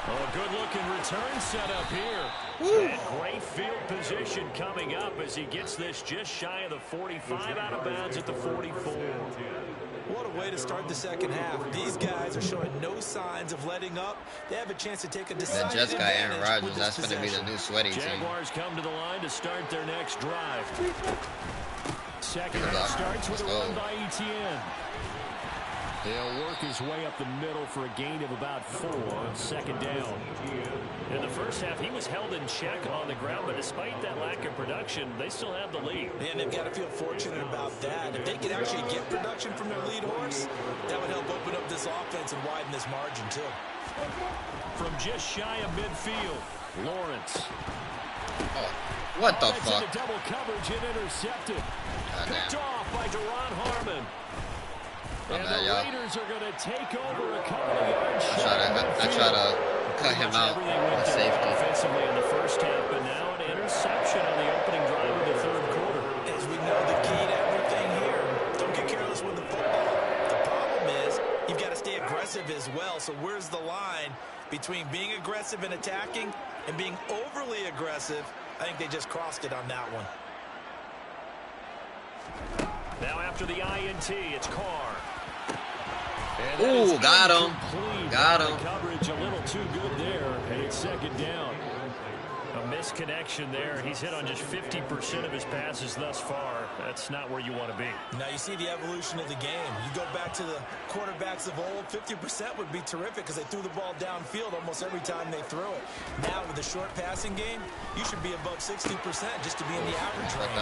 Oh, a good-looking return set up here. And great field position coming up as he gets this just shy of the 45, out of bounds at the 44. What a way to start the second half. These guys are showing no signs of letting up. They have a chance to take a decisive That Jets guy, Aaron advantage Rodgers, with that's this going to be the new sweaty team. Jaguars come to the line to start their next drive. Second half starts with a run by Etienne. He'll work his way up the middle for a gain of about 4 on second down. In the first half, he was held in check on the ground, but despite that lack of production, they still have the lead. And they've got to feel fortunate about that. If they could actually get production from their lead horse, that would help open up this offense and widen this margin, too. From just shy of midfield, Lawrence. Oh, what the That's fuck? into double coverage and intercepted. Picked off by Deron Harmon. And the Raiders are going to take over a couple of yards. I try to cut him out with safety. Offensively in the first half, but now an interception on the opening drive of the third quarter. As we know, the key to everything here, don't get careless with the football. The problem is you've got to stay aggressive as well. So where's the line between being aggressive and attacking and being overly aggressive? I think they just crossed it on that one. Now after the INT, it's Carr. Ooh, got him. Got him. Coverage a little too good there, and it's second down. A misconnection there. He's hit on just 50% of his passes thus far. That's not where you want to be. Now you see the evolution of the game. You go back to the quarterbacks of old, 50% would be terrific because they threw the ball downfield almost every time they threw it. Now with the short passing game, you should be above 60% just to be in the average range.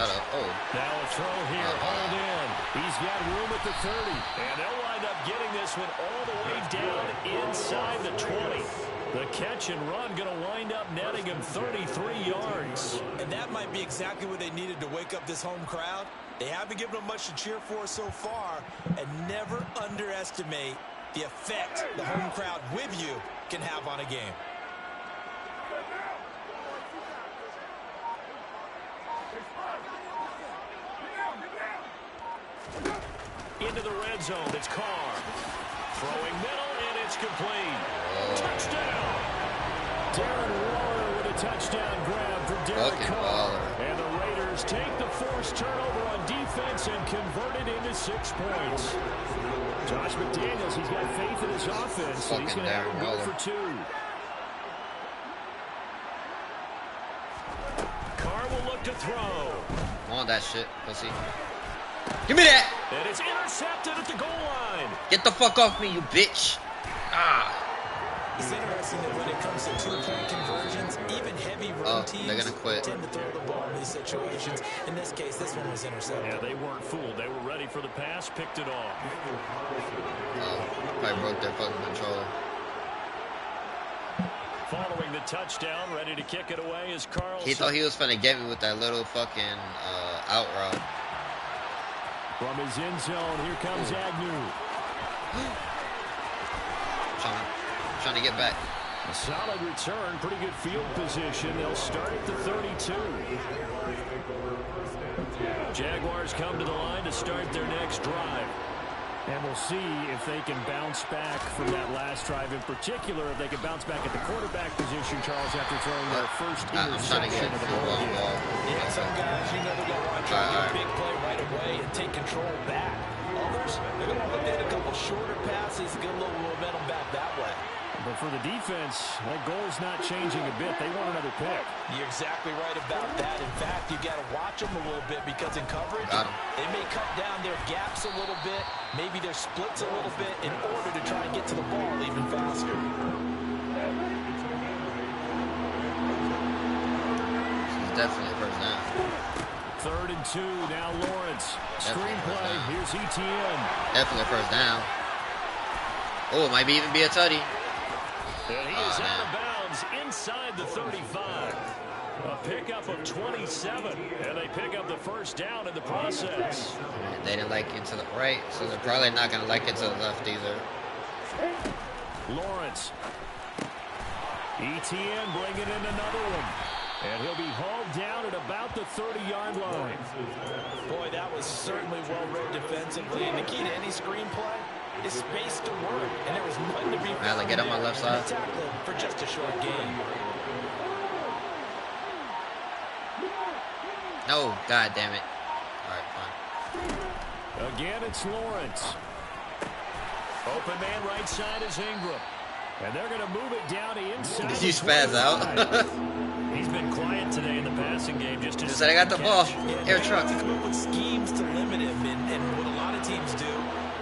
Now a throw here, hauled in. He's got room at the 30, and they'll wind up getting this one all the way down inside the 20. The catch and run going to wind up netting him 33 yards. And that might be exactly what they needed to wake up this home crowd. They haven't given them much to cheer for so far, and never underestimate the effect the home crowd with you can have on a game. Into the red zone, it's Carr. Throwing middle, and it's complete. Touchdown! Darren Waller with a touchdown grab for Derek Carr. And the Raiders take the forced turnover on defense and convert it into 6 points. Josh McDaniels, he's got faith in his offense, so he's going to have him go for 2. Carr will look to throw. I want that shit, pussy. Give me that! And it's intercepted at the goal line. Get the fuck off me, you bitch. Ah. It's interesting that when it comes to two-point conversions, even heavy run teams they're gonna quit. tend to throw the ball in these situations. In this case, this one was intercepted. Yeah, they weren't fooled. They were ready for the pass, picked it off. Probably broke their fucking controller. Following the touchdown, ready to kick it away is Carlson. He thought he was finna get me with that little fucking out route. From his end zone, here comes Agnew. Trying to get back. A solid return, pretty good field position. They'll start at the 32. Jaguars come to the line to start their next drive. And we'll see if they can bounce back from that last drive. In particular, if they can bounce back at the quarterback position, Charles, after throwing their first interception of the ball game. Yeah, some guys, you know, they're going to want to try to get a big play right away and take control back. Others, they're going to look at a couple shorter passes, get a little momentum back that way. But for the defense, that goal's not changing a bit. They want another pick. You're exactly right about that. In fact, you got to watch them a little bit because in coverage, they may cut down their gaps a little bit, maybe their splits a little bit in order to try and get to the ball even faster. This is definitely a first down. 3rd and 2, now Lawrence. Screenplay, here's Etienne. Definitely a first down. Oh, it might even be a tutty. And he is out of bounds inside the 35. A pickup of 27, and they pick up the first down in the process. They didn't like it to the right, so they're probably not going to like it to the left either. Lawrence. Etienne bringing in another one. And he'll be hauled down at about the 30-yard line. Boy, that was certainly well-read defensively. And the key to any screenplay is space to work. And there was nothing to be found. Right, get on my left side. Tackle for just a short gain. No, God damn it. All right, fine. Again, it's Lawrence. Open man right side is Ingram. And they're going to move it down to inside. Did you spaz out? He's been quiet today in the passing game. Just said I got the ball. Air truck. To come up with schemes to limit him, and what a lot of teams do,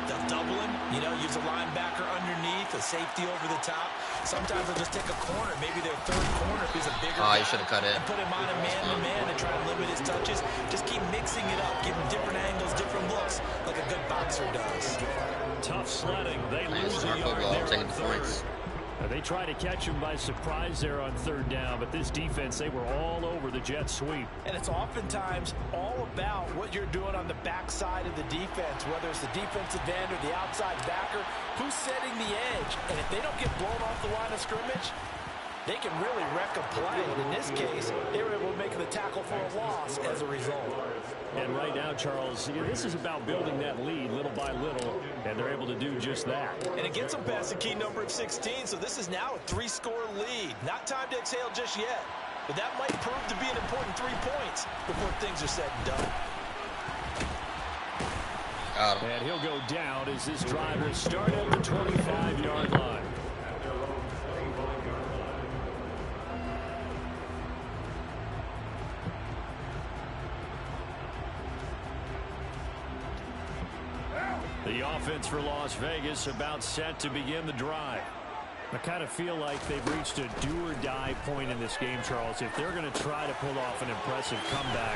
they'll double him. You know, use a linebacker underneath, a safety over the top. Sometimes they'll just take a corner, maybe their third corner if he's a bigger guy. You should have cut it. And put him on a man-to-man and try to limit his touches. Just keep mixing it up, give him different angles, different looks, like a good boxer does. Tough sledding. They lose smart football, taking the points. They try to catch him by surprise there on 3rd down, but this defense, they were all over the jet sweep. And it's oftentimes all about what you're doing on the backside of the defense, whether it's the defensive end or the outside backer, who's setting the edge. And if they don't get blown off the line of scrimmage, they can really wreck a play. And in this case, they were able to make the tackle for a loss as a result. And right now, Charles, this is about building that lead little by little, and they're able to do just that. And it gets them past the key number of 16, so this is now a 3-score lead. Not time to exhale just yet, but that might prove to be an important 3 points before things are said and done. And he'll go down as this drive will start at the 25-yard line. The offense for Las Vegas about set to begin the drive. I kind of feel like they've reached a do-or-die point in this game, Charles. If they're going to try to pull off an impressive comeback,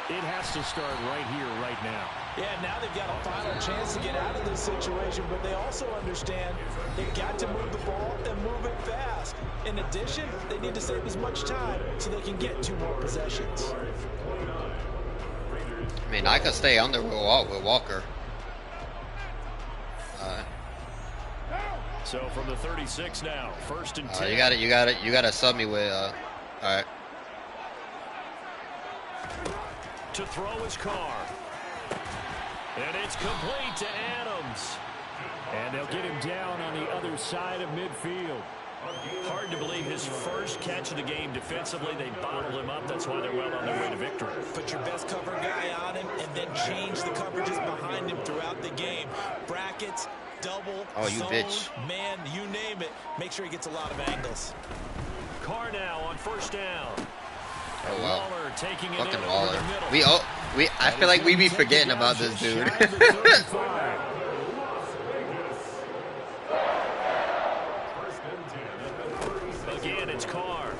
it has to start right here, right now. Yeah, now they've got a final chance to get out of this situation, but they also understand they've got to move the ball and move it fast. In addition, they need to save as much time so they can get 2 more possessions. I mean, I could stay under with Walker. So from the 36 now, 1st and 10. You gotta sub me with. All right. To throw his car, and it's complete to Adams, and they'll get him down on the other side of midfield. Hard to believe his first catch of the game defensively. They bottled him up. That's why they're well on their way to victory. Put your best cover guy on him and then change the coverages behind him throughout the game. Brackets, double, you zone, bitch. man, you name it. Make sure he gets a lot of angles. Carr now on 1st down. Oh wow. Waller taking it Fucking in Waller. over the middle. I feel like we be forgetting about this dude. Again, it's Carr.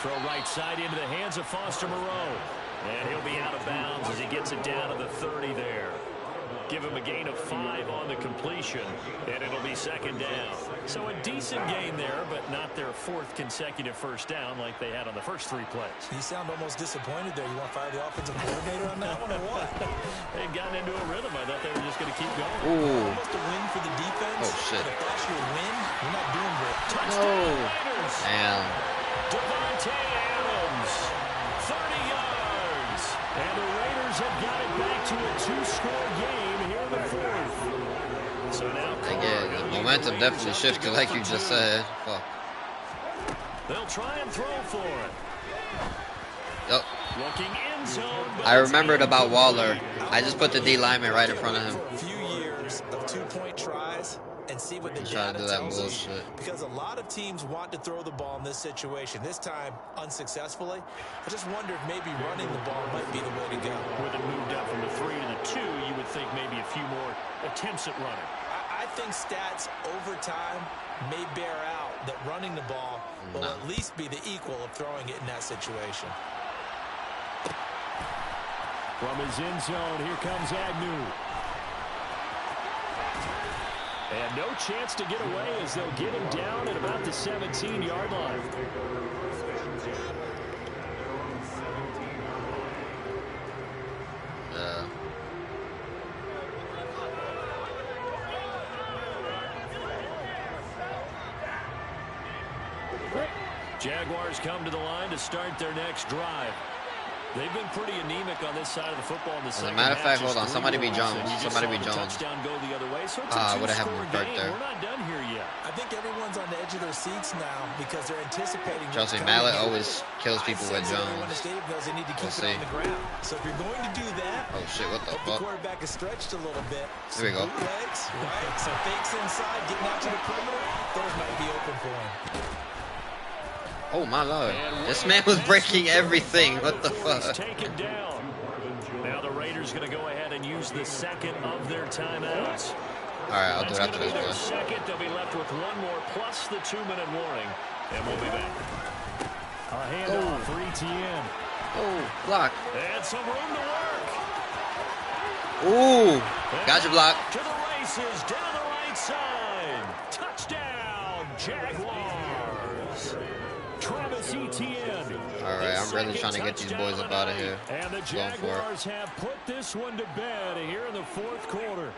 Throw right side into the hands of Foster Moreau. And he'll be out of bounds as he gets it down to the 30 there. Give him a gain of 5 on the completion, and it'll be 2nd down. So a decent gain there, but not their 4th consecutive first down like they had on the first 3 plays. You sound almost disappointed there. You want to fire the offensive coordinator on that one or what? They'd gotten into a rhythm. I thought they were just going to keep going. Ooh. Almost a win for the defense, Oh, shit. If that's your win, you're not doing well. No. Damn. Devontae Adams, 30 yards. And the Raiders have got it back to a 2-score game here in the fourth. So now the momentum definitely shifted, like you just said. Fuck. They'll try and throw for it. Yep. Looking end zone. I remembered about Waller. I just put the D lineman right in front of him. For a few years of 2-point tries and see what the Try to data do that tells us. bullshit. Because a lot of teams want to throw the ball in this situation. This time, unsuccessfully. I just wonder if maybe running the ball might be the way to go. With it moved up from the 3 to the 2, you would think maybe a few more attempts at running. I think stats over time may bear out that running the ball will at least be the equal of throwing it in that situation. From his end zone, here comes Agnew. And no chance to get away as they'll get him down at about the 17-yard line. Jaguars come to the line to start their next drive. They've been pretty anemic on this side of the football in the second half. As a matter of fact, hold on. Somebody be Jones. Somebody be Jones. Touchdown go the other way. So it's I would have him right there. We're not done here yet. I think everyone's on the edge of their seats now because they're anticipating. Trust me, Mallet always kills people with Jones. They need to keep We'll it on the ground. So if you're going to do that, oh shit, what the the fuck? quarterback is stretched a little bit. Here we go. Legs, right? So fakes inside, getting out to the perimeter. Those might be open for him. Oh my lord, this man was breaking everything. What the fuck? Taken down. Now the Raiders going to go ahead and use the second of their timeouts. All right, I'll do it after this play. play. Second, they'll be left with one more plus the 2-minute warning, and we'll be back. A handoff for ETN. Oh, block. And some room to work. Ooh, got your block. To the races, down the right side. Touchdown, Jaguars. Travis Etienne. All right, I'm really trying to get these boys up out of here. And the Jaguars have put this one to bed here in the fourth quarter.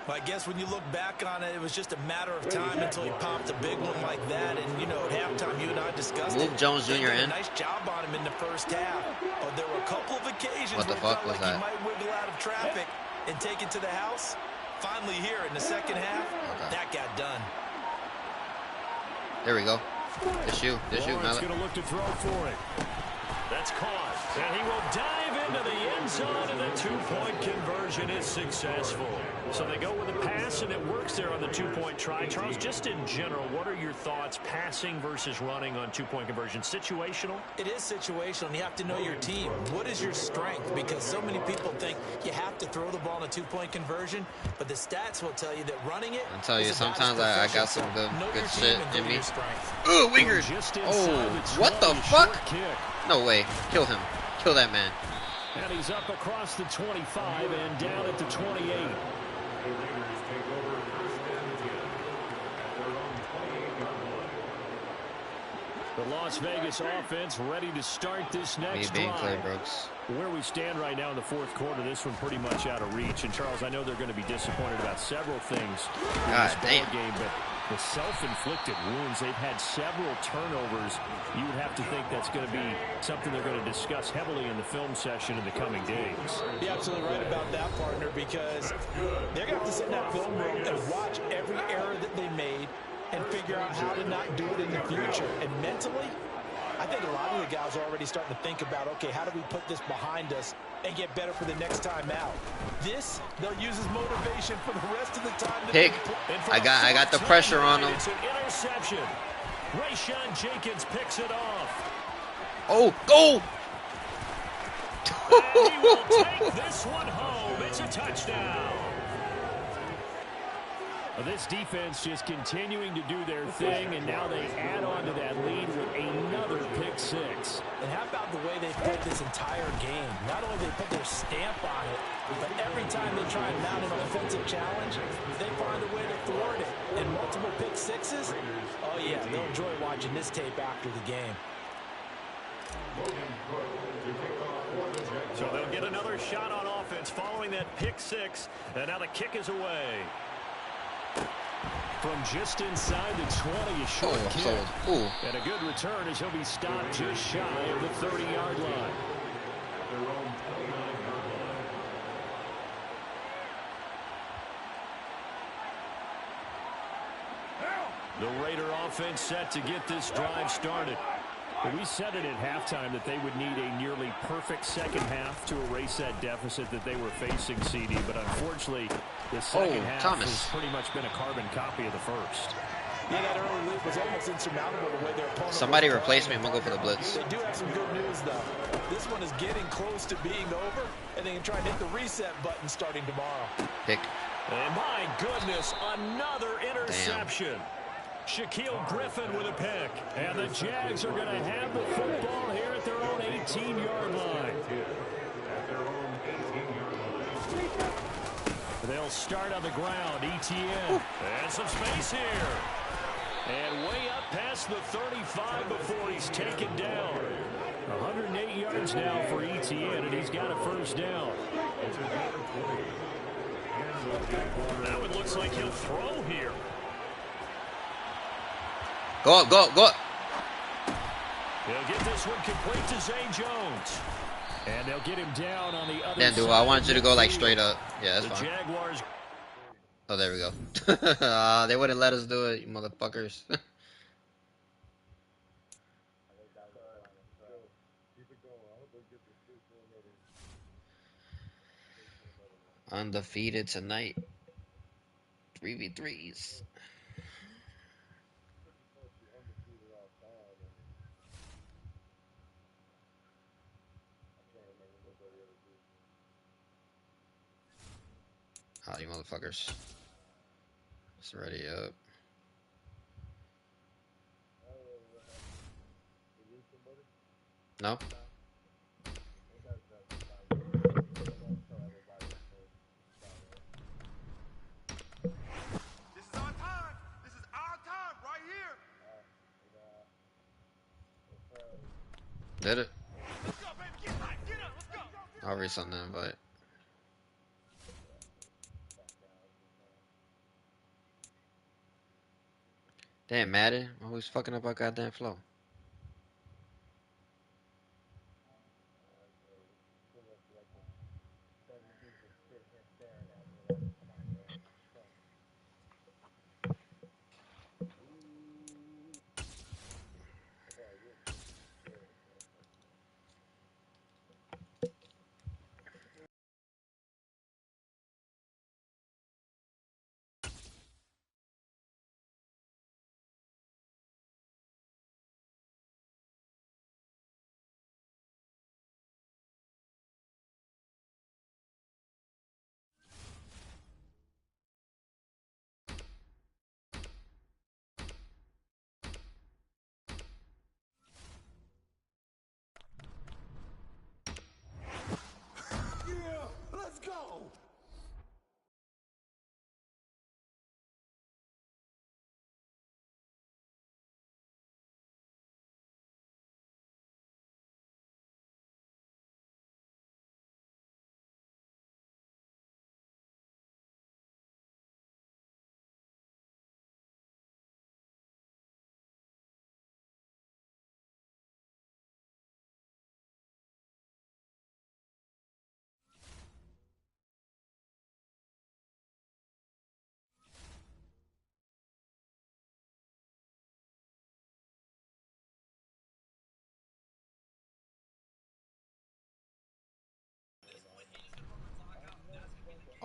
Well, I guess when you look back on it, it was just a matter of time until he popped a big one like that. And, you know, at halftime, you and I discussed Move it. Jones Jr. They did in. a nice job on him in the first half. But there were a couple of occasions What the where it fuck felt was like that? he might wiggle out of traffic and take it to the house. Finally here in the second half, that got done. There we go. This you, Lawrence Mallet. going to look to throw for it. That's caught. And he will dive into the end zone, and the 2-point conversion is successful. So they go with a pass, and it works there on the 2-point try. Charles, just in general, what are your thoughts passing versus running on 2-point conversion? Situational? It is situational, and you have to know your team. What is your strength? Because so many people think you have to throw the ball in a 2-point conversion, but the stats will tell you that running it. I'll tell you, sometimes I got some good shit in me. Ooh, Ooh, wingers. Oh, what the fuck? No way. Kill him. Kill that man. And he's up across the 25 and down at the 28. The Las Vegas offense ready to start this next drive. Where we stand right now in the fourth quarter, this one pretty much out of reach. And Charles, I know they're going to be disappointed about several things in this ball game, but the self-inflicted wounds, they've had several turnovers. You would have to think that's going to be something they're going to discuss heavily in the film session in the coming days. You're absolutely right about that, partner, because they're going to have to sit in that film room and watch every error that they made and figure out how to not do it in the future. And mentally, I think a lot of the guys are already starting to think about, okay, how do we put this behind us and get better for the next time out? This, they'll use as motivation for the rest of the time. Pick. I got the pressure on him. It's an interception. Rayshawn Jenkins picks it off. Oh, go! And he will take this one home. It's a touchdown. This defense just continuing to do their thing, and now they add on to that lead with another pick six. And how about the way they played this entire game? Not only they put their stamp on it, but every time they try and mount an offensive challenge, they find a way to thwart it. And multiple pick sixes, oh yeah, they'll enjoy watching this tape after the game. So they'll get another shot on offense following that pick six, and now the kick is away. From just inside the 20, a short kick. And a good return as he'll be stopped just shy of the 30-yard line. The Raider offense set to get this drive started. We said it at halftime that they would need a nearly perfect second half to erase that deficit that they were facing, CD. But unfortunately, the second half has pretty much been a carbon copy of the first. Yeah, that early lead was almost insurmountable the way their opponent. Somebody replace me. I'm going to go for the blitz. They do have some good news, though. This one is getting close to being over, and they can try and hit the reset button starting tomorrow. Pick. And my goodness, another interception. Damn. Shaquille Griffin with a pick. And the Jags are going to have the football here at their own 18-yard line. They'll start on the ground. ETN. And some space here. And way up past the 35 before he's taken down. 108 yards now for ETN, and he's got a first down. Now it looks like he'll throw here. Go up, go up, go up. He'll get this one complete to Zay Jones. And they'll get him down on the other side. Dude, I wanted you to go like straight up. Yeah, that's fine. Jaguars. Oh, there we go. They wouldn't let us do it, you motherfuckers. Undefeated tonight. 3v3s. Oh, you motherfuckers. It's ready up. No? Did it? Let's go, baby. Get up, let's go. I'll read something, but damn, Madden, always fucking up our goddamn flow.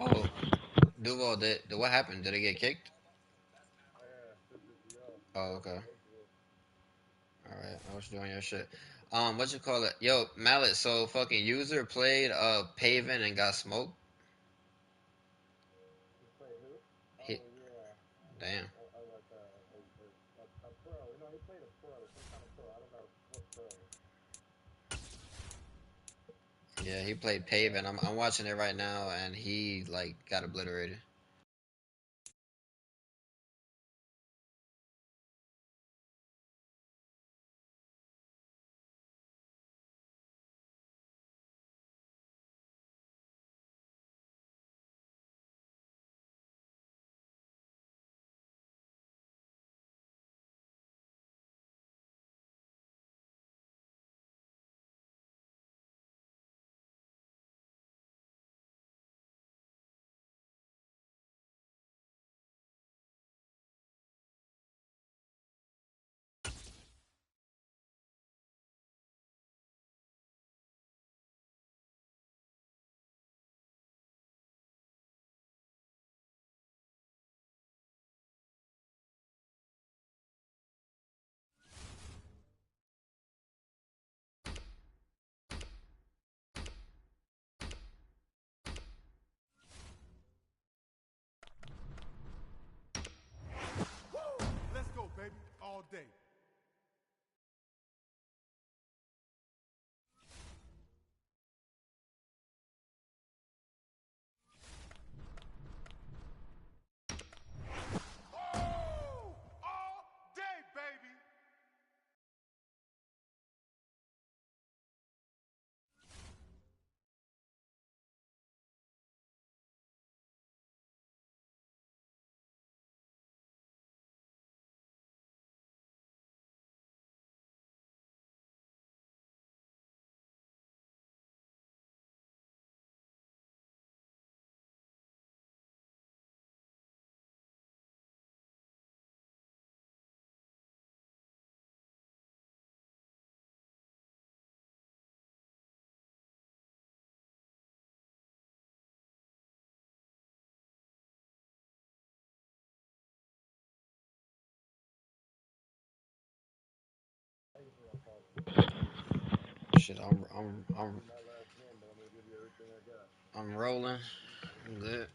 Oh, Duval, what happened? Did it get kicked? Oh, okay. Alright, I was doing your shit. What you call it? Yo, Mallet, so fucking user played Pavin and got smoked? He, damn. Yeah, he played Pavin. I'm watching it right now, and he like got obliterated. day. Shit, I'm rolling. I'm good.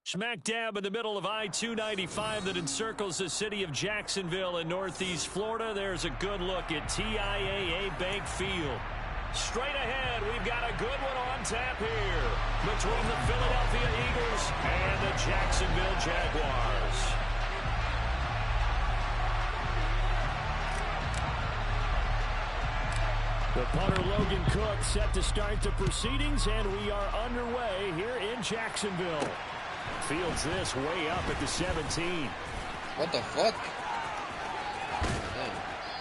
Smack dab in the middle of I-295 that encircles the city of Jacksonville in northeast Florida. There's a good look at TIAA Bank Field. Straight ahead, we've got a good one on tap here between the Philadelphia Eagles and the Jacksonville Jaguars. The punter Logan Cook set to start the proceedings, and we are underway here in Jacksonville. Fields this way up at the 17. What the fuck?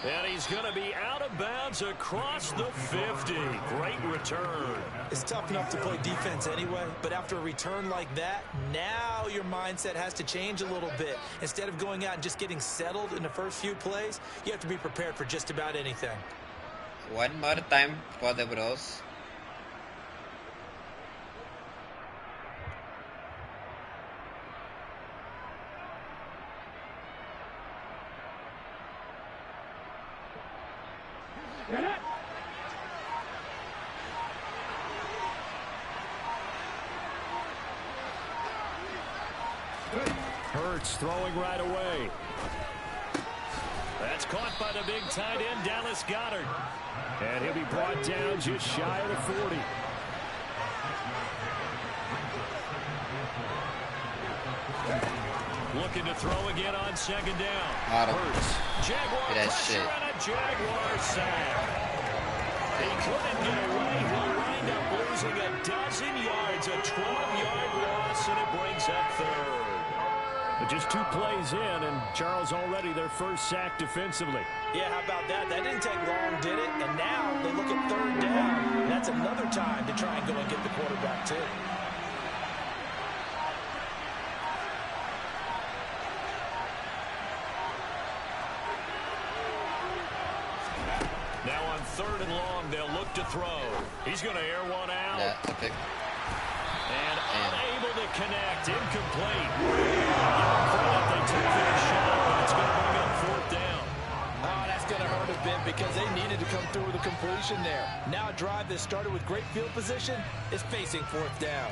And he's going to be out of bounds across the 50. Great return. It's tough enough to play defense anyway, but after a return like that, now your mindset has to change a little bit. Instead of going out and just getting settled in the first few plays, you have to be prepared for just about anything. One more time for the bros. Hurts throwing right away. That's caught by the big tight end, Dallas Goedert. And he'll be brought down just shy of the 40. Looking to throw again on second down. Hurts. Jaguar pressure and a Jaguar sack. He couldn't get away. He'll wind up losing a dozen yards, a 12-yard loss, and it brings up third. But just 2 plays in, and Charles already their first sack defensively. Yeah, how about that? That didn't take long, did it? And now they look at third down. That's another time to try and go and get the quarterback, too. Now on third and long, they'll look to throw. He's going to air one out. Yeah, okay. And unable to connect. Incomplete. They took their shot, but it's going to bring up fourth down. Oh, that's going to hurt a bit because they needed to come through with a completion there. Now a drive that started with great field position is facing fourth down.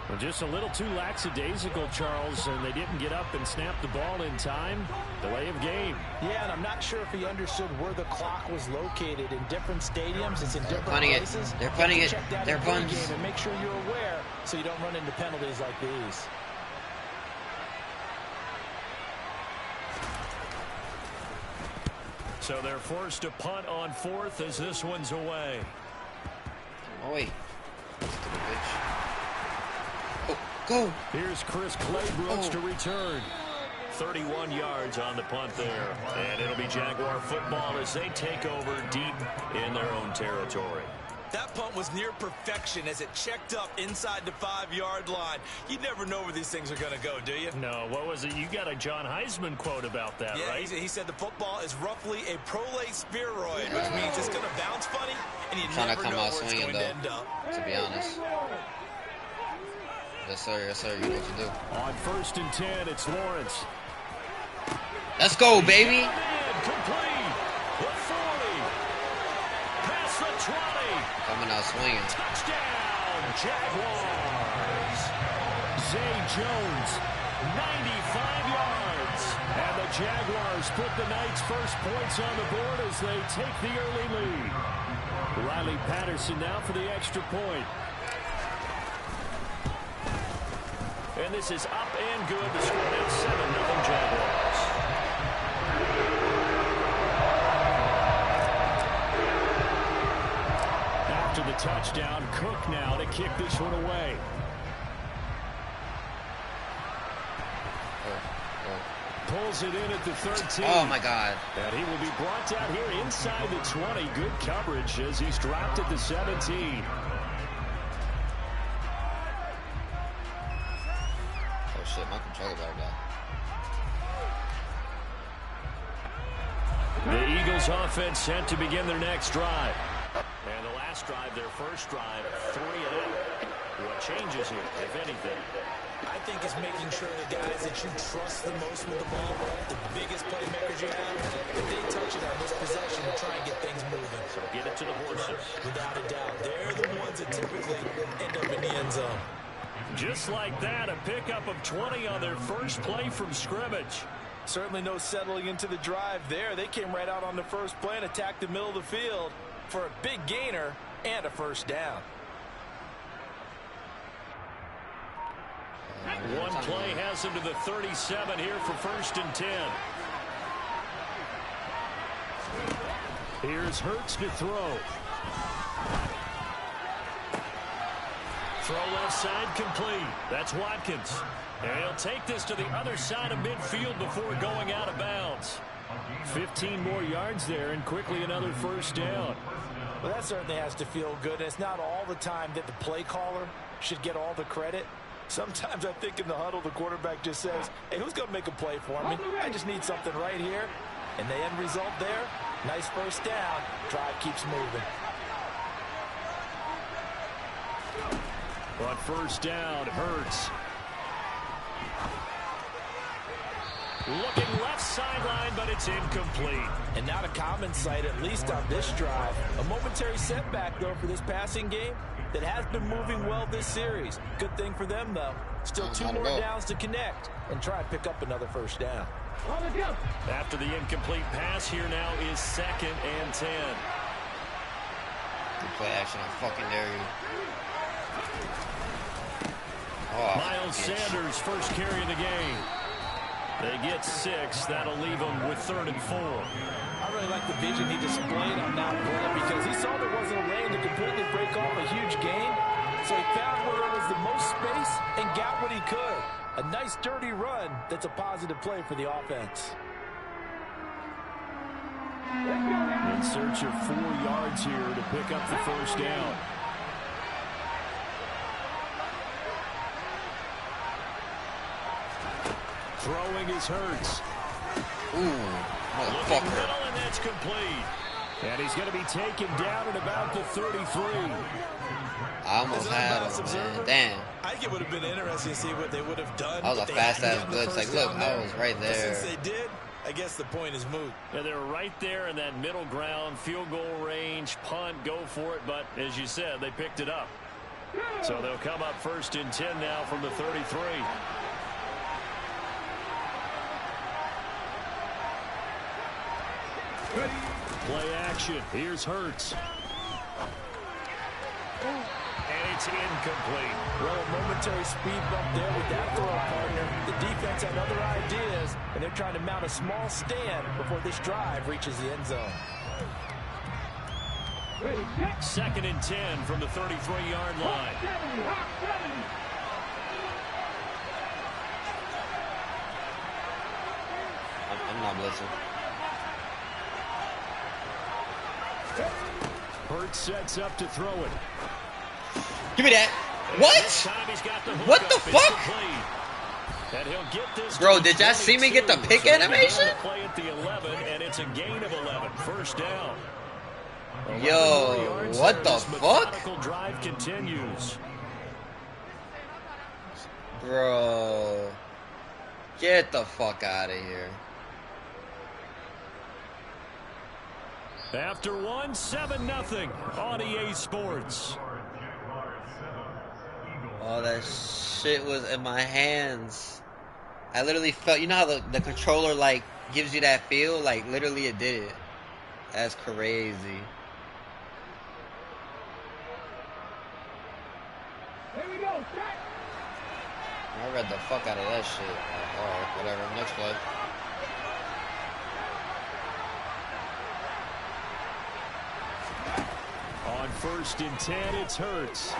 Well, just a little too lackadaisical, Charles, and they didn't get up and snap the ball in time. Delay of game. Yeah, and I'm not sure if he understood where the clock was located in different stadiums. It's in different places. They're punting it. They're punting it. And make sure you're aware so you don't run into penalties like these. So they're forced to punt on fourth as this one's away. Oh, wait. Go. Here's Chris Claybrooks to return. 31 yards on the punt there. And it'll be Jaguar football as they take over deep in their own territory. That punt was near perfection as it checked up inside the 5-yard line. You never know where these things are going to go, do you? No, what was it? You got a John Heisman quote about that, yeah, right? He said the football is roughly a prolate spheroid, which means it's going to bounce funny, and you never know where it's going to end up. To be honest. Yes, sir. Yes, sir. You know what to do. On 1st and 10, it's Lawrence. Let's go, baby. Complete. The 40. Past the 20. Coming out swinging. Touchdown, Jaguars. Zay Jones, 95 yards. And the Jaguars put the Knights' first points on the board as they take the early lead. Riley Patterson now for the extra point. And this is up and good. The score is 7-0 Jaguars. After the touchdown, Cook now to kick this one away. Pulls it in at the 13. Oh, my God. And he will be brought down here inside the 20. Good coverage as he's dropped at the 17. Oh, shit. My controller better go. The Eagles offense set to begin their next drive. And the last drive, their first drive, 3 and out. What changes here, if anything? I think it's making sure the guys that you trust the most with the ball, the biggest playmakers you have, if they touch it on this possession to try and get things moving. So get it to the horses. Without a doubt. They're the ones that typically end up in the end zone. Just like that, a pickup of 20 on their first play from scrimmage. Certainly no settling into the drive there. They came right out on the first play and attacked the middle of the field for a big gainer and a first down. One play has him to the 37 here for 1st and 10. Here's Hurts to throw. Throw left side complete. That's Watkins. And he'll take this to the other side of midfield before going out of bounds. 15 more yards there and quickly another first down. Well, that certainly has to feel good. It's not all the time that the play caller should get all the credit. Sometimes I think in the huddle, the quarterback just says, hey, who's going to make a play for me? I just need something right here. And the end result there, nice first down. Drive keeps moving. On first down, Hurts. Looking left sideline, but it's incomplete. And not a common sight, at least on this drive. A momentary setback, though, for this passing game that has been moving well this series. Good thing for them, though. Still 2 more downs to connect and try and pick up another first down. After the incomplete pass, here now is 2nd and 10. Good play action. I fucking dare you. Oh, Miles Sanders, first carry of the game. They get 6. That'll leave them with 3rd and 4. I really like the vision he displayed on that play because he saw there wasn't a lane to completely break off a huge gain. So he found where there was the most space and got what he could. A nice dirty run that's a positive play for the offense. In search of 4 yards here to pick up the first down. Throwing is Hurts. Ooh, looking middle, and that's complete. And he's going to be taken down at about the 33. I almost had him, man. Damn. I think it would have been interesting to see what they would have done. That was a fast-ass blitz. Like, look, I was right there. Since they did, I guess the point is moot. Yeah, they were right there in that middle ground, field goal range, punt, go for it. But as you said, they picked it up. So they'll come up 1st and 10 now from the 33. Play action. Here's Hurts. And it's incomplete. Well, a momentary speed bump there with that throw partner. The defense had other ideas, and they're trying to mount a small stand before this drive reaches the end zone. 2nd and 10 from the 33-yard line. I'm not blitzing. Hurts sets up to throw it. Give me that. What? What the fuck? Bro, did y'all see me get the pick animation? Play at the 11, and it's a gain of 11. First down. Yo, what the fuck? Drive continues. Bro, get the fuck out of here. After 1, 7-0 on EA Sports. Oh, that shit was in my hands. I literally felt, you know how the controller like gives you that feel? Like literally it did it. That's crazy. Here we go, set. I read the fuck out of that shit. Alright, whatever. Next play. On 1st and 10, it's Hurts.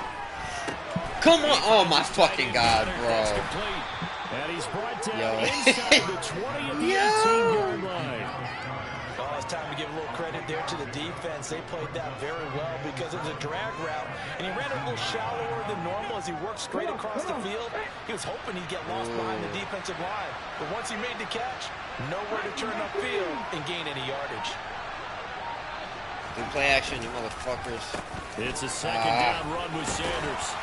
Come on. Oh my fucking god, bro. And he's brought down inside the 20 at the 18-yard line. Oh, it's time to give a little credit there to the defense. They played that very well because it was a drag route, and he ran it a little shallower than normal as he worked straight across the field. He was hoping he'd get lost behind the defensive line, but once he made the catch, nowhere to turn upfield and gain any yardage. Do play action, you motherfuckers. It's a second down run with Sanders.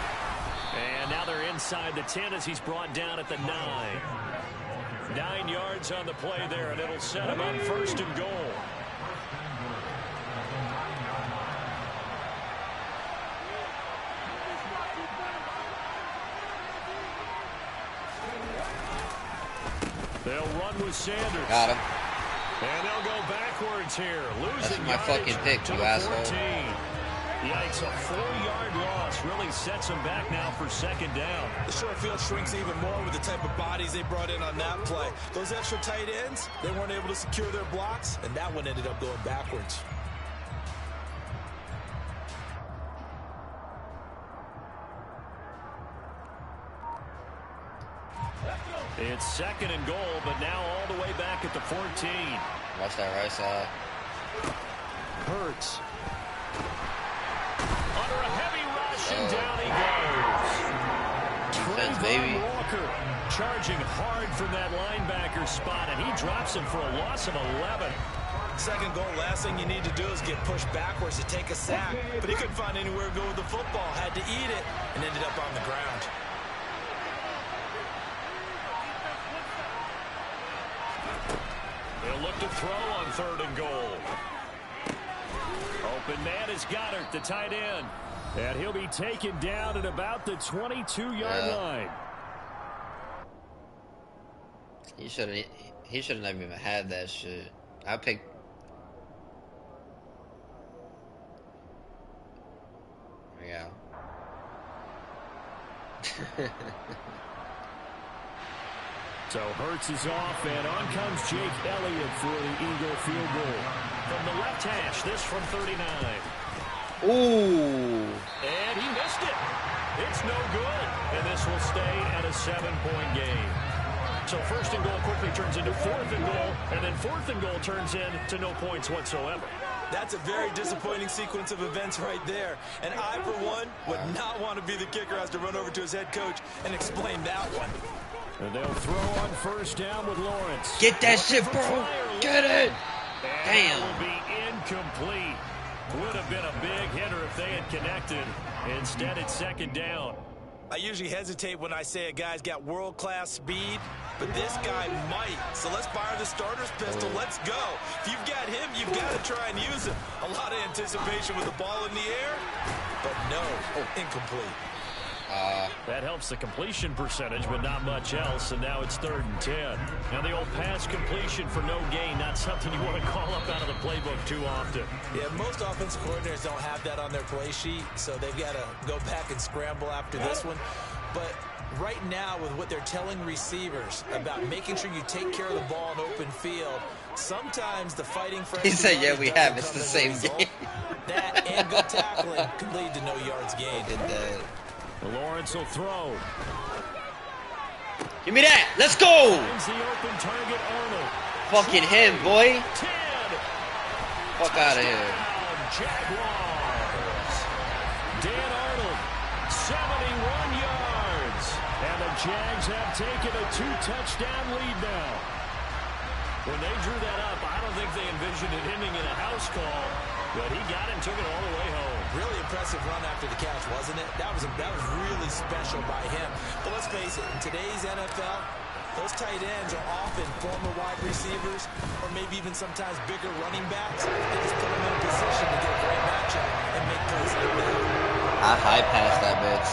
And now they're inside the 10 as he's brought down at the 9. 9 yards on the play there, and it'll set him up 1st and goal. They'll run with Sanders. Got him. And they'll go backwards here. That's my fucking pick, you asshole. 14. Yikes, a 4-yard loss really sets them back now for 2nd down. The short field shrinks even more with the type of bodies they brought in on that play. Those extra tight ends, they weren't able to secure their blocks, and that one ended up going backwards. It's 2nd and goal, but now all the way back at the 14. Watch that right side. Hurts. Under a heavy rush, and down he goes. Defense, baby. Walker charging hard from that linebacker spot, and he drops him for a loss of 11. 2nd goal, last thing you need to do is get pushed backwards to take a sack. But he couldn't find anywhere to go with the football, had to eat it, and ended up on the ground. They'll look to throw on 3rd and goal. Open man is Goddard, the tight end. And he'll be taken down at about the 22-yard line. He shouldn't have even had that shit. I picked. Yeah. So Hurts is off, and on comes Jake Elliott for the Eagle field goal. From the left hash, this from 39. Ooh. And he missed it. It's no good. And this will stay at a 7-point game. So 1st and goal quickly turns into 4th and goal, and then 4th and goal turns into no points whatsoever. That's a very disappointing sequence of events right there. And I, for one, would not want to be the kicker who has to run over to his head coach and explain that one. And they'll throw on 1st down with Lawrence. Get that shit, bro. Get it. Damn. It will be incomplete. Would have been a big hitter if they had connected. Instead, it's 2nd down. I usually hesitate when I say a guy's got world-class speed, but this guy might. So let's fire the starter's pistol. Let's go. If you've got him, you've got to try and use him. A lot of anticipation with the ball in the air, but no, incomplete. That helps the completion percentage, but not much else, and now it's 3rd and 10. Now the old pass completion for no gain, not something you want to call up out of the playbook too often. Yeah, most offensive coordinators don't have that on their play sheet, so they've got to go back and scramble after this one. But right now, with what they're telling receivers about making sure you take care of the ball in open field, sometimes the fighting for he said, yeah, we have. It's the same game. That and good tackling could lead to no yards gained. It did. Lawrence will throw. Give me that. Let's go. Finds the open target, Arnold. Fucking him, boy. 10. Fuck out of here. Jaguars. Dan Arnold, 71 yards. And the Jags have taken a 2-touchdown lead now. When they drew that up, I don't think they envisioned it ending in a house call, but he got it and took it all the way home. Really impressive run after the catch, wasn't it? That was really special by him. But let's face it, in today's NFL, those tight ends are often former wide receivers or maybe even sometimes bigger running backs. They just put them in a position to get a great matchup and make plays like that. I high passed that bitch.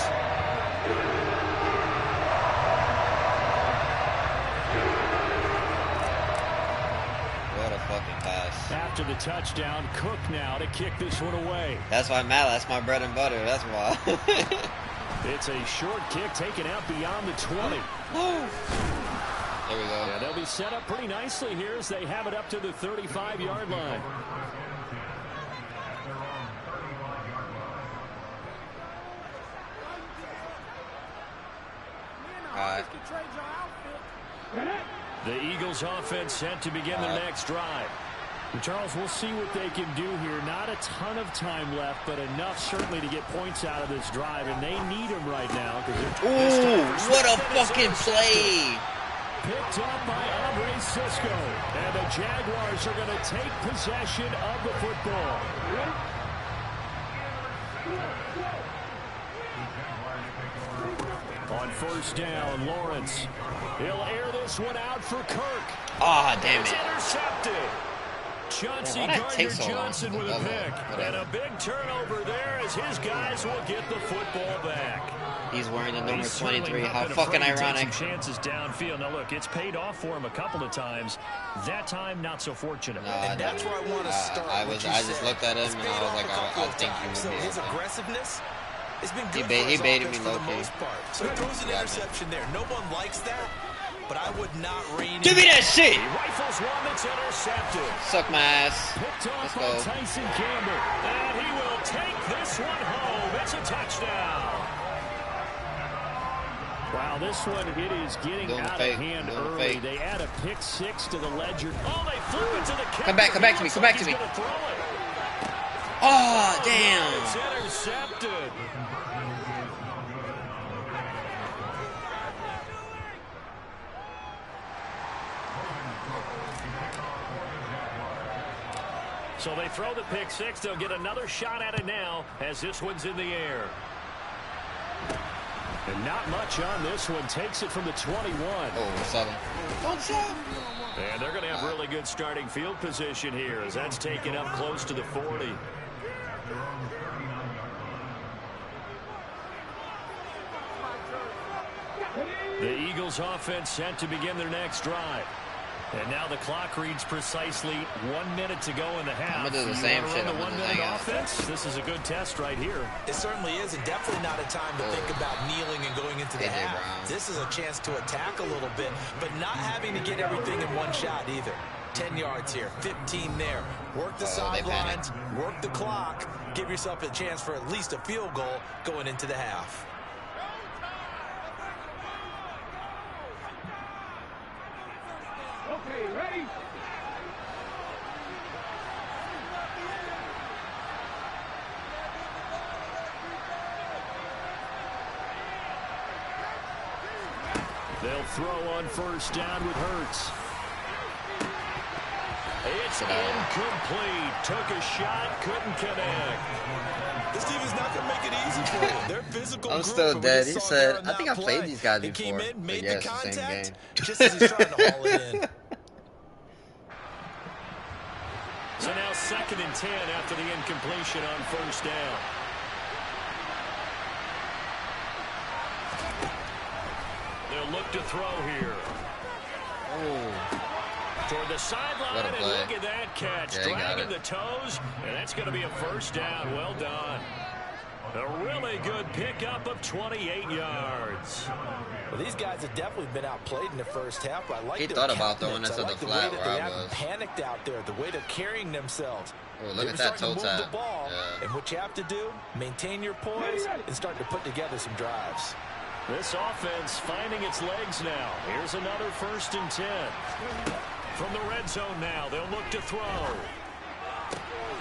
What a fucking pass. After the touchdown, Cook now to kick this one away. That's why I'm mad. That's my bread and butter. That's why. It's a short kick taken out beyond the 20. There we go. Yeah, they'll be set up pretty nicely here as they have it up to the 35-yard line. The Eagles offense set to begin their next drive. And Charles, we'll see what they can do here. Not a ton of time left, but enough certainly to get points out of this drive, and they need them right now. Ooh, what a fucking play. Picked up by Andre Cisco, and the Jaguars are going to take possession of the football. On first down, Lawrence. He'll air this one out for Kirk. Ah, damn It's it. intercepted. Chauncey Gardner-Johnson with a pick. And a big turnover there as his guys will get the football back. He's wearing the number 23. How fucking ironic. Some chances downfield. Now, look, it's paid off for him a couple of times. That time, not so fortunate. No, and that's where I want to start. I just looked at him and I was like, I think he would be. His aggressiveness has been good He baited me for low the key. most part. So he throws an interception there. No one likes that, but I would not rein Give me that shit! He rifles one that's intercepted. Suck my ass. Picked off Let's by go. Tyson Campbell. And he will take this one home. It's a touchdown. Wow, this one, it is getting out of hand early. They add a pick 6 to the ledger. Oh, they flew it to the kicker. Come back to me, come back to me. Oh, damn. It's intercepted. So they throw the pick 6. They'll get another shot at it now as this one's in the air. And not much on this one. Takes it from the 21. Oh, 7. And they're going to have really good starting field position here as that's taken up close to the 40. The Eagles offense set to begin their next drive. And now the clock reads precisely 1 minute to go in the half. I'm going to do the same shit. I'm going to hang out. This is a good test right here. It certainly is, and definitely not a time to think about kneeling and going into the half. This is a chance to attack a little bit, but not having to get everything in one shot either. 10 yards here, 15 there. Work the sidelines, work the clock, give yourself a chance for at least a field goal going into the half. Okay, ready? They'll throw on first down with Hurts. It's incomplete. Took a shot, couldn't connect. This team is not going to make it easy for them. They're physical. I'm still dead. He said, I think I played these guys before. He came in, made the contact, same game. just as he's trying to haul it in. So now 2nd and 10 after the incompletion on first down. They'll look to throw here. Oh. Toward the sideline, and look at that catch. Dragging the toes, and that's going to be a first down. Well done. A really good pickup of 28 yards. Well, these guys have definitely been outplayed in the first half. But I like he thought about throwing it to the flat where I was. Panicked out there, the way they're carrying themselves. Oh, look at that toe tap. And what you have to do, maintain your poise and start to put together some drives. This offense finding its legs now. Here's another 1st and 10. From the red zone now, they'll look to throw.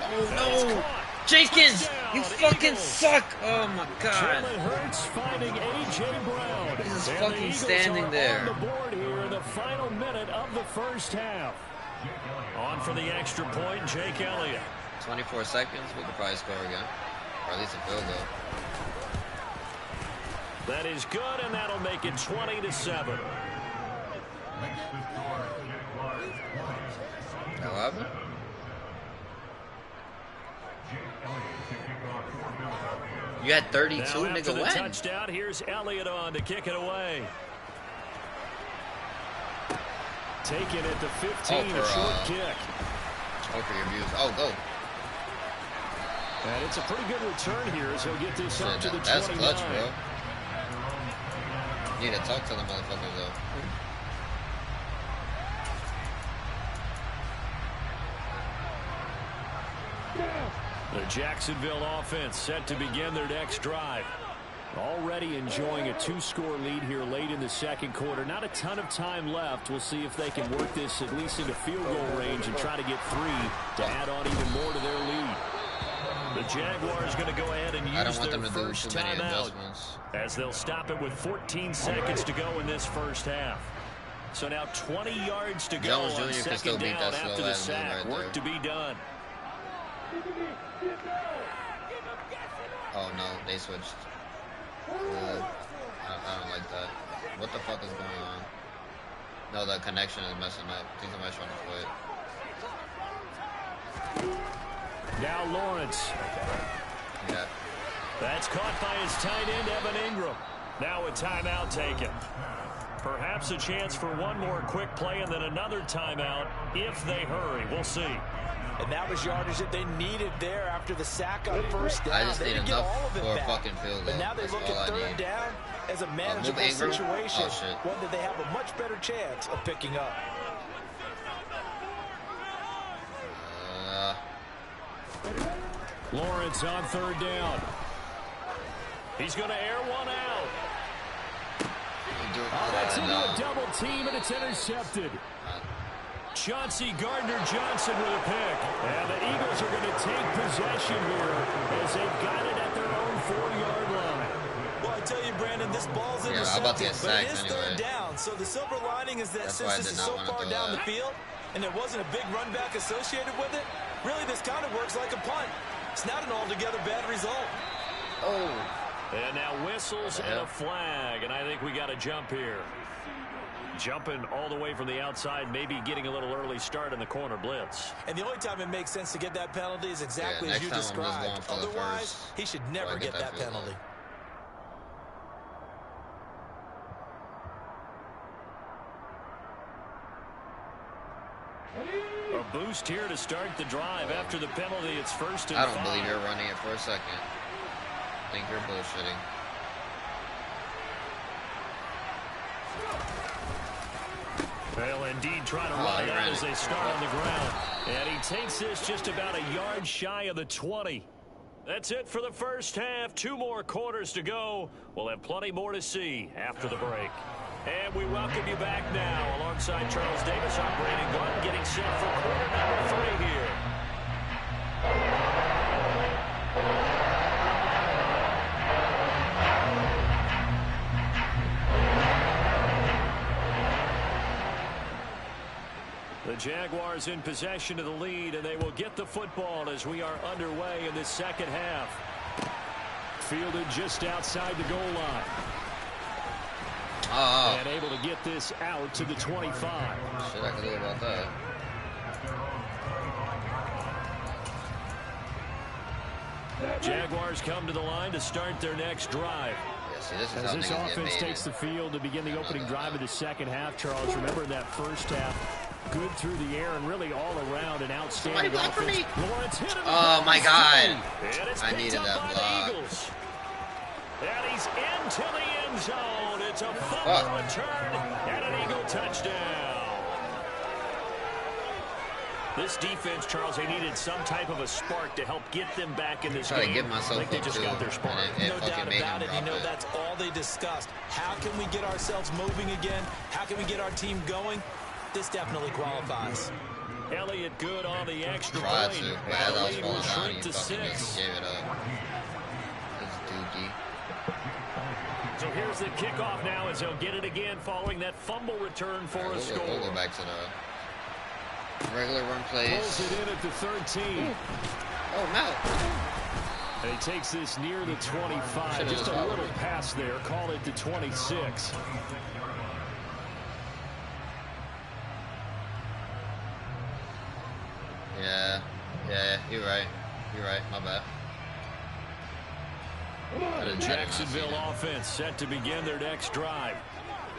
Oh, no. Jenkins, you fucking suck! Oh my god. Jalen Hurts finding A.J. Brown. He's just And fucking standing there. On the board here in the final minute of the first half. On for the extra point, Jake Elliott. 24 seconds, we could probably score again. Or at least a field goal. That is good, and that'll make it 20-7. What happened? You had 32, now nigga, the when? Touchdown, here's Elliott on to kick it away. Taken at the 15, a short kick. Oh, for your views. Oh, go. And it's a pretty good return here as he'll get this up to the 29. That's clutch, bro. You need to talk to the motherfuckers, though. The Jacksonville offense set to begin their next drive. Already enjoying a 2-score lead here late in the second quarter. Not a ton of time left. We'll see if they can work this at least into field goal range and try to get 3 to add on even more to their lead. The Jaguars going to go ahead and use their first timeout as they'll stop it with 14 seconds to go in this first half. So now 20 yards to go on second down after the sack. Work to be done. Oh no, they switched. I don't like that. What the fuck is going on? No, the connection is messing up. I think somebody's trying to quit. Now Lawrence. Yeah. That's caught by his tight end, Evan Ingram. Now a timeout taken. Perhaps a chance for one more quick play and then another timeout if they hurry. We'll see. And that was yardage that they needed there after the sack on first down. I just need enough for a back. fucking field goal. But now they look at third down as a manageable situation, one that they have a much better chance of picking up. Lawrence on third down. He going to air one out. That's into a double team, and it's intercepted. Chauncey Gardner-Johnson with a pick. And the Eagles are going to take possession here as they've got it at their own 4-yard line. Well, I tell you, Brandon, this ball's intercepted, but it is third down. So the silver lining is that since this is so far down the field and there wasn't a big run back associated with it, really this kind of works like a punt. It's not an altogether bad result. Oh. And now whistles and a flag, and I think we got a jump here. Jumping all the way from the outside, maybe getting a little early start in the corner blitz. And the only time it makes sense to get that penalty is exactly as you described. Otherwise, he should never get that penalty. A boost here to start the drive. After the penalty, it's first and 5. I don't believe you're running it for a second. I think you're bullshitting. They'll indeed try to run it out as they start on the ground. And he takes this just about a yard shy of the 20. That's it for the first half. 2 more quarters to go. We'll have plenty more to see after the break. And we welcome you back now alongside Charles Davis. I'm Brandon Gordon getting set for quarter number 3 here. The Jaguars in possession of the lead, and they will get the football as we are underway in this second half. Fielded just outside the goal line. And able to get this out to the 25. Shit, I can do about that. Jaguars come to the line to start their next drive. Yeah, see, this is as this offense takes the field to begin the opening drive of the second half, Charles, remember that first half, good through the air and really all around an outstanding offense. Lawrence hit him. Oh, my God. I needed that block. And he's into the end zone. It's a fumble return and an Eagle touchdown. This defense, Charles, they needed some type of a spark to help get them back in this game. I think they just got their spark. No doubt about it. You know, that's all they discussed. How can we get ourselves moving again? How can we get our team going? This definitely qualifies. Elliott good on the extra Tried point. to, but as I was Lead falling will down, shrink he to fucking 6. just gave it up. It's Dookie. So here's the kickoff now as he'll get it again following that fumble return for a score. We'll go back to the regular run plays. Pulls it in at the 13. Oh, no. And he takes this near the 25. Just a little pass there. Call it the 26. Yeah, you're right. My bad. Jacksonville offense set to begin their next drive.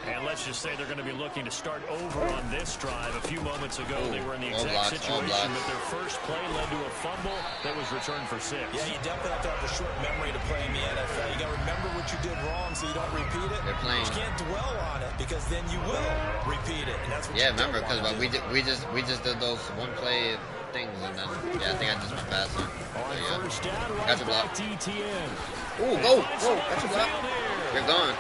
And let's just say they're going to be looking to start over on this drive. A few moments ago, they were in the exact situation, but their first play led to a fumble that was returned for 6. Yeah, you definitely have to have a short memory to play in the NFL. You got to remember what you did wrong so you don't repeat it. They're playing. You can't dwell on it because then you will repeat it. And that's what remember, because we just did those one play things, and then I think I just went faster. First down, got your block. Ooh, go! Got your block. You're gone.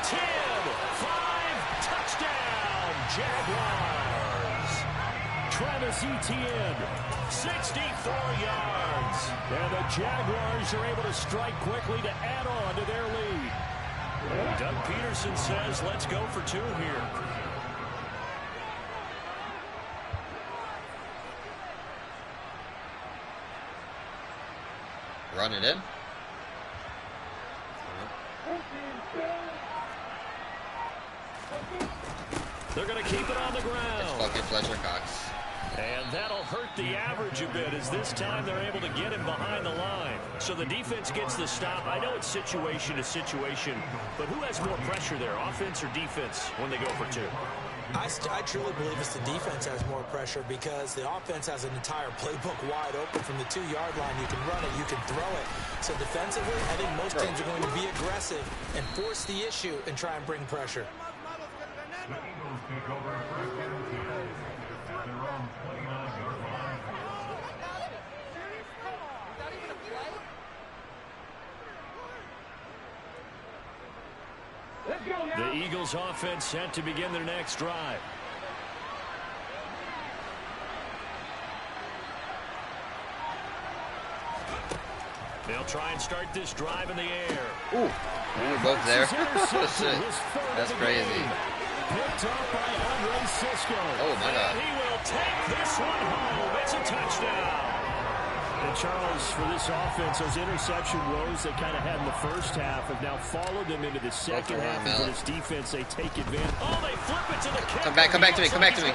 10, 5, touchdown, Jaguars. Travis Etienne, 64 yards. And the Jaguars are able to strike quickly to add on to their lead. Doug Peterson says, let's go for 2 here. Run it in. They're going to keep it on the ground. It's fucking Fletcher Cox. And that'll hurt the average a bit as this time they're able to get him behind the line. So the defense gets the stop. I know it's situation to situation, but who has more pressure there, offense or defense, when they go for 2? I truly believe it's the defense has more pressure because the offense has an entire playbook wide open from the 2-yard line. You can run it, you can throw it. So defensively, I think most teams are going to be aggressive and force the issue and try and bring pressure. The Eagles offense set to begin their next drive. They'll try and start this drive in the air. Ooh, we're both there. Shit. That's crazy. Picked up by Andre Cisco. Oh, my God. And he will take this one home. It's a touchdown. And Charles, for this offense, those interception woes they kind of had in the first half have now followed them into the second half. And for this defense, they take advantage. Oh, they flip it to the kicker. Come back to me.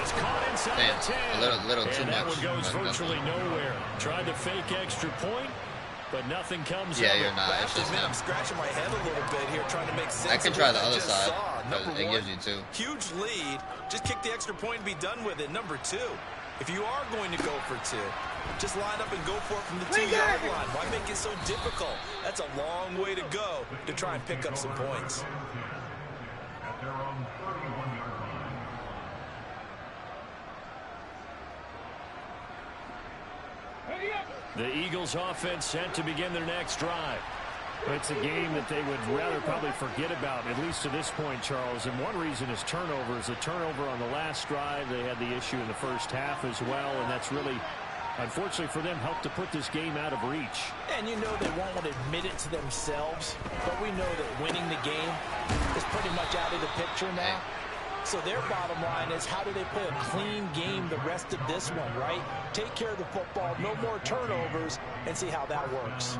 It's caught inside the 10. A little too much. And that one goes virtually nowhere. Tried to fake extra point, but nothing comes of it. You're not. It's just I'm scratching my head a little bit here trying to make sense. I can try the other side, Number but it one, gives you 2. Huge lead. Just kick the extra point and be done with it. Number 2, if you are going to go for 2, just line up and go for it from the 2-yard line. Why make it so difficult? That's a long way to go to try and pick up some points. The Eagles offense set to begin their next drive. It's a game that they would rather probably forget about, at least to this point, Charles. And one reason is turnovers. A turnover on the last drive. They had the issue in the first half as well, and that's really, unfortunately for them, helped to put this game out of reach. And you know they won't want to admit it to themselves, but we know that winning the game is pretty much out of the picture now. So their bottom line is, how do they play a clean game the rest of this one, right? Take care of the football, no more turnovers, and see how that works.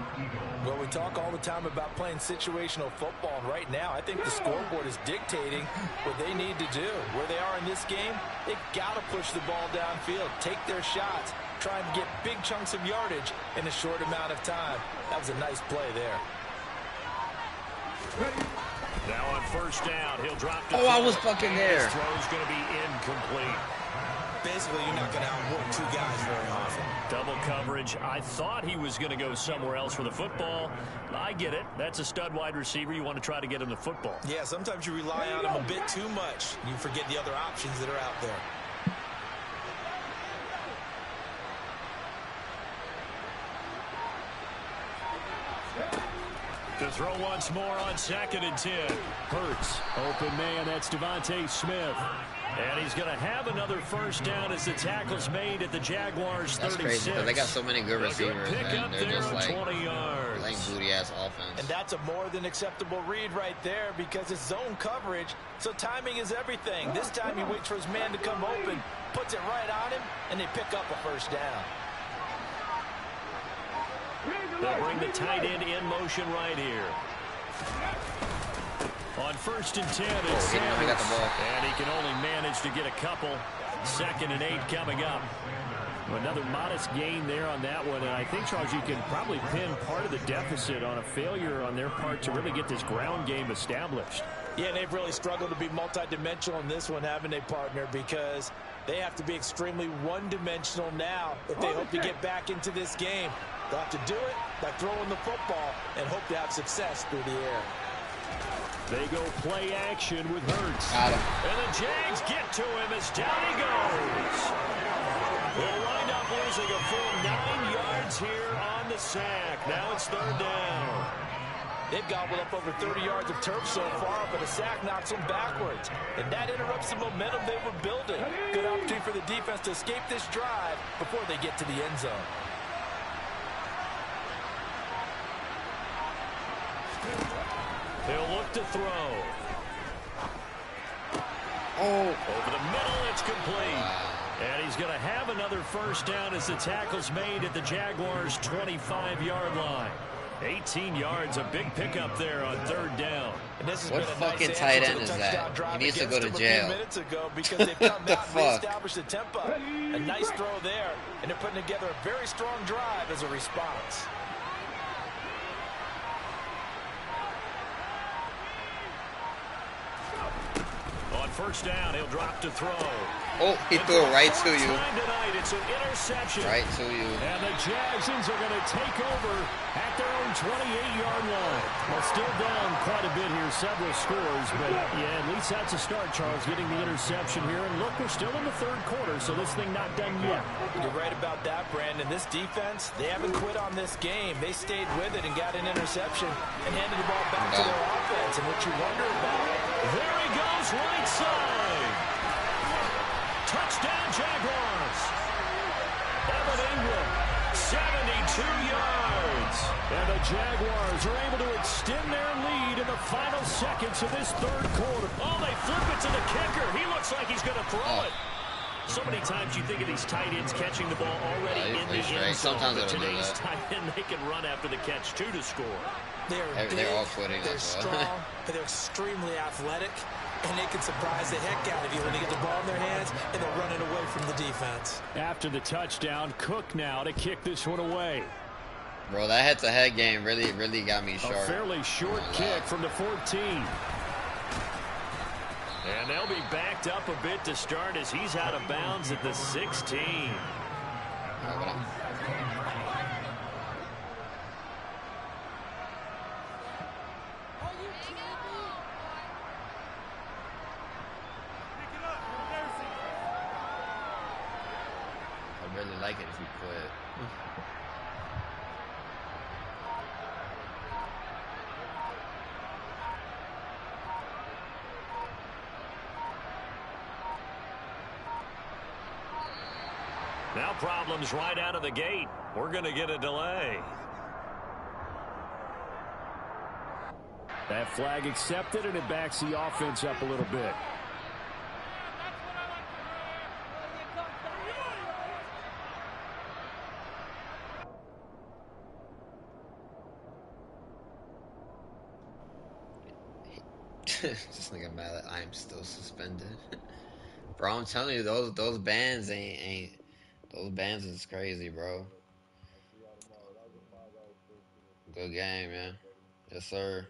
Well, we talk all the time about playing situational football, and right now I think the scoreboard is dictating what they need to do. Where they are in this game, they've got to push the ball downfield, take their shots, try and get big chunks of yardage in a short amount of time. That was a nice play there. Now on first down, he'll drop the I was fucking there. His throw's going to be incomplete. Basically, you're not going to outwork 2 guys very often. Double coverage. I thought he was going to go somewhere else for the football. I get it. That's a stud wide receiver. You want to try to get him the football. Yeah, sometimes you rely on him a bit too much. You forget the other options that are out there. To throw once more on 2nd and 10. Hurts, open man, that's Devontae Smith. And he's going to have another first down as the tackle's made at the Jaguars' 36. That's crazy because they got so many good receivers, and they're just like 20 yards. playing booty-ass offense. And that's a more than acceptable read right there because it's zone coverage, so timing is everything. This time he waits for his man to come open, puts it right on him, and they pick up a first down. They'll bring the tight end in motion right here. On 1st and 10, it's he got the ball. And he can only manage to get a couple. 2nd and 8 coming up. Another modest gain there on that one. And I think, Charles, you can probably pin part of the deficit on a failure on their part to really get this ground game established. Yeah, and they've really struggled to be multidimensional in this one, haven't they, partner? Because they have to be extremely one-dimensional now if they hope to get back into this game. They'll have to do it by throwing the football and hope to have success through the air. They go play action with Hurts. Got him. And the Jags get to him as down he goes. They'll wind up losing a full 9 yards here on the sack. Now it's 3rd down. They've gobbled up over 30 yards of turf so far, but a sack knocks them backwards. And that interrupts the momentum they were building. Good opportunity for the defense to escape this drive before they get to the end zone. He'll look to throw. Oh. Over the middle, it's complete. And he's going to have another first down as the tackle's made at the Jaguars' 25-yard line. 18 yards, a big pickup there on 3rd down. And this has What been a fucking nice tight answer end to is the that? touchdown drive He needs to go to against jail. them a few minutes ago because they've come The out and fuck? reestablished the tempo. A nice throw there, and they're putting together a very strong drive as a response. On 1st down, he'll drop to throw. Oh, he threw it right to you. Tonight, it's an interception. Right to you. And the Jagsons are going to take over at their own 28-yard line. Well, still down quite a bit here, several scores, but yeah, at least that's a start, Charles, getting the interception here. And look, we're still in the 3rd quarter, so this thing not done yet. You're right about that, Brandon. This defense, they haven't quit on this game. They stayed with it and got an interception and handed the ball back to their offense. And what you wonder about, there he goes, right side. Touchdown, Jaguars. Evan Ingram, 72 yards. And the Jaguars are able to extend their lead in the final seconds of this 3rd quarter. Oh, they flip it to the kicker. He looks like he's going to throw it. So many times you think of these tight ends catching the ball already in the end zone. But today's tight end, they can run after the catch, too, to score. They're big, they're all quitting. they're strong, but they're extremely athletic, and they can surprise the heck out of you when they get the ball in their hands and they're running away from the defense. After the touchdown, Cook now to kick this one away. Bro, that head-to-head game really got me sharp. A fairly short kick from the 14. And they'll be backed up a bit to start as he's out of bounds at the 16. I really like it if you quit. Now problems right out of the gate. We're going to get a delay. That flag accepted, and it backs the offense up a little bit. Just nigga mad that I'm still suspended. Bro, I'm telling you, those bands ain't those bands is crazy, bro. Good game, man. Yes, sir.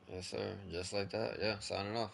Yes, sir. Just like that. Yeah, signing off.